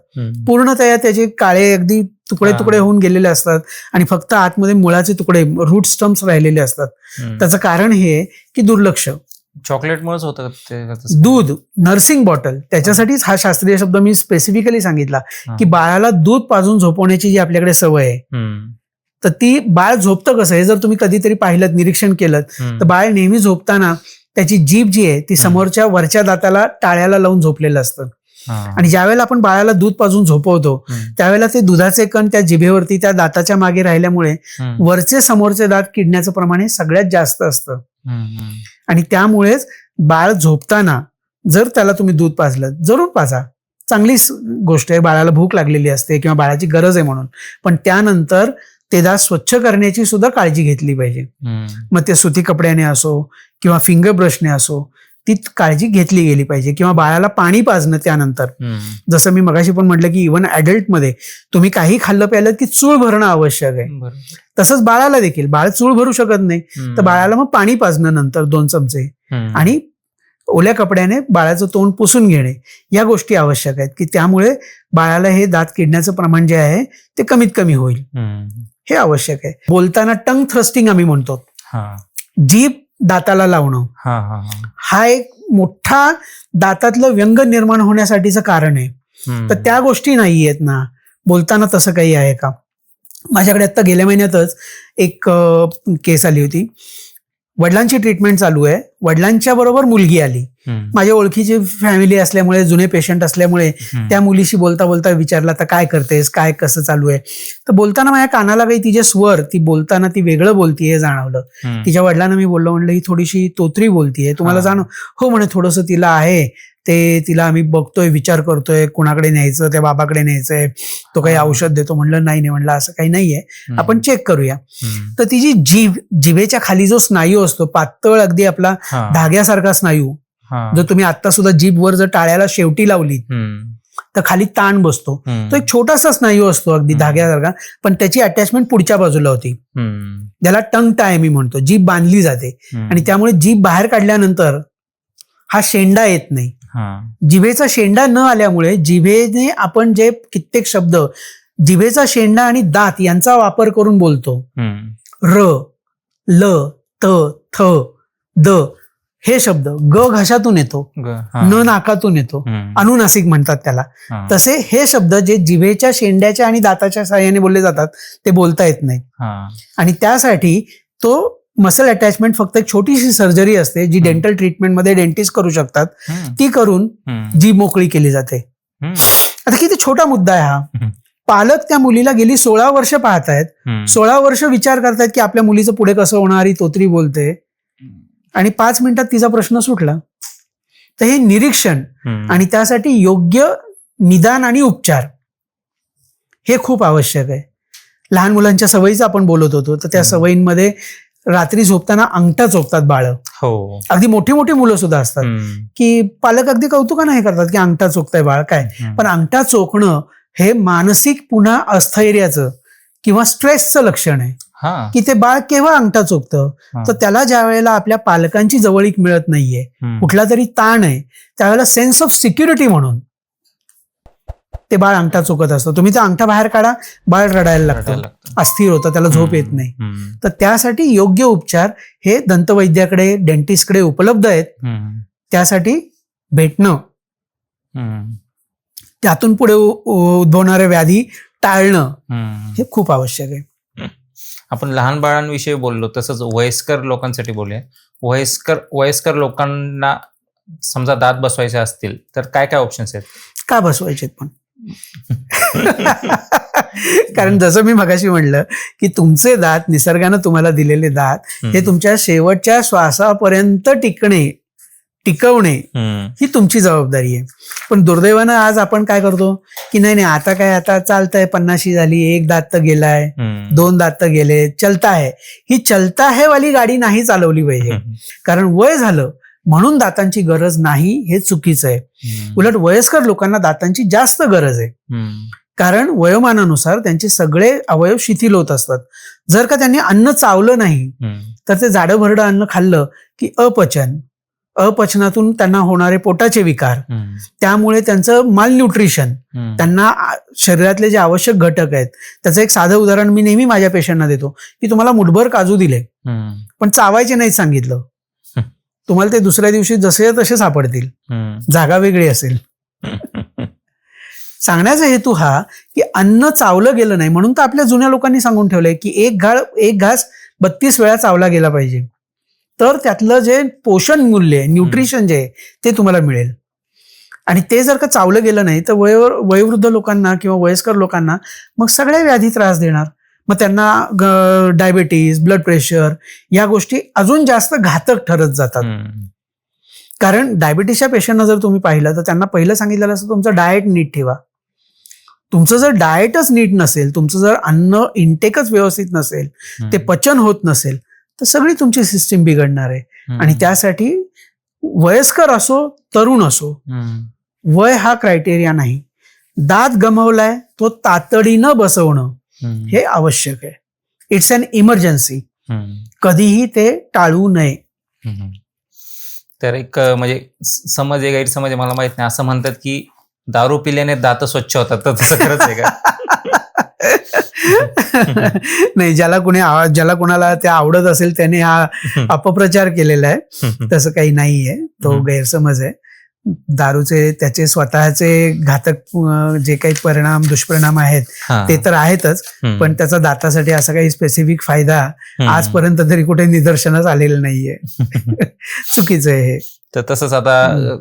पूर्णतया त्याचे काळे अगदी तुकडे तुकडे होऊन गेलेले असतात आणि फक्त आतमध्ये मुळाचे तुकडे, रूट स्टम्प्स राहिलेले असतात. त्याचं कारण हे की दुर्लक्ष. चॉकलेटमुळेच होतं दूध, नर्सिंग बॉटल, त्याच्यासाठीच हा शास्त्रीय शब्द मी स्पेसिफिकली सांगितला की बाळाला दूध पाजून झोपवण्याची जी आपल्याकडे सवय आहे, तर ती बाळ झोपतं कसं हे जर तुम्ही कधीतरी पाहिलं, निरीक्षण केलं तर बाळ नेहमी झोपताना त्याची जीभ जी आहे ती समोरच्या वरच्या दाताला, टाळ्याला लावून झोपलेलं असतं. आणि ज्यावेळेला आपण बाळाला दूध पाजून झोपवतो त्यावेळेला ते दुधाचे कण त्या जिभेवरती, त्या दाताच्या मागे राहिल्यामुळे वरचे समोरचे दात किडण्याचं प्रमाण हे सगळ्यात जास्त असतं. आणि त्यामुळेच बाळ झोपताना जर त्याला तुम्ही दूध पाजलं, जरूर पाजा, चांगली गोष्ट आहे, बाळाला भूक लागलेली असते किंवा बाळाची गरज आहे म्हणून, पण त्यानंतर ते दात स्वच्छ करण्याची सुद्धा काळजी घेतली पाहिजे. मग ते सुती कपड्याने असो किंवा फिंगर ब्रशने असो, ती काळजी घेतली गेली पाहिजे. किंवा बाळाला पाणी पाजणं त्यानंतर, जसं मी मगाशी पण म्हटलं की इव्हन ऍडल्टमध्ये तुम्ही काही खाल्लं प्यायलं की चूळ भरणं आवश्यक आहे. तसंच बाळाला देखील, बाळ चूळ भरू शकत नाही तर बाळाला मग पाणी पाजणं नंतर 2 चमचे, आणि ओल्या कपड्याने बाळाचं तोंड पुसून घेणे या गोष्टी आवश्यक आहेत, की त्यामुळे बाळाला हे दात किडण्याचं प्रमाण जे आहे ते कमीत कमी होईल. हे आवश्यक आहे. बोलताना टंग थ्रस्टिंग आम्ही म्हणतो, जीभ दाताला लावणं, हा एक मोठा दातातलं व्यंग निर्माण होण्यासाठीचं कारण आहे. तर त्या गोष्टी नाही आहेत ना बोलताना. तसं काही आहे का? माझ्याकडे आता गेल्या महिन्यातच एक केस आली होती. वडिलांची ट्रीटमेंट चालू आहे, वडिलांच्या बरोबर मुलगी आली. माझ्या ओळखीची फॅमिली असल्यामुळे, जुने पेशंट असल्यामुळे त्या मुलीशी बोलता बोलता विचारलं, आता काय करतेस, काय कसं चालू आहे. तर बोलताना माझ्या कानाला काही तिचे स्वर, ती बोलताना ती वेगळं बोलतीये हे जाणवलं. तिच्या वडिलांना मी बोललो, म्हणलं ही थोडीशी तोतरी बोलतीये, तुम्हाला जाणव? हो म्हणे, थोडंसं तिला आहे ते, तिला आम्ही बघतोय, विचार करतोय कुणाकडे न्यायचं, त्या बाबाकडे न्यायचंय, तो काही औषध देतो. म्हणलं नाही, म्हणलं असं काही नाहीये, आपण चेक करूया. तर तिची जिभेच्या खाली जो स्नायू असतो, पातळ अगदी आपला धाग्यासारखा स्नायू, जर तुम्ही आता सुद्धा जीभ वर जर टाळ्याला शेवटी लावली तर खाली ताण बसतो. तो एक छोटासा स्नायू असतो अगदी धाग्यासारखा, पण त्याची अटॅचमेंट पुढच्या बाजूला होती, ज्याला टंग टाय मी म्हणतो. जीभ बांधली जाते आणि त्यामुळे जीभ बाहेर काढल्यानंतर हा शेंडा येत नाही. जिभेचा शेंडा न आल्यामुळे जिभेने आपण जे कित्येक शब्द जिभेचा शेंडा आणि दात यांचा वापर करून बोलतो, र, ल, त, थ, द हे शब्द ग घशातून येतो, न नाकातून येतो, अनुनासिक म्हणतात त्याला. तसे हे शब्द जे जिभेच्या शेंड्याच्या आणि दाताच्या साहाय्याने बोलले जातात ते बोलता येत नाही. आणि त्यासाठी तो मसल अटॅचमेंट फक्त एक छोटीशी सर्जरी असते जी डेंटल ट्रीटमेंटमध्ये डेंटिस्ट करू शकतात, ती करून जीभ मोकळी केली जाते. आता किती छोटा मुद्दा आहे हा. पालक त्या मुलीला गेली 16 वर्ष पाहतायत, 16 वर्ष विचार करतायत की आपल्या मुलीचं पुढे कसं होणार, ही तोतरी बोलते, आणि 5 मिनिटात तिचा प्रश्न सुटला. तर हे निरीक्षण आणि त्यासाठी योग्य निदान आणि उपचार हे खूप आवश्यक आहे. लहान मुलांच्या सवयीचं आपण बोलत होतो, तर त्या सवयींमध्ये रात्री झोपताना अंगठा चोखतात बाळ. हो, अगदी मोठी मोठी मुलं सुद्धा असतात की पालक अगदी कौतुकानं हे करतात की अंगठा चोखताय बाळ काय, पण अंगठा चोखणं हे मानसिक पुन्हा अस्थैर्याचं किंवा स्ट्रेसचं लक्षण आहे. की ते बाळ केव्हा अंगठा चोखतं, तर त्याला ज्या वेळेला आपल्या पालकांची जवळीक मिळत नाहीये, कुठला तरी ताण आहे, त्यावेळेला सेन्स ऑफ सिक्युरिटी म्हणून ते बाळ अंगठा चोखत असतं. तुम्ही ते अंगठा बाहेर काढा, बाळ रडायला लागतं, अस्थिर होतं, त्याला झोप येत नाही. तर त्यासाठी योग्य उपचार हे दंतवैद्याकडे, डेंटिस्टकडे उपलब्ध आहेत. त्यासाठी भेटणं, त्यातून पुढे उद्भवणाऱ्या व्याधी टाळणं हे खूप आवश्यक आहे. आपण लहान बाळांविषयी बोललो, तसंच वयस्कर लोकांसाठी बोलूया. वयस्कर लोकांना समजा दात बसवायचे असतील तर काय काय ऑप्शन्स आहेत? का बसवायचे पण कारण जसं मी मगाशी म्हणलं की तुमचे दात, निसर्गानं तुम्हाला दिलेले दात हे तुमच्या शेवटच्या श्वासापर्यंत टिकवणे ही तुमची जबाबदारी आहे. पण दुर्दैवानं आज आपण काय करतो की नाही आता काय, आता चालतंय, 50 झाली, 1 दात तर गेलाय, 2 दात तर गेले, चलता है. ही चलता है वाली गाडी नाही चालवली पाहिजे. कारण वय झालं म्हणून दातांची गरज नाही हे चुकीचं आहे. उलट वयस्कर लोकांना दातांची जास्त गरज आहे. कारण वयोमानानुसार त्यांचे सगळे अवयव शिथिल होत असतात. जर का त्यांनी अन्न चावलं नाही तर ते जाडं भरडं अन्न खाल्लं की अपचनातून त्यांना होणारे पोटाचे विकार, त्यामुळे त्यांचं माल न्यूट्रिशन, त्यांना शरीरातले जे आवश्यक घटक आहेत त्याचं एक साधं उदाहरण मी नेहमी माझ्या पेशंटना देतो की तुम्हाला मुठभर काजू दिले पण चावायचे नाही सांगितलं, तुम्हाला ते दुसऱ्या दिवशी जसे तसे सापडतील, जागा वेगळी असेल. सांगण्याचा हेतू हा की अन्न चावलं गेलं नाही म्हणून तर आपल्या जुन्या लोकांनी सांगून ठेवलंय की एक घास 32 वेळा चावला गेला पाहिजे, तर त्यातलं जे पोषण मूल्य आहे, न्यूट्रिशन जे आहे ते तुम्हाला मिळेल. आणि ते जर का चावलं गेलं नाही तर वयोवृद्ध लोकांना किंवा वयस्कर लोकांना मग सगळ्या व्याधी त्रास देणार. मग त्यांना डायबिटीज, ब्लड प्रेशर या गोष्टी अजून जास्त घातक ठरत जातात. कारण डायबिटीसच्या पेशंटना जर तुम्ही पाहिलं तर त्यांना पहिलं सांगितलेलं असतं तुमचं डाएट नीट ठेवा. तुमचं जर डाएटच नीट नसेल, तुमचं जर अन्न इंटेकच व्यवस्थित नसेल, ते पचन होत नसेल तर सगळी तुमची सिस्टीम बिघडणार आहे. आणि त्यासाठी वयस्कर असो तरुण असो, वय हा क्रायटेरिया नाही. दात गमावलाय तो तातडीनं बसवणं हे आवश्यक आहे. It's an emergency. कधीही ते टाळू नये. तर एक म्हणजे समज आहे, गैरसमज आहे, मला माहित नाही. असं म्हणतात की दारू पिल्याने दात स्वच्छ होतात, तर तसं खरंच आहे का? नाही, ज्याला कोणाला ते आवडत असेल त्याने हा अपप्रचार केलेला आहे. तसं काही नाहीये, तो गैरसमज आहे. दारूचे त्याचे स्वतःचे घातक जे काही दुष्परिणाम आहेत ते तर आहेतच, पण त्याचा दातासाठी असा काही स्पेसिफिक फायदा आजपर्यंत तरी कुठे निदर्शनास आलेलं नाहीये. चुकीचं आहे हे. तर तसंच आता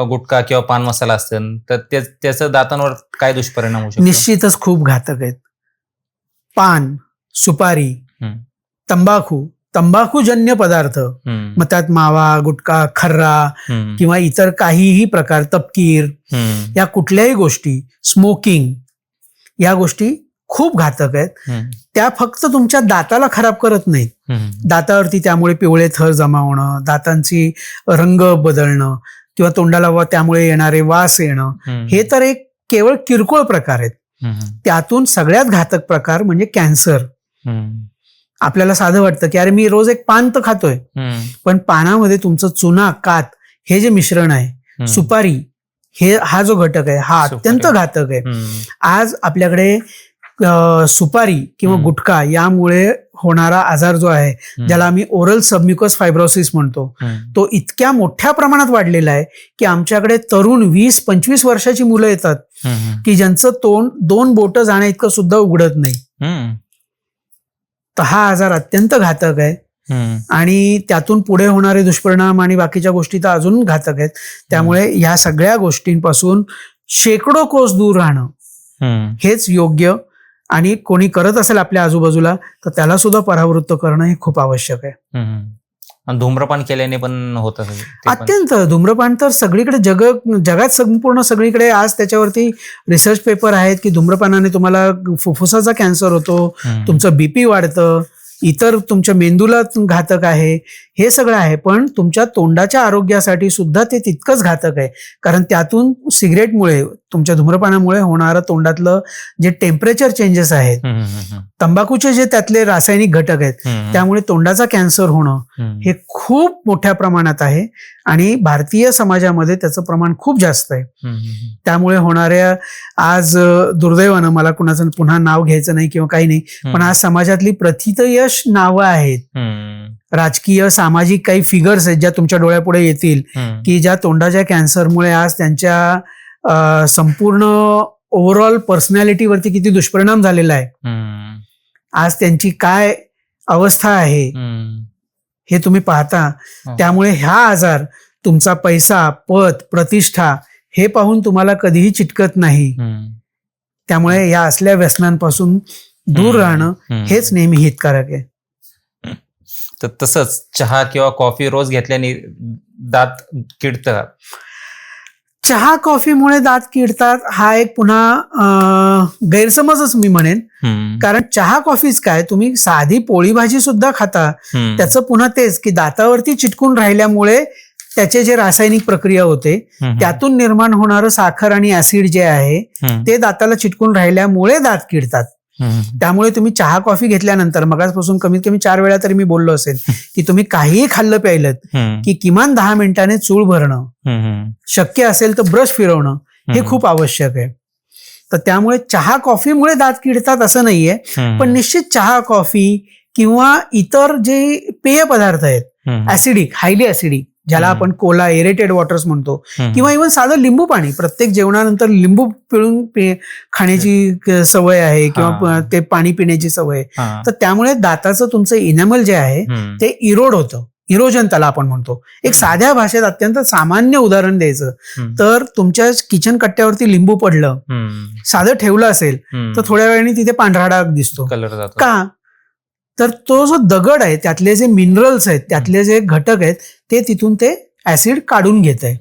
गुटखा किंवा पान मसाला असेल तर त्याचं दातांवर काय दुष्परिणाम होऊ शकतो? निश्चितच खूप घातक आहेत. पान, सुपारी, तंबाखूजन्य पदार्थ, मग त्यात मावा, गुटखा, खर्रा किंवा इतर काहीही प्रकार, तपकीर, या कुठल्याही गोष्टी, स्मोकिंग, या गोष्टी खूप घातक आहेत. त्या फक्त तुमच्या दाताला खराब करत नाहीत, दातावरती त्यामुळे पिवळे थर जमा होणं, दातांची रंग बदलणं किंवा तोंडाला त्यामुळे येणारे वास येणं, हे तर एक केवळ किरकोळ प्रकार आहेत. त्यातून सगळ्यात घातक प्रकार म्हणजे कॅन्सर. आपल्याला साधं वाटतं की अरे मी रोज एक पान तर खातोय, पण पानामध्ये तुमचं चुना, कात हे जे मिश्रण आहे, सुपारी हा जो घटक आहे हा अत्यंत घातक आहे. आज आपल्याकडे सुपारी किंवा गुटखा यामुळे होणारा आजार जो आहे, ज्याला आम्ही ओरल सबम्युकस फायब्रोसिस म्हणतो, तो इतक्या मोठ्या प्रमाणात वाढलेला आहे की आमच्याकडे तरुण 20-25 वर्षाची मुलं येतात की ज्यांचं तोंड 2 बोटं जाण्या इतकं सुद्धा उघडत नाही. तर हा आजार अत्यंत घातक आहे आणि त्यातून पुढे होणारे दुष्परिणाम आणि बाकीच्या गोष्टी तर अजून घातक आहेत. त्यामुळे ह्या सगळ्या गोष्टींपासून शेकडो कोस दूर राहणं हेच योग्य, आणि कोणी करत असेल आपल्या आजूबाजूला तर त्याला सुद्धा परावृत्त करणं हे खूप आवश्यक आहे. धूम्रपान केल्याने पण होत अत्यंत. धूम्रपान तर सगळीकडे जगात संपूर्ण सगळीकडे आज त्याच्यावरती रिसर्च पेपर आहेत की धूम्रपानाने तुम्हाला फुफ्फुसाचा कॅन्सर होतो, तुमचं बीपी वाढतं, इतर तुमच्या मेंदूला घातक आहे, हे सगळं आहे. पण तुमच्या तोंडाच्या आरोग्यासाठी सुद्धा ते तितकंच घातक आहे, कारण त्यातून सिगरेटमुळे, तुमच्या धूम्रपानामुळे होणारं तोंडातलं जे टेम्परेचर चेंजेस आहेत, तंबाखूचे जे त्यातले रासायनिक घटक आहेत, त्यामुळे तोंडाचा कॅन्सर होणं हे खूप मोठ्या प्रमाणात आहे आणि भारतीय समाजामध्ये त्याचं प्रमाण खूप जास्त आहे. त्यामुळे होणाऱ्या, आज दुर्दैवानं, मला कुणाचं पुन्हा नाव घ्यायचं नाही किंवा काही नाही, पण आज समाजातली प्रथितयश नावं आहेत, राजकीय, सामाजिक काही फिगर्स आहेत ज्या तुमच्या डोळ्यापुढे येतील की ज्या तोंडाच्या कॅन्सरमुळे आज त्यांच्या संपूर्ण ओव्हरऑल पर्सनॅलिटीवरती किती दुष्परिणाम झालेला आहे, आज त्यांची काय अवस्था आहे हे तुम्ही पाहता. त्यामुळे हा आजार तुमचा पैसा, पद, प्रतिष्ठा हे पाहून तुम्हाला कधीही चिटकत नाही. त्यामुळे या असल्या व्यसनांपासून दूर राहणं हेच नेहमी हितकारक आहे. तर तसंच चहा किंवा कॉफी रोज घेतल्याने दात किडतात. चहा कॉफीमुळे दात किडतात हा एक पुन्हा गैरसमजच मी म्हणेन, कारण चहा कॉफीच काय, तुम्ही साधी पोळी भाजी सुद्धा खाता, त्याचं पुन्हा तेच की दातावरती चिटकून राहिल्यामुळे त्याचे जे रासायनिक प्रक्रिया होते त्यातून निर्माण होणारं साखर आणि ऍसिड जे आहे ते दाताला चिटकून राहिल्यामुळे दात किडतात. त्यामुळे तुम्ही चहा कॉफी घेतल्यानंतर, मगाचपासून कमीत कमी 4 वेळा तरी मी बोललो असेल की तुम्ही काहीही खाल्लं प्यायलं की किमान 10 मिनिटाने चूळ भरणं, शक्य असेल तर ब्रश फिरवणं हे खूप आवश्यक आहे. तर त्यामुळे चहा कॉफीमुळे दात किडतात असं नाहीये, पण निश्चित चहा कॉफी किंवा इतर जे पेय पदार्थ आहेत ऍसिडिक, हायली ऍसिडिक, ज्याला आपण कोला, एरेटेड वॉटर्स म्हणतो, किंवा इव्हन साधं लिंबू पाणी, प्रत्येक जेवणानंतर लिंबू पिळून खाण्याची सवय आहे किंवा ते पाणी पिण्याची सवय, तर त्यामुळे दाताचं तुमचं इनॅमल जे आहे ते इरोड होतं, इरोजन त्याला आपण म्हणतो. एक साध्या भाषेत अत्यंत सामान्य उदाहरण द्यायचं तर तुमच्या किचन कट्ट्यावरती लिंबू पडलं, साधं ठेवलं असेल तर थोड्या वेळाने तिथे पांढरा डाग दिसतो. का? तर तो जो दगड आहे, त्यातले जे मिनरल्स आहेत, त्यातले जे घटक आहेत, ते तिथून ते ऍसिड काढून घेत आहे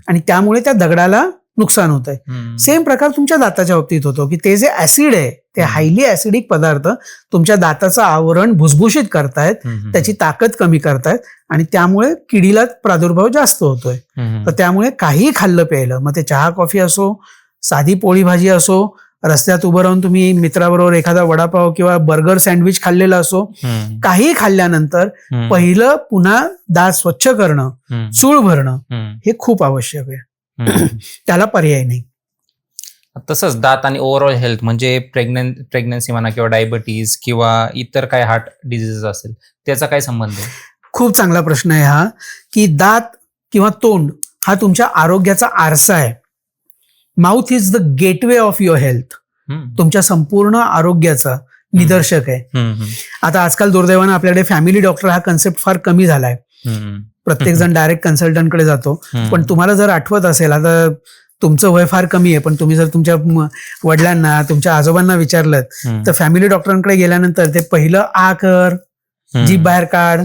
आणि त्यामुळे त्या दगडाला नुकसान होत आहे. सेम प्रकार तुमच्या दाताच्या बाबतीत होतो की ते जे ऍसिड आहे, ते हायली ऍसिडिक पदार्थ तुमच्या दाताचं आवरण भुसभुशीत करतायत, त्याची ताकद कमी करतायत आणि त्यामुळे किडीला प्रादुर्भाव जास्त होतोय. तर त्यामुळे काही खाल्लं प्यायलं, मग ते चहा कॉफी असो, साधी पोळी भाजी असो, रस्त्यात उभं राहून तुम्ही मित्राबरोबर एखादा वडापाव किंवा बर्गर सँडविच खाल्लेला असो, काही खाल्ल्यानंतर पहिलं पुन्हा दात स्वच्छ करणं, चूळ भरणं हे खूप आवश्यक आहे. त्याला पर्याय नाही. तसंच दात आणि ओव्हरऑल हेल्थ म्हणजे प्रेग्नन्सी म्हणा किंवा डायबिटीज किंवा इतर काय हार्ट डिझीज असेल त्याचा काय संबंध आहे? खूप चांगला प्रश्न आहे हा, की दात किंवा तोंड हा तुमच्या आरोग्याचा आरसा आहे. Mouth is the gateway of your health. तुमच्या संपूर्ण आरोग्याचा निदर्शक आहे. आता आजकाल दुर्दैवानं आपल्याकडे फॅमिली डॉक्टर हा कन्सेप्ट फार कमी झालाय. प्रत्येक जण डायरेक्ट कन्सल्टंटकडे जातो. पण तुम्हाला जर आठवत असेल, आता तुमचं वय फार कमी आहे, पण तुम्ही जर तुमच्या वडिलांना, तुमच्या आजोबांना विचारलं तर फॅमिली डॉक्टरांकडे गेल्यानंतर ते पहिलं आ कर, जीभ बाहेर काढ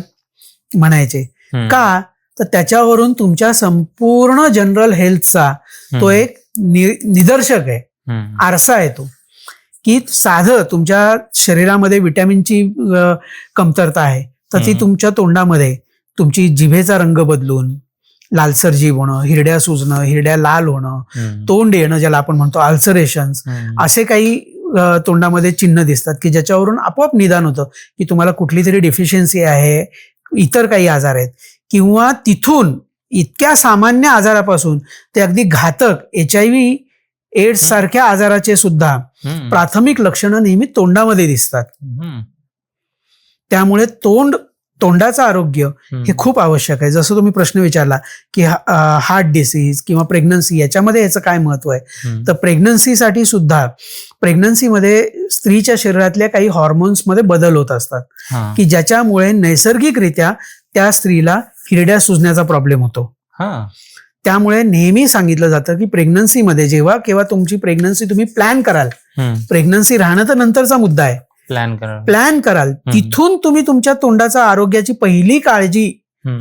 म्हणायचे. का? तर त्याच्यावरून तुमच्या संपूर्ण जनरल हेल्थचा तो एक निदर्शक आहे, आरसा आहे तो, की साधं तुमच्या शरीरामध्ये विटॅमिनची कमतरता आहे तर ती तुमच्या तोंडामध्ये तुमची जिभेचा रंग बदलून लालसर जीभ होणं, हिरड्या सुजणं, हिरड्या लाल होणं, तोंड येणं ज्याला आपण म्हणतो अल्सरेशन्स, असे काही तोंडामध्ये चिन्ह दिसतात की ज्याच्यावरून आपोआप निदान होतं की तुम्हाला कुठली तरी डिफिशियन्सी आहे, इतर काही आजार आहेत. किंवा तिथून इतक्या सामान्य आजारापासून ते अगदी घातक HIV, एड्स सारख्या आजाराचे सुद्धा प्राथमिक लक्षणं नेहमी तोंडामध्ये दिसतात. त्यामुळे तोंडाचं आरोग्य हे खूप आवश्यक आहे. जसं तुम्ही प्रश्न विचारला की हार्ट डिसीज किंवा प्रेग्नन्सी याच्यामध्ये याचं काय महत्व आहे, तर प्रेग्नन्सीसाठी सुद्धा प्रेग्नन्सीमध्ये स्त्रीच्या शरीरातल्या काही हॉर्मोन्समध्ये बदल होत असतात की ज्याच्यामुळे नैसर्गिकरित्या त्या स्त्रीला हिरड्या सुजण्याचा प्रॉब्लेम होतो. त्यामुळे नेहमी सांगितलं जातं की प्रेग्नन्सीमध्ये जेव्हा केव्हा तुमची प्रेग्नन्सी तुम्ही प्लॅन कराल, प्रेग्नन्सी राहणं तर नंतरचा मुद्दा आहे, प्लॅन कराल तिथून तुम्ही तुमच्या तोंडाच्या आरोग्याची पहिली काळजी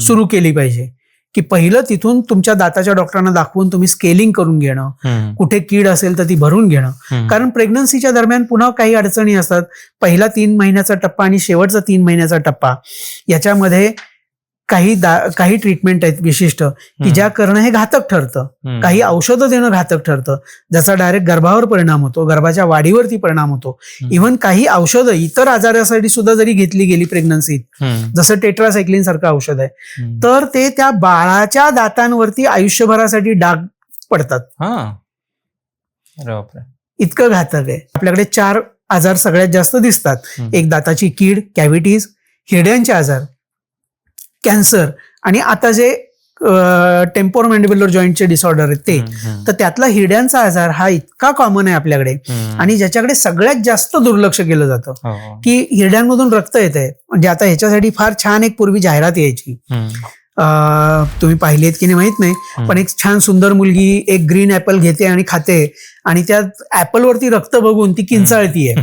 सुरू केली पाहिजे. की पहिलं तिथून तुमच्या दाताच्या डॉक्टरांना दाखवून तुम्ही स्केलिंग करून घेणं, कुठे कीड असेल तर ती भरून घेणं. कारण प्रेग्नन्सीच्या दरम्यान पुन्हा काही अडचणी असतात. पहिला 3 महिन्याचा टप्पा आणि शेवटचा 3 महिन्याचा टप्पा याच्यामध्ये काही ट्रीटमेंट आहेत विशिष्ट की ज्या करणं हे घातक ठरतं. काही औषधं देणं घातक ठरतं ज्याचा डायरेक्ट गर्भावर परिणाम होतो, गर्भाच्या वाढीवरती परिणाम होतो. इव्हन काही औषधं इतर आजारासाठी सुद्धा जरी घेतली गेली प्रेग्नन्सीत, जसं टेट्रासायक्लिन सारखं औषध आहे, तर ते त्या बाळाच्या दातांवरती आयुष्यभरासाठी डाग पडतात. इतकं घातक आहे. आपल्याकडे 4 आजार सगळ्यात जास्त दिसतात. एक दाताची कीड, कॅव्हिटीज, हिरड्यांचे आजार, कॅन्सर आणि आता जे टेम्पोरोमॅन्डिब्युलर जॉईंटचे डिसऑर्डर आहेत ते. तर त्यातला हिरड्यांचा आजार हा इतका कॉमन आहे आपल्याकडे आणि ज्याच्याकडे सगळ्यात जास्त दुर्लक्ष केलं जातं की हिरड्यांमधून रक्त येत आहे. म्हणजे आता ह्याच्यासाठी फार छान एक पूर्वी जाहिरात यायची, तुम्ही पाहिली आहेत की नाही माहित नाही, पण एक छान सुंदर मुलगी एक ग्रीन ऍपल घेते आणि खाते आणि त्या ऍपलवरती रक्त बघून ती किंचाळतीये.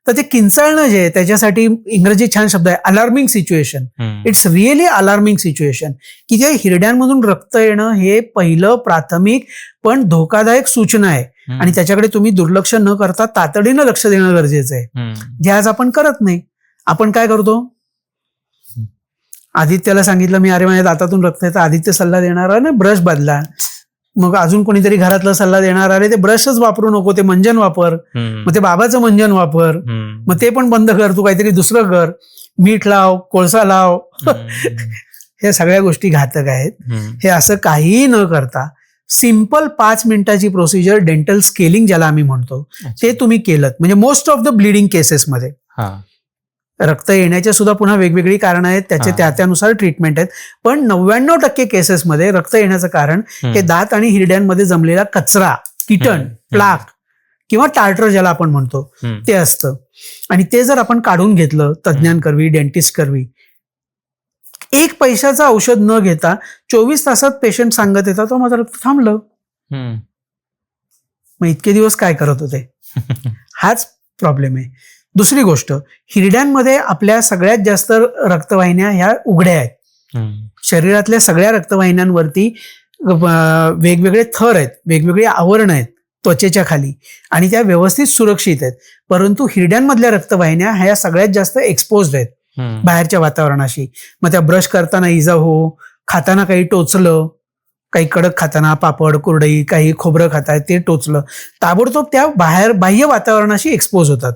तर ते किंचाळणं जे त्याच्यासाठी इंग्रजी छान शब्द आहे, alarming situation. It's really alarming situation की जे हिरड्यांमधून रक्त येणं हे पहिलं प्राथमिक पण धोकादायक सूचना आहे आणि त्याच्याकडे तुम्ही दुर्लक्ष न करता तातडीनं लक्ष देणं गरजेचं आहे, जे आज आपण करत नाही. आपण काय करतो, आदित्यला सांगितलं मी, अरे माझ्या दातातून रक्त येतं, आदित्य सल्ला देणार ना ब्रश बदला. मग अजून कोणीतरी घरातला सल्ला देणार, अरे ते ब्रशच वापरू नको, ते मंजन वापर. मग ते बाबाचं मंजन वापर, मग ते पण बंद कर, तू काहीतरी दुसरं कर, मीठ लाव, कोळसा लाव. हे सगळ्या गोष्टी घातक आहेत. हे असं काहीही न करता सिंपल 5 मिनिटाची प्रोसिजर, डेंटल स्केलिंग ज्याला आम्ही म्हणतो, ते तुम्ही केलं म्हणजे मोस्ट ऑफ द ब्लिडिंग केसेसमध्ये रक्त येण्याचे सुद्धा पुन्हा वेगवेगळी कारण आहेत, त्याचे त्यानुसार ट्रीटमेंट आहेत. पण 99% केसेसमध्ये रक्त येण्याचं कारण हे दात आणि हिरड्यांमध्ये जमलेला कचरा, किटण, प्लाक किंवा टार्टर ज्याला आपण म्हणतो ते असतं. आणि ते जर आपण काढून घेतलं तज्ज्ञांकरवी, डेंटिस्ट करवी, 1 पैशाचं औषध न घेता 24 तासात पेशंट सांगत येतात तो माझं रक्त थांबलं. मग इतके दिवस काय करत होते? हाच प्रॉब्लेम आहे. दुसरी गोष्ट, हिरड्यांमध्ये आपल्या सगळ्यात जास्त रक्तवाहिन्या ह्या उघड्या आहेत. शरीरातल्या सगळ्या रक्तवाहिन्यांवरती वेगवेगळे थर आहेत, वेगवेगळी आवरण आहेत त्वचेच्या खाली आणि त्या व्यवस्थित सुरक्षित आहेत. परंतु हिरड्यांमधल्या रक्तवाहिन्या ह्या सगळ्यात जास्त एक्सपोज्ड आहेत बाहेरच्या वातावरणाशी. मग त्या ब्रश करताना इजा हो, खाताना काही टोचलं, काही कडक खाताना पापड कुरडई काही खोबरं खाताय ते टोचलं, ताबडतोब त्या बाह्य वातावरणाशी एक्सपोज होतात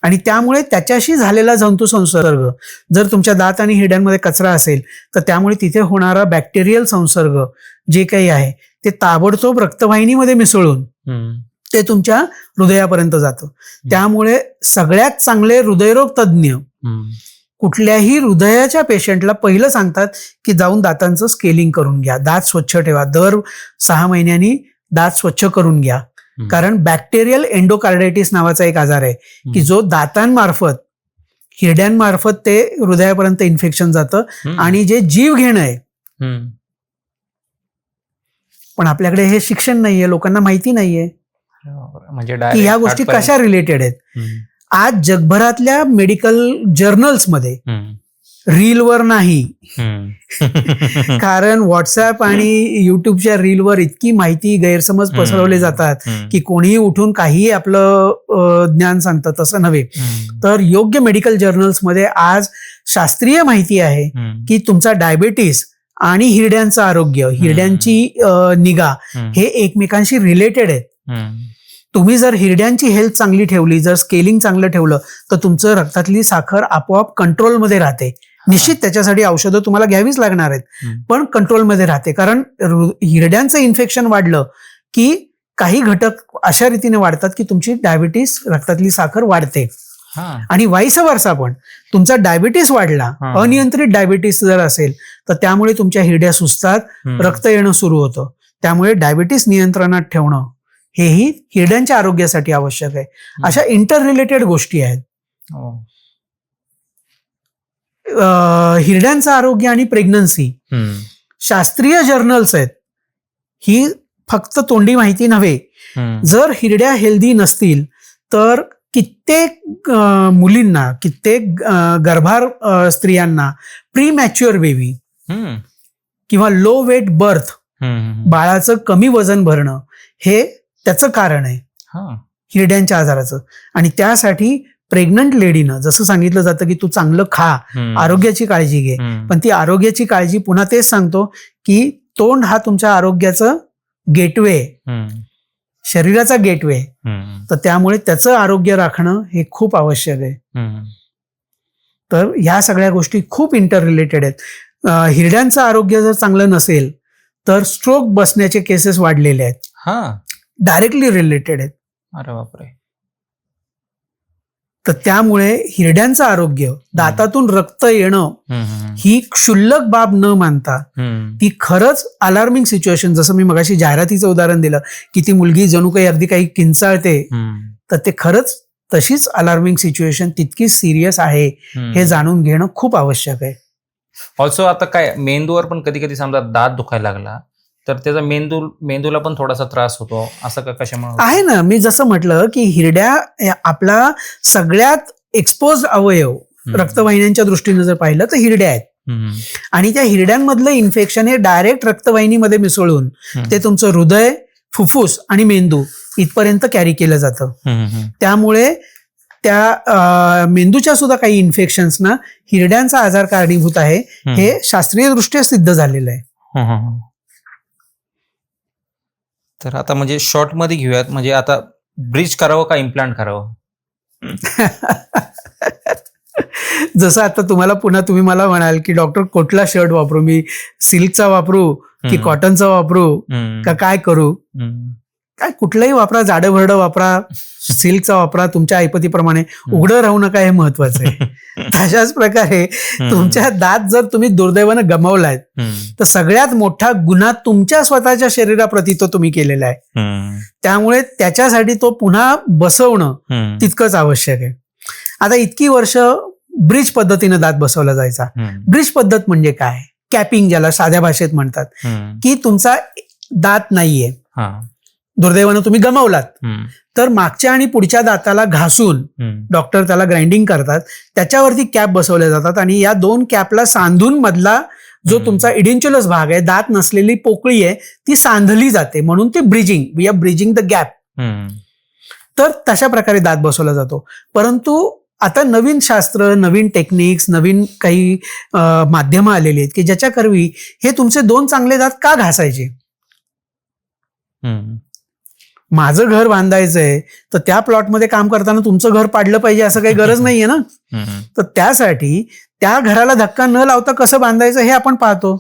आणि त्यामुळे त्याच्याशी झालेला जंतू संसर्ग, जर तुमच्या दात आणि हिरड्यांमध्ये कचरा असेल तर त्यामुळे तिथे होणारा बॅक्टेरियल संसर्ग जे काही आहे ते ताबडतोब रक्तवाहिनीमध्ये मिसळून ते तुमच्या हृदयापर्यंत जातं. त्यामुळे सगळ्यात चांगले हृदयरोग तज्ज्ञ कुठल्याही हृदयाच्या पेशंटला पहिलं सांगतात की जाऊन दातांचं स्केलिंग करून घ्या, दात स्वच्छ ठेवा, दर 6 महिन्यांनी दात स्वच्छ करून घ्या. कारण बॅक्टेरियल एंडोकार्डायटिस नावाचा एक आजार आहे की जो दातांमार्फत हिरड्यांमार्फत ते हृदयापर्यंत इन्फेक्शन जातं आणि जे जीव घेणं आहे. पण आपल्याकडे हे शिक्षण नाहीये, लोकांना माहिती नाहीये म्हणजे की ह्या गोष्टी कशा रिलेटेड आहेत. आज जगभरातल्या मेडिकल जर्नल्समध्ये रीलवर नाही, कारण व्हॉट्सअप आणि युट्यूबच्या रीलवर इतकी माहिती गैरसमज पसरवले जातात की कोणीही उठून काहीही आपलं ज्ञान सांगतं, तसं नव्हे. तर योग्य मेडिकल जर्नल्समध्ये आज शास्त्रीय माहिती आहे की तुमचा डायबिटीस आणि हिरड्यांचं आरोग्य, हिरड्यांची निगा हे एकमेकांशी रिलेटेड आहेत. तुम्ही जर हिरड्यांची हेल्थ चांगली ठेवली, जर स्केलिंग चांगलं ठेवलं तर तुमचं रक्तातली साखर आपोआप कंट्रोलमध्ये राहते. निश्चित त्याच्यासाठी औषधं तुम्हाला घ्यावीच लागणार आहेत, पण कंट्रोलमध्ये राहते. कारण हिरड्यांचं इन्फेक्शन वाढलं की काही घटक अशा रीतीने वाढतात की तुमची डायबिटीस, रक्तातली साखर वाढते. आणि वाईस वर्सा पण तुमचा डायबिटीस वाढला, अनियंत्रित डायबिटीस जर असेल तर त्यामुळे तुमच्या हिरड्या सुजतात, रक्त येणं सुरू होतं. त्यामुळे डायबिटीस नियंत्रणात ठेवणं हेही हिरड्यांच्या आरोग्यासाठी आवश्यक आहे. अशा इंटर रिलेटेड गोष्टी आहेत. हिरड्यांचं आरोग्य आणि प्रेग्नन्सी शास्त्रीय जर्नल्स आहेत, ही फक्त तोंडी माहिती नव्हे. जर हिरड्या हेल्दी नसतील तर कित्येक मुलींना, कित्येक गर्भार स्त्रियांना प्रीमॅच्युअर बेबी किंवा लो वेट बर्थ, बाळाचं कमी वजन भरणं हे त्याचं कारण आहे हिरड्यांच्या आजाराचं. आणि त्यासाठी प्रेग्नंट लेडीनं जसं सांगितलं जातं की तू चांगलं खा, आरोग्याची काळजी घे, पण ती आरोग्याची काळजी पुन्हा तेच सांगतो की तोंड हा तुमच्या आरोग्याचं गेटवे, शरीराचा गेटवे. तर त्यामुळे त्याचं आरोग्य राखणं हे खूप आवश्यक आहे. तर ह्या सगळ्या गोष्टी खूप इंटर रिलेटेड आहेत. हिरड्यांचं आरोग्य जर चांगलं नसेल तर स्ट्रोक बसण्याचे केसेस वाढलेले आहेत, डायरेक्टली रिलेटेड आहेत. अरे बापरे. तर त्यामुळे हिरड्यांचं आरोग्य, दातातून रक्त येणं ही क्षुल्लक बाब न मानता ती खरंच अलार्मिंग सिच्युएशन, जसं मी मगाशी जाहिरातीचं उदाहरण दिलं की ती मुलगी जणू काही अगदी काही किंचाळते, तर ते खरंच तशीच अलार्मिंग सिच्युएशन तितकी सिरियस आहे हे जाणून घेणं खूप आवश्यक आहे. ऑल्सो आता काय मेंदूवर पण कधी कधी समजा दात दुखायला लागला तर त्याचा मेंदूला पण थोडासा त्रास होतो, असं का कशामुळे आहे ना. मी जसं म्हटलं की हिरड्या आपला सगळ्यात एक्सपोज अवयव रक्तवाहिन्यांच्या दृष्टीने जर पाहिलं तर हिरड्या आहेत. आणि त्या हिरड्यांमधलं इन्फेक्शन हे डायरेक्ट रक्तवाहिनीमध्ये मिसळून ते तुमचं हृदय, फुफ्फुस आणि मेंदू इथपर्यंत कॅरी केलं जातं. त्यामुळे त्या मेंदूच्या सुद्धा काही इन्फेक्शन्सना हिरड्यांचा आजार कारणीभूत आहे हे शास्त्रीय दृष्ट्या सिद्ध झालेलं आहे. तर आता म्हणजे शॉर्ट मध्ये घेऊयात, म्हणजे आता ब्रिज करावं का इम्प्लांट करावं? जसं आता तुम्ही मला म्हणाल की डॉक्टर कुठला शर्ट वापरू, मी सिल्कचा वापरू की कॉटनचा वापरू का काय करू? काय कुठलंही वापरा, जाडं भरडं वापरा, सिल्कचा वापरा, तुमच्या ऐपतीप्रमाणे. उघडं राहू नका हे महत्वाचं आहे. तशाच प्रकारे तुमच्या दात जर तुम्ही दुर्दैवानं गमावलाय तर सगळ्यात मोठा गुन्हा तुमच्या स्वतःच्या शरीराप्रती तो तुम्ही केलेला आहे. त्यामुळे त्याच्यासाठी तो पुन्हा बसवणं तितकंच आवश्यक आहे. आता इतकी वर्ष ब्रिज पद्धतीने दात बसवला जायचा. ब्रिज पद्धत म्हणजे काय? कॅपिंग, ज्याला साध्या भाषेत म्हणतात, की तुमचा दात नाहीये, दुर्दैवानं तुम्ही गमावलात, तर मागच्या आणि पुढच्या दाताला घासून डॉक्टर त्याला ग्राइंडिंग करतात, त्याच्यावरती कॅप बसवल्या जातात आणि या 2 कॅपला सांधून मधला जो तुमचा इडेंच्युलस भाग आहे, दात नसलेली पोकळी आहे, ती सांधली जाते, म्हणून ती bridging, we are bridging the gap. तर तशा प्रकारे दात बसवला जातो. परंतु आता नवीन शास्त्र, नवीन टेक्निक्स, नवीन काही माध्यमं आलेली आहेत की ज्याच्याकरवी हे तुमचे 2 चांगले दात का घासायचे? माझं घर बांधायचंय तर त्या प्लॉटमध्ये काम करताना तुमचं घर पाडलं पाहिजे असं काही गरज नाहीये ना. तर त्यासाठी त्या घराला धक्का न लावता कसं बांधायचं हे आपण पाहतो.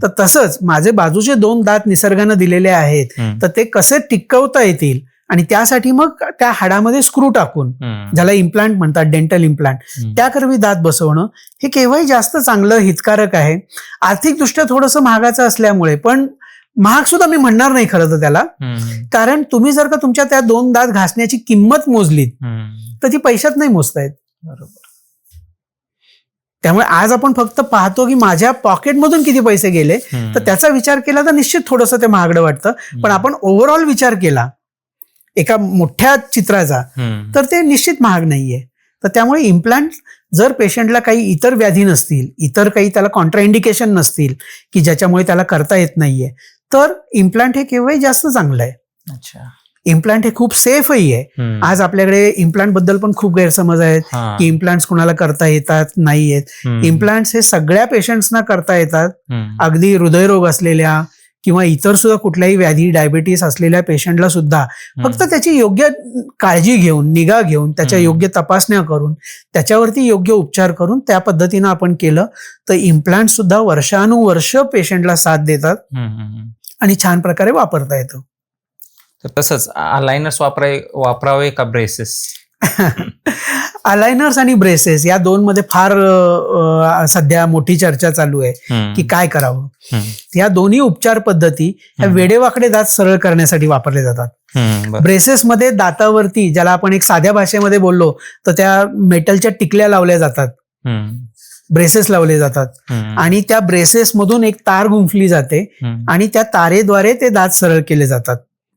तर तसंच माझे बाजूचे 2 दात निसर्गानं दिलेले आहेत, तर ते कसे टिकवता येतील आणि त्यासाठी मग त्या हाडामध्ये स्क्रू टाकून, ज्याला इम्प्लांट म्हणतात, डेंटल इम्प्लांट, त्याकरवी दात बसवणं हे केव्हाही जास्त चांगलं, हितकारक आहे. आर्थिकदृष्ट्या थोडंसं महागाचं असल्यामुळे, पण महाग सुद्धा मी म्हणणार नाही खरं तर त्याला, कारण तुम्ही जर का तुमच्या त्या 2 दात घासण्याची किंमत मोजलीत तर ती पैशात नाही मोजता येत. बरोबर. त्यामुळे आज आपण फक्त पाहतो की माझ्या पॉकेटमधून किती पैसे गेले, तर त्याचा विचार केला तर निश्चित थोडंसं ते महागडं वाटतं. पण आपण ओव्हरऑल विचार केला एका मोठ्या चित्राचा तर ते निश्चित महाग नाहीये. तर त्यामुळे इम्प्लांट जर पेशंटला काही इतर व्याधी नसतील, इतर काही त्याला कॉन्ट्राइंडिकेशन नसतील की ज्याच्यामुळे त्याला करता येत नाहीये, तर इम्प्लांट हे केव्हाही जास्त चांगलं आहे. अच्छा. इम्प्लांट हे खूप सेफही आहे. आज आपल्याकडे इम्प्लांट बद्दल पण खूप गैरसमज आहेत की इम्प्लांट्स कुणाला करता येतात, नाही येत. इम्प्लांट्स हे सगळ्या पेशंट्सना करता येतात, अगदी हृदयरोग असलेल्या किंवा इतर सुद्धा कुठल्याही व्याधी, डायबिटीस असलेल्या पेशंटला सुद्धा फक्त त्याची योग्य काळजी घेऊन, निगा घेऊन, त्याच्या योग्य तपासण्या करून, त्याच्यावरती योग्य उपचार करून त्या पद्धतीनं आपण केलं तर इम्प्लांट सुद्धा वर्षानुवर्ष पेशंटला साथ देतात आणि छान प्रकारे वापरता येतं. तर तसंच अलायनर्स वापरावे का ब्रेसेस? अलायनर्स आणि ब्रेसेस या 2 मध्ये फार सध्या मोठी चर्चा चालू आहे की काय करावं. या दोन्ही उपचार पद्धती ह्या वेडेवाकडे दात सरळ करण्यासाठी वापरले जातात. ब्रेसेसमध्ये दातावरती, ज्याला आपण एक साध्या भाषेमध्ये बोललो तर त्या मेटलच्या टिकल्या लावल्या जातात, ब्रेसेस लावले जातात आणि त्या ब्रेसेस मधून एक तार गुंफली जाते आणि त्या तारेद्वारे ते दात सरळ केले जातात,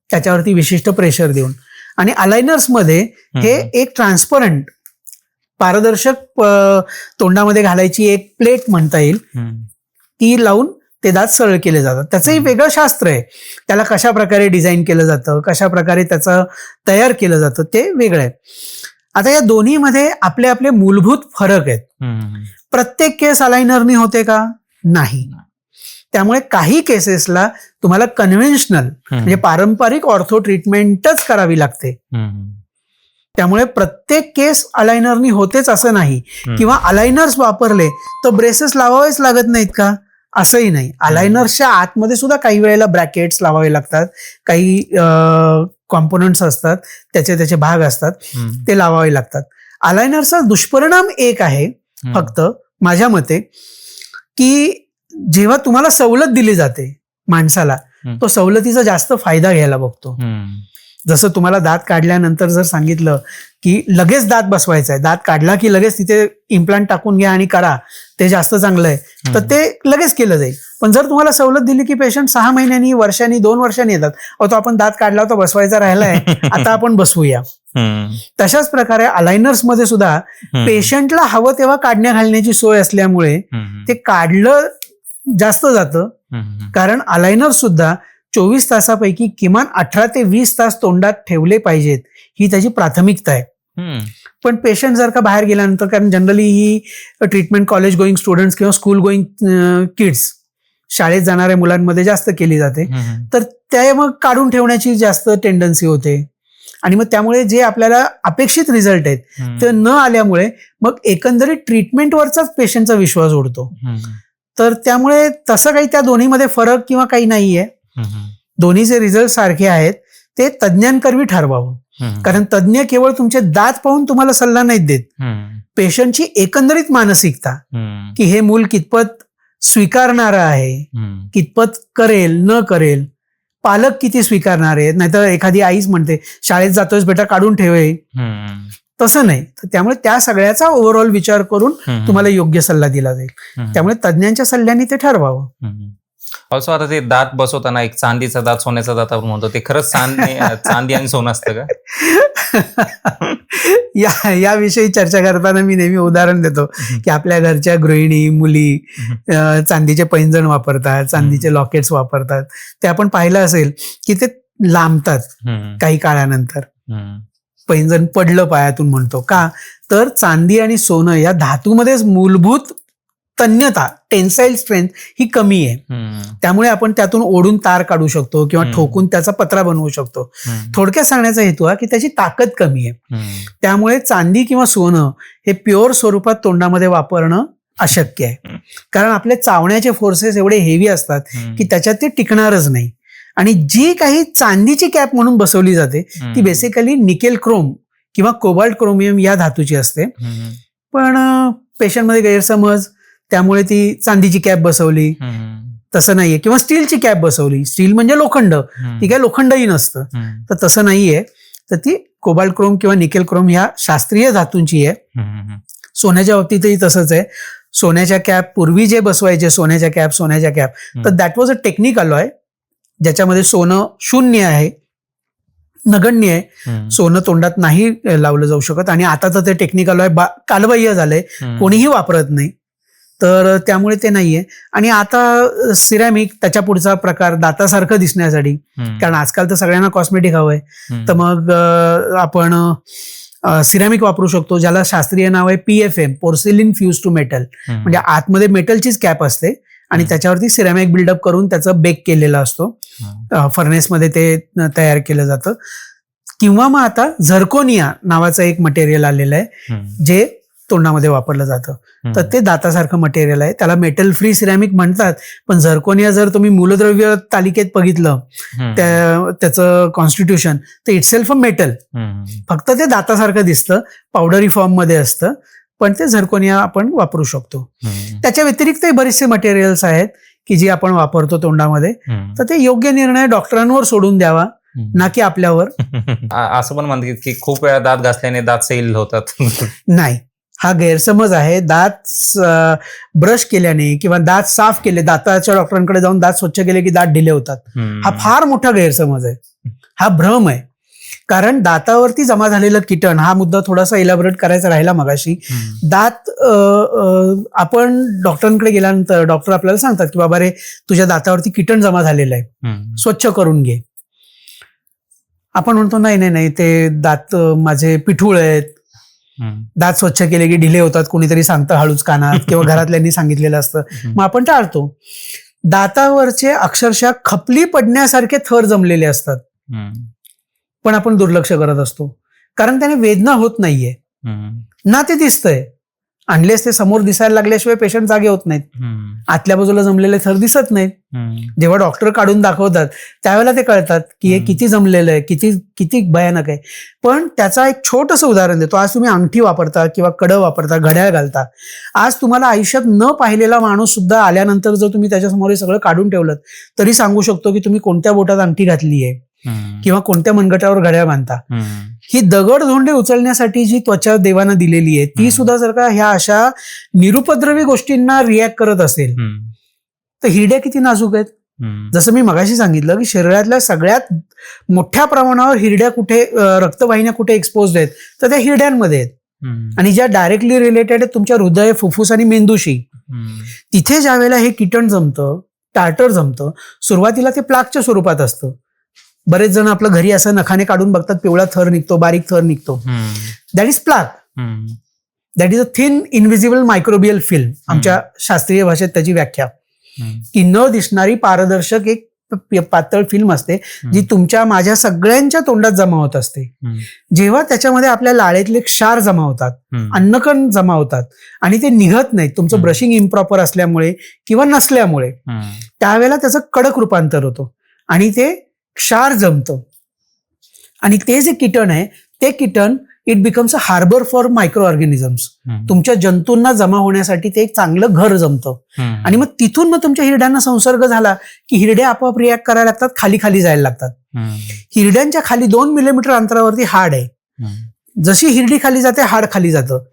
त्याच्यावरती विशिष्ट प्रेशर देऊन. आणि अलायनर्स मध्ये हे एक ट्रान्सपरंट, पारदर्शक तोंडामध्ये घालायची एक प्लेट म्हणता येईल, ती लावून ते दात सरळ केले जातात. त्याचंही वेगळं शास्त्र आहे, त्याला कशा प्रकारे डिझाईन केलं जातं, कशा प्रकारे त्याचं तयार केलं जातं ते वेगळं आहे. आता या दोन्हीमध्ये आपले आपले मूलभूत फरक आहेत. प्रत्येक केस अलायनरनी होते का? नाही. त्यामुळे काही केसेसला तुम्हाला कन्व्हेन्शनल म्हणजे पारंपरिक ऑर्थो ट्रीटमेंटच करावी लागते. त्यामुळे प्रत्येक केस अलायनरनी होतेच असं नाही, किंवा अलायनर्स वापरले तर ब्रेसेस लावावेच लागत नाहीत का? असंही नाही. अलायनर्सच्या आतमध्ये सुद्धा काही वेळेला ब्रॅकेट्स लावावे लागतात, काही कॉम्पोनंट्स असतात, त्याचे भाग असतात, ते लावावे लागतात. अलायनर्सचा दुष्परिणाम एक आहे फक्त माझ्या मते, की जेव्हा तुम्हाला सवलत दिली जाते माणसाला, तो सवलतीचा जास्त फायदा घ्यायला बघतो. जसं तुम्हाला दात काढल्यानंतर जर सांगितलं की लगेच दात बसवायचा आहे, दात काढला की लगेच तिथे इम्प्लांट टाकून घ्या आणि करा, ते जास्त चांगलं आहे, तर ते लगेच केलं जाईल. पण जर तुम्हाला सवलत दिली की पेशंट 6 महिन्यांनी, वर्षांनी, 2 वर्षांनी येतात, तो आपण दात काढला होता, बसवायचा राहिलाय, आता आपण बसवूया. तशाच प्रकारे अलायनर्स मध्ये सुद्धा पेशंटला हवं तेव्हा काढण्या घालण्याची सोय असल्यामुळे ते काढलं जास्त जातं. कारण अलायनर सुद्धा 24 तासापैकी किमान 18 ते 20 तास तोंडात ठेवले पाहिजेत, ही त्याची प्राथमिकता आहे. पण पेशंट जर का बाहेर गेल्यानंतर, कारण जनरली ही ट्रीटमेंट कॉलेज गोईंग स्टुडंट्स किंवा स्कूल गोईंग किड्स, शाळेत जाणाऱ्या मुलांमध्ये जास्त केली जाते, तर ते मग काढून ठेवण्याची जास्त टेंडन्सी होते आणि मग त्यामुळे जे आपल्याला अपेक्षित रिझल्ट आहेत ते न आल्यामुळे मग एकंदरीत ट्रीटमेंटवरचाच पेशंटचा विश्वास उडतो. तर त्यामुळे तसं काही त्या दोन्हीमध्ये फरक किंवा काही नाहीये. दोन्हीचे रिझल्ट सारखे आहेत, ते तज्ज्ञांकरवी ठरवावं. कारण तज्ज्ञ केवळ तुमचे दात पाहून तुम्हाला सल्ला नाहीत देत, पेशंटची एकंदरीत मानसिकता, की हे मूल कितपत स्वीकारणारं आहे, कितपत करेल न करेल, पालक किती स्वीकारणार आहेत. नाहीतर एखादी आईच म्हणते शाळेत जातोयस बेटा, काढून ठेवे, तसं नाही. तर त्यामुळे त्या सगळ्याचा ओव्हरऑल विचार करून तुम्हाला योग्य सल्ला दिला जाईल. त्यामुळे तज्ज्ञांच्या सल्ल्याने ते ठरवावं. ऑल्सो आता ते दात बसवताना एक चांदीचा दात, सोन्याचा दात आपण म्हणतो, ते खरंच चांदी आणि सोनं असतं का? याविषयी चर्चा करताना मी नेहमी उदाहरण देतो की आपल्या घरच्या गृहिणी, मुली चांदीचे पैंजण वापरतात, चांदीचे लॉकेट्स वापरतात. ते आपण पाहिलं असेल की ते लांबतात काही काळानंतर. पैंजण पडलं पायातून म्हणतो का, तर चांदी आणि सोनं या धातूमध्येच मूलभूत तन्यता, टेन्साईल स्ट्रेंथ ही कमी आहे. त्यामुळे आपण त्यातून ओढून तार काढू शकतो किंवा ठोकून त्याचा पत्रा बनवू शकतो. थोडक्यात सांगण्याचा हेतू हा की त्याची ताकद कमी आहे. त्यामुळे चांदी किंवा सोनं हे प्युअर स्वरूपात तोंडामध्ये वापरणं अशक्य आहे. कारण आपले चावण्याचे फोर्सेस एवढे हेवी असतात की त्याच्यात ते टिकणारच नाही. आणि जी काही चांदीची कॅप म्हणून बसवली जाते ती बेसिकली निकेल क्रोम किंवा कोबाल्ट क्रोमियम या धातूची असते. पण पेशंटमध्ये गैरसमज, त्यामुळे ती चांदीची कॅप बसवली, तसं नाहीये. किंवा स्टीलची कॅप बसवली, स्टील म्हणजे लोखंड, ती काय लोखंडही नसतं, तर तसं नाहीये. तर ती कोबाल्ट क्रोम किंवा निकेल क्रोम ह्या शास्त्रीय धातूंची आहे. सोन्याच्या बाबतीतही तसंच आहे. सोन्याच्या कॅप पूर्वी जे बसवायचे सोन्याच्या कॅप, तर that was a technique alloy, ज्याच्यामध्ये सोनं शून्य आहे, नगण्य आहे. सोनं तोंडात नाही लावलं जाऊ शकत. आणि आता तर ते टेक्निक अलॉय कालबाह्य झालंय, कोणीही वापरत नाही. तर त्यामुळे ते नाहीये. आणि आता सिरॅमिक, त्याच्या पुढचा प्रकार दातासारखं दिसण्यासाठी, कारण आजकाल तर सगळ्यांना कॉस्मेटिक हवंय, तर मग आपण सिरॅमिक वापरू शकतो, ज्याला शास्त्रीय नाव आहे PFM, porcelain fuse to metal. म्हणजे आतमध्ये मेटलचीच कॅप असते आणि त्याच्यावरती सिरॅमिक बिल्डअप करून त्याचं बेक केलेलं असतो, फर्नेसमध्ये ते तयार केलं जातं. किंवा मग आता झर्कोनिया नावाचं एक मटेरियल आलेलं आहे जे तोंडामध्ये वापरलं जातं. तर ते दातासारखं मटेरियल आहे, त्याला मेटल फ्री सिरॅमिक म्हणतात. पण झर्कोनिया जर तुम्ही मूलद्रव्य तालिकेत बघितलं त्याचं कॉन्स्टिट्यूशन, तर इटसेल्फ अ मेटल, फक्त ते दातासारखं दिसतं, पावडरी फॉर्म मध्ये असतं. पण ते झर्कोनिया आपण वापरू शकतो. त्याच्या व्यतिरिक्त बरेचसे मटेरियल्स आहेत की जे आपण वापरतो तोंडामध्ये. तर ते योग्य निर्णय डॉक्टरांवर सोडून द्यावा, ना की आपल्यावर. असं पण म्हणतात की खूप वेळा दात घासल्याने दात सैल होतात. नाही, हा गैरसमज आहे. दात ब्रश केल्याने किंवा दात साफ केले, दाताच्या डॉक्टरांकडे जाऊन दात स्वच्छ केले की दात ढिले होतात, हा फार मोठा गैरसमज आहे. हा भ्रम आहे. कारण दातावरती जमा झालेलं किटण, हा मुद्दा थोडासा इलॅबोरेट करायचा राहिला मगाशी. दात आपण डॉक्टरांकडे गेल्यानंतर डॉक्टर आपल्याला सांगतात की बाबा रे, तुझ्या दातावरती किटण जमा झालेलं आहे, स्वच्छ करून घे. आपण म्हणतो नाही, ते दात माझे पिठूळ आहेत, दात स्वच्छ केले की ढिले होतात, कोणीतरी सांगतं हळूच कानात किंवा घरातल्यांनी सांगितलेलं असतं, मग आपण टाळतो. दातावरचे अक्षरशः खपली पडण्यासारखे थर जमलेले असतात, पण आपण दुर्लक्ष करत असतो. कारण त्याने वेदना होत नाहीये ना, ते दिसतंय. अनलेस ते समोर दिसायला लागल्याशिवाय पेशंट जागे होत नाहीत. आतल्या बाजूला जमलेले थर दिसत नाहीत. जेव्हा डॉक्टर काढून दाखवतात त्यावेळेला ते कळतात की हे किती जमलेलं आहे, किती भयानक आहे. पण त्याचा एक छोटंसं उदाहरण देतो. आज तुम्ही अंगठी वापरता किंवा कडं वापरता, घड्याळ घालता. आज तुम्हाला आयुष्यात न पाहिलेला माणूस सुद्धा आल्यानंतर जर तुम्ही त्याच्यासमोर हे सगळं काढून ठेवलं तरी सांगू शकतो की तुम्ही कोणत्या बोटात अंगठी घातली आहे किंवा कोणत्या मनगटावर घड्याळ बांधता. ही दगड-धोंडे उचलण्यासाठी जी त्वचा देवानं दिलेली आहे ती सुद्धा जर का ह्या अशा निरुपद्रवी गोष्टींना रिॲक्ट करत असेल तर हिरड्या किती नाजूक आहेत. जसं मी मगाशी सांगितलं की शरीरातल्या सगळ्यात मोठ्या प्रमाणावर हिरड्या कुठे, रक्तवाहिन्या कुठे एक्सपोज आहेत, तर त्या हिरड्यांमध्ये आहेत. आणि ज्या डायरेक्टली रिलेटेड आहेत तुमच्या हृदय, फुफ्फुस आणि मेंदूशी. तिथे ज्या वेळेला हे किटण जमतं, टार्टर जमतं, सुरुवातीला ते प्लाकच्या स्वरूपात असतं. बरेच जण आपलं घरी असं नखाने काढून बघतात, पिवळा थर निघतो, बारीक थर निघतो. That is plaque. That is a thin invisible microbial film. आमच्या शास्त्रीय भाषेत त्याची व्याख्या की न दिसणारी पारदर्शक एक पातळ फिल्म असते जी तुमच्या माझ्या सगळ्यांच्या तोंडात जमा होत असते. जेव्हा त्याच्यामध्ये आपल्या लाळेतले क्षार जमा होतात, अन्नकण जमा होतात आणि ते निघत नाहीत तुमचं ब्रशिंग इम्प्रॉपर असल्यामुळे किंवा नसल्यामुळे, त्यावेळेला त्याचं कडक रूपांतर होतं आणि ते क्षार जमतं. आणि ते जे किटण आहे ते किटण it becomes a harbour for micro organisms. तुमच्या जंतूंना जमा होण्यासाठी ते एक चांगलं घर जमतं. आणि मग तिथून मग तुमच्या हिरड्यांना संसर्ग झाला की हिरड्या आपोआप रिॲक्ट करायला लागतात, खाली खाली जायला लागतात. हिरड्यांच्या खाली 2 मिलीमीटर अंतरावरती हाड आहे. जशी हिरडी खाली जाते हाड खाली जातं.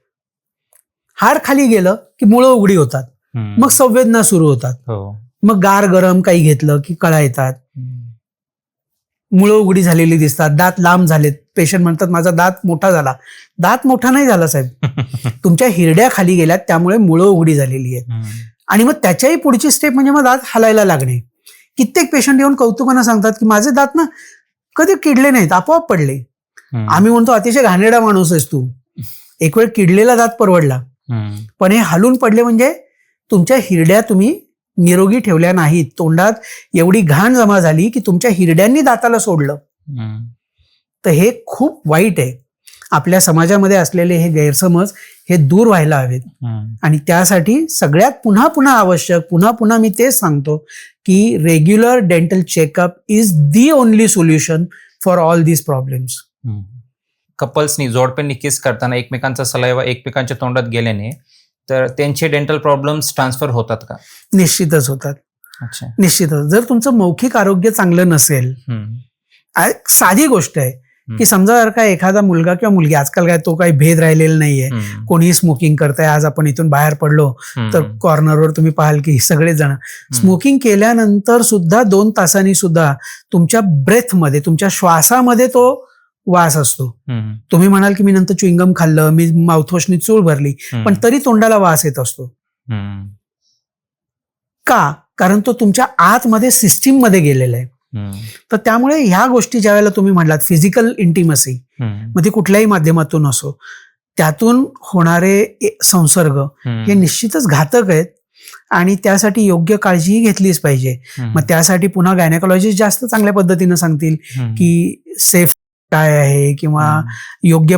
हाड खाली गेलं की मुळं उघडी होतात, मग संवेदना सुरू होतात. मग गार गरम काही घेतलं की कळा येतात, मुळं उघडी झालेली दिसतात, दात लांब झालेत. पेशंट म्हणतात माझा दात मोठा झाला. दात मोठा नाही झाला साहेब, तुमच्या हिरड्या खाली गेल्यात त्यामुळे मुळं उघडी झालेली आहेत. आणि मग त्याच्याही पुढची स्टेप म्हणजे मग दात हलायला लागणे. कित्येक पेशंट येऊन कौतुकानं सांगतात की माझे दात ना कधी किडले नाहीत, आपोआप पडले. आम्ही म्हणतो अतिशय घाणेरडा माणूस आहेस तू, एक वेळ किडलेला दात परवडला, पण हे हलून पडले म्हणजे तुमच्या हिरड्या तुम्ही निरोगी ठेवल्या नाहीत, तोंडात एवढी घाण जमा झाली की तुमच्या हिरड्यांनी दाताला सोडलं, तर हे खूप वाईट आहे. आपल्या समाजामध्ये असलेले हे गैरसमज हे दूर व्हायला हवेत. आणि त्यासाठी सगळ्यात पुन्हा पुन्हा आवश्यक, पुन्हा पुन्हा मी तेच सांगतो की regular dental checkup is the only solution for all these problems. कपल्सनी, जोडप्यांनी किस करताना एकमेकांचा सलाइवा एकमेकांच्या तोंडात गेल्याने तर त्यांचे डेंटल प्रॉब्लेम्स ट्रान्सफर होतात का? निश्चितच होतात. अच्छा. निश्चितच. जर तुमचं मौखिक आरोग्य चांगलं नसेल, साधी गोष्ट आहे की समजा जर का एखादा मुलगा किंवा मुलगी, आजकाल काय तो काही भेद राहिलेला नाहीये, कोणीही स्मोकिंग करताय. आज आपण इथून बाहेर पडलो तर कॉर्नरवर तुम्ही पाहाल की सगळेजण स्मोकिंग केल्यानंतर सुद्धा 2 तासांनी सुद्धा तुमच्या ब्रेथमध्ये, तुमच्या श्वासामध्ये तो वास असतो. तुम्ही म्हणाल की मी नंतर च्युइंगम खाल्लं, मी माउथवॉशनी चूळ भरली, पण तरी तोंडाला वास येत असतो. का? कारण तो तुमच्या आतमध्ये सिस्टीम मध्ये गेलेला आहे. तर त्यामुळे ह्या गोष्टी ज्या वेळेला तुम्ही म्हटलात, फिजिकल इंटिमसी, मग ती कुठल्याही माध्यमातून असो, त्यातून होणारे संसर्ग हे निश्चितच घातक आहेत आणि त्यासाठी योग्य काळजीही घेतलीच पाहिजे. मग त्यासाठी पुन्हा गायनेकॉलॉजिस्ट जास्त चांगल्या पद्धतीनं सांगतील की सेफ काय आहे, किंवा योग्य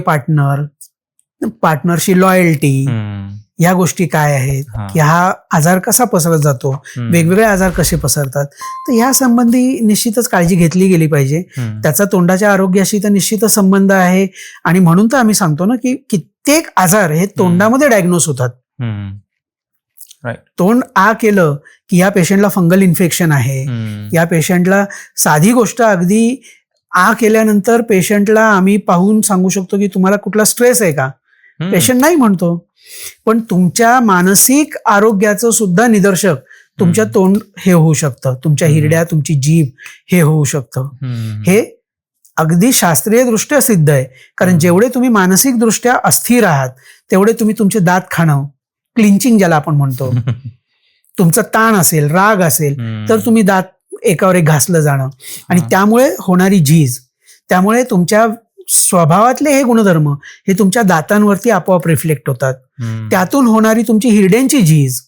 पार्टनरशी लॉयल्टी, ह्या गोष्टी काय आहेत, की हा आजार कसा पसरत जातो, वेगवेगळे आजार कसे पसरतात, तर ह्या संबंधी निश्चितच काळजी घेतली गेली पाहिजे. त्याचा तोंडाच्या आरोग्याशी तर निश्चितच संबंध आहे. आणि म्हणून तर आम्ही सांगतो ना की कित्येक आजार हे तोंडामध्ये डायग्नोस होतात. तोंड आ केलं की या पेशंटला फंगल इन्फेक्शन आहे, या पेशंटला साधी गोष्ट अगदी आ केल्यानंतर पेशंटला आम्ही पाहून सांगू शकतो की तुम्हाला कुठला स्ट्रेस आहे का, पेशंट नाही म्हणतो. पण तुमच्या मानसिक आरोग्याचं सुद्धा निदर्शक तुमच्या तोंड हे होऊ शकतं, तुमच्या हिरड्या, तुमची जीभ हे होऊ शकतं. हे अगदी शास्त्रीय दृष्ट्या सिद्ध आहे. कारण जेवढे तुम्ही मानसिक दृष्ट्या अस्थिर आहात तेवढे तुम्ही तुमचे दात खाणं, क्लिंचिंग ज्याला आपण म्हणतो, तुमचा ताण असेल, राग असेल, तर तुम्ही दात एकावर एक घासलं जाणं आणि त्यामुळे होणारी झीज, त्यामुळे तुमच्या स्वभावातले हे गुणधर्म हे तुमच्या दातांवरती आपोआप रिफ्लेक्ट होतात. त्यातून होणारी तुमची हिरड्यांची झीज,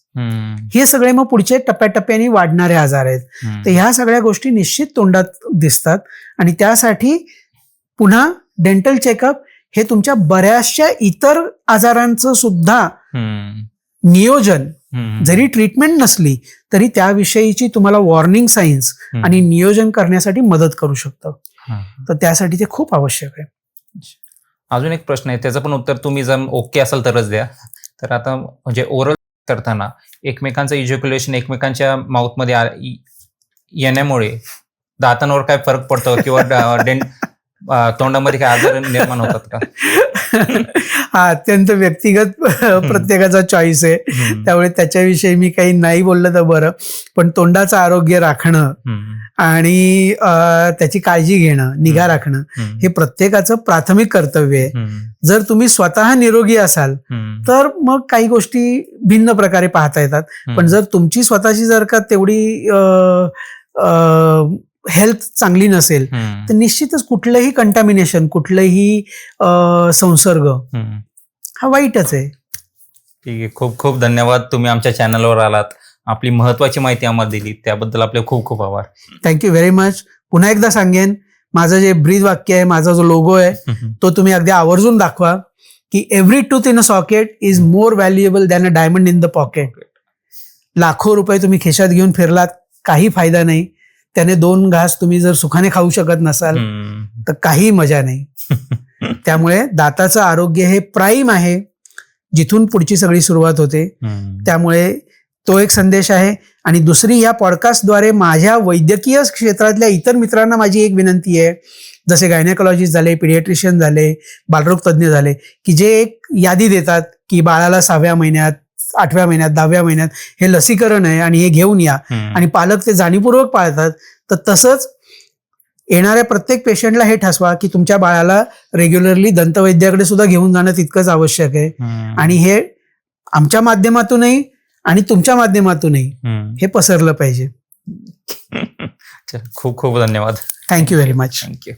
हे सगळे मग पुढचे टप्प्याटप्प्याने वाढणारे आजार आहेत. तर ह्या सगळ्या गोष्टी निश्चित तोंडात दिसतात आणि त्यासाठी पुन्हा डेंटल चेकअप हे तुमच्या बऱ्याचशा इतर आजारांचं सुद्धा नियोजन, जरी ट्रीटमेंट नसली तरी त्याविषयीची तुम्हाला वॉर्निंग साईन्स आणि नियोजन करण्यासाठी मदत करू शकतं. तर त्यासाठी ते खूप आवश्यक आहे. अजून एक प्रश्न आहे, त्याचं पण उत्तर तुम्ही जर ओके असाल तरच द्या. तर आता म्हणजे ओरल करताना एकमेकांचं इज्युक्युलेशन एकमेकांच्या माउथमध्ये येण्यामुळे दातांवर काय फरक पडतो किंवा तोंडामध्ये काय आजार निर्माण होतात का? हा अत्यंत व्यक्तिगत प्रत्येकाचा चॉईस आहे, त्यामुळे त्याच्याविषयी मी काही नाही बोललं तर बरं. पण तोंडाचं आरोग्य राखणं आणि त्याची काळजी घेणं, निगा राखणं हे प्रत्येकाचं प्राथमिक कर्तव्य आहे. जर तुम्ही स्वतः निरोगी असाल तर मग काही गोष्टी भिन्न प्रकारे पाहता येतात. पण जर तुमची स्वतःची जर का तेवढी हेल्थ चांगली नसेल तर निश्चितच कुठलंही कंटॅमिनेशन, कुठलंही संसर्ग हा वाईटच आहे. ठीक आहे, खूप खूप धन्यवाद. तुम्ही आमच्या चॅनलवर आलात, आपली महत्वाची माहिती आम्हाला दिली, त्याबद्दल आपले खूप खूप आभार. Thank you very much. पुन्हा एकदा सांगेन, माझं जे ब्रीद वाक्य आहे, माझा जो लोगो आहे तो तुम्ही अगदी आवर्जून दाखवा की every tooth in a socket is more valuable than a diamond in the pocket. लाखो रुपये तुम्ही खिशात घेऊन फिरलात, काही फायदा नाही. त्याने 2 घास तुम्ही जर सुखाने खाऊ शकत नसाल तर काही मजा नाही. त्यामुळे दाताचं आरोग्य हे प्राईम आहे, जिथून पुढची सगळी सुरुवात होते. त्यामुळे तो एक संदेश आहे. आणि दुसरी, या पॉडकास्टद्वारे माझ्या वैद्यकीय क्षेत्रातल्या इतर मित्रांना माझी एक विनंती आहे, जसे गायनेकॉलॉजिस्ट झाले, पिडियाट्रिशियन झाले, बालरोग तज्ज्ञ झाले, की जे एक यादी देतात की बाळाला 6व्या महिन्यात, 8व्या महिन्यात, 10व्या महिन्यात हे लसीकरण आहे आणि हे घेऊन या, आणि पालक ते जाणीवपूर्वक पाळतात. तर तसंच येणाऱ्या प्रत्येक पेशंटला हे ठसवा की तुमच्या बाळाला रेग्युलरली दंतवैद्याकडे सुद्धा घेऊन जाणं तितकंच आवश्यक आहे. आणि हे आमच्या माध्यमातूनही आणि तुमच्या माध्यमातूनही हे पसरलं पाहिजे. खूप खूप धन्यवाद. Thank you very much. थँक्यू.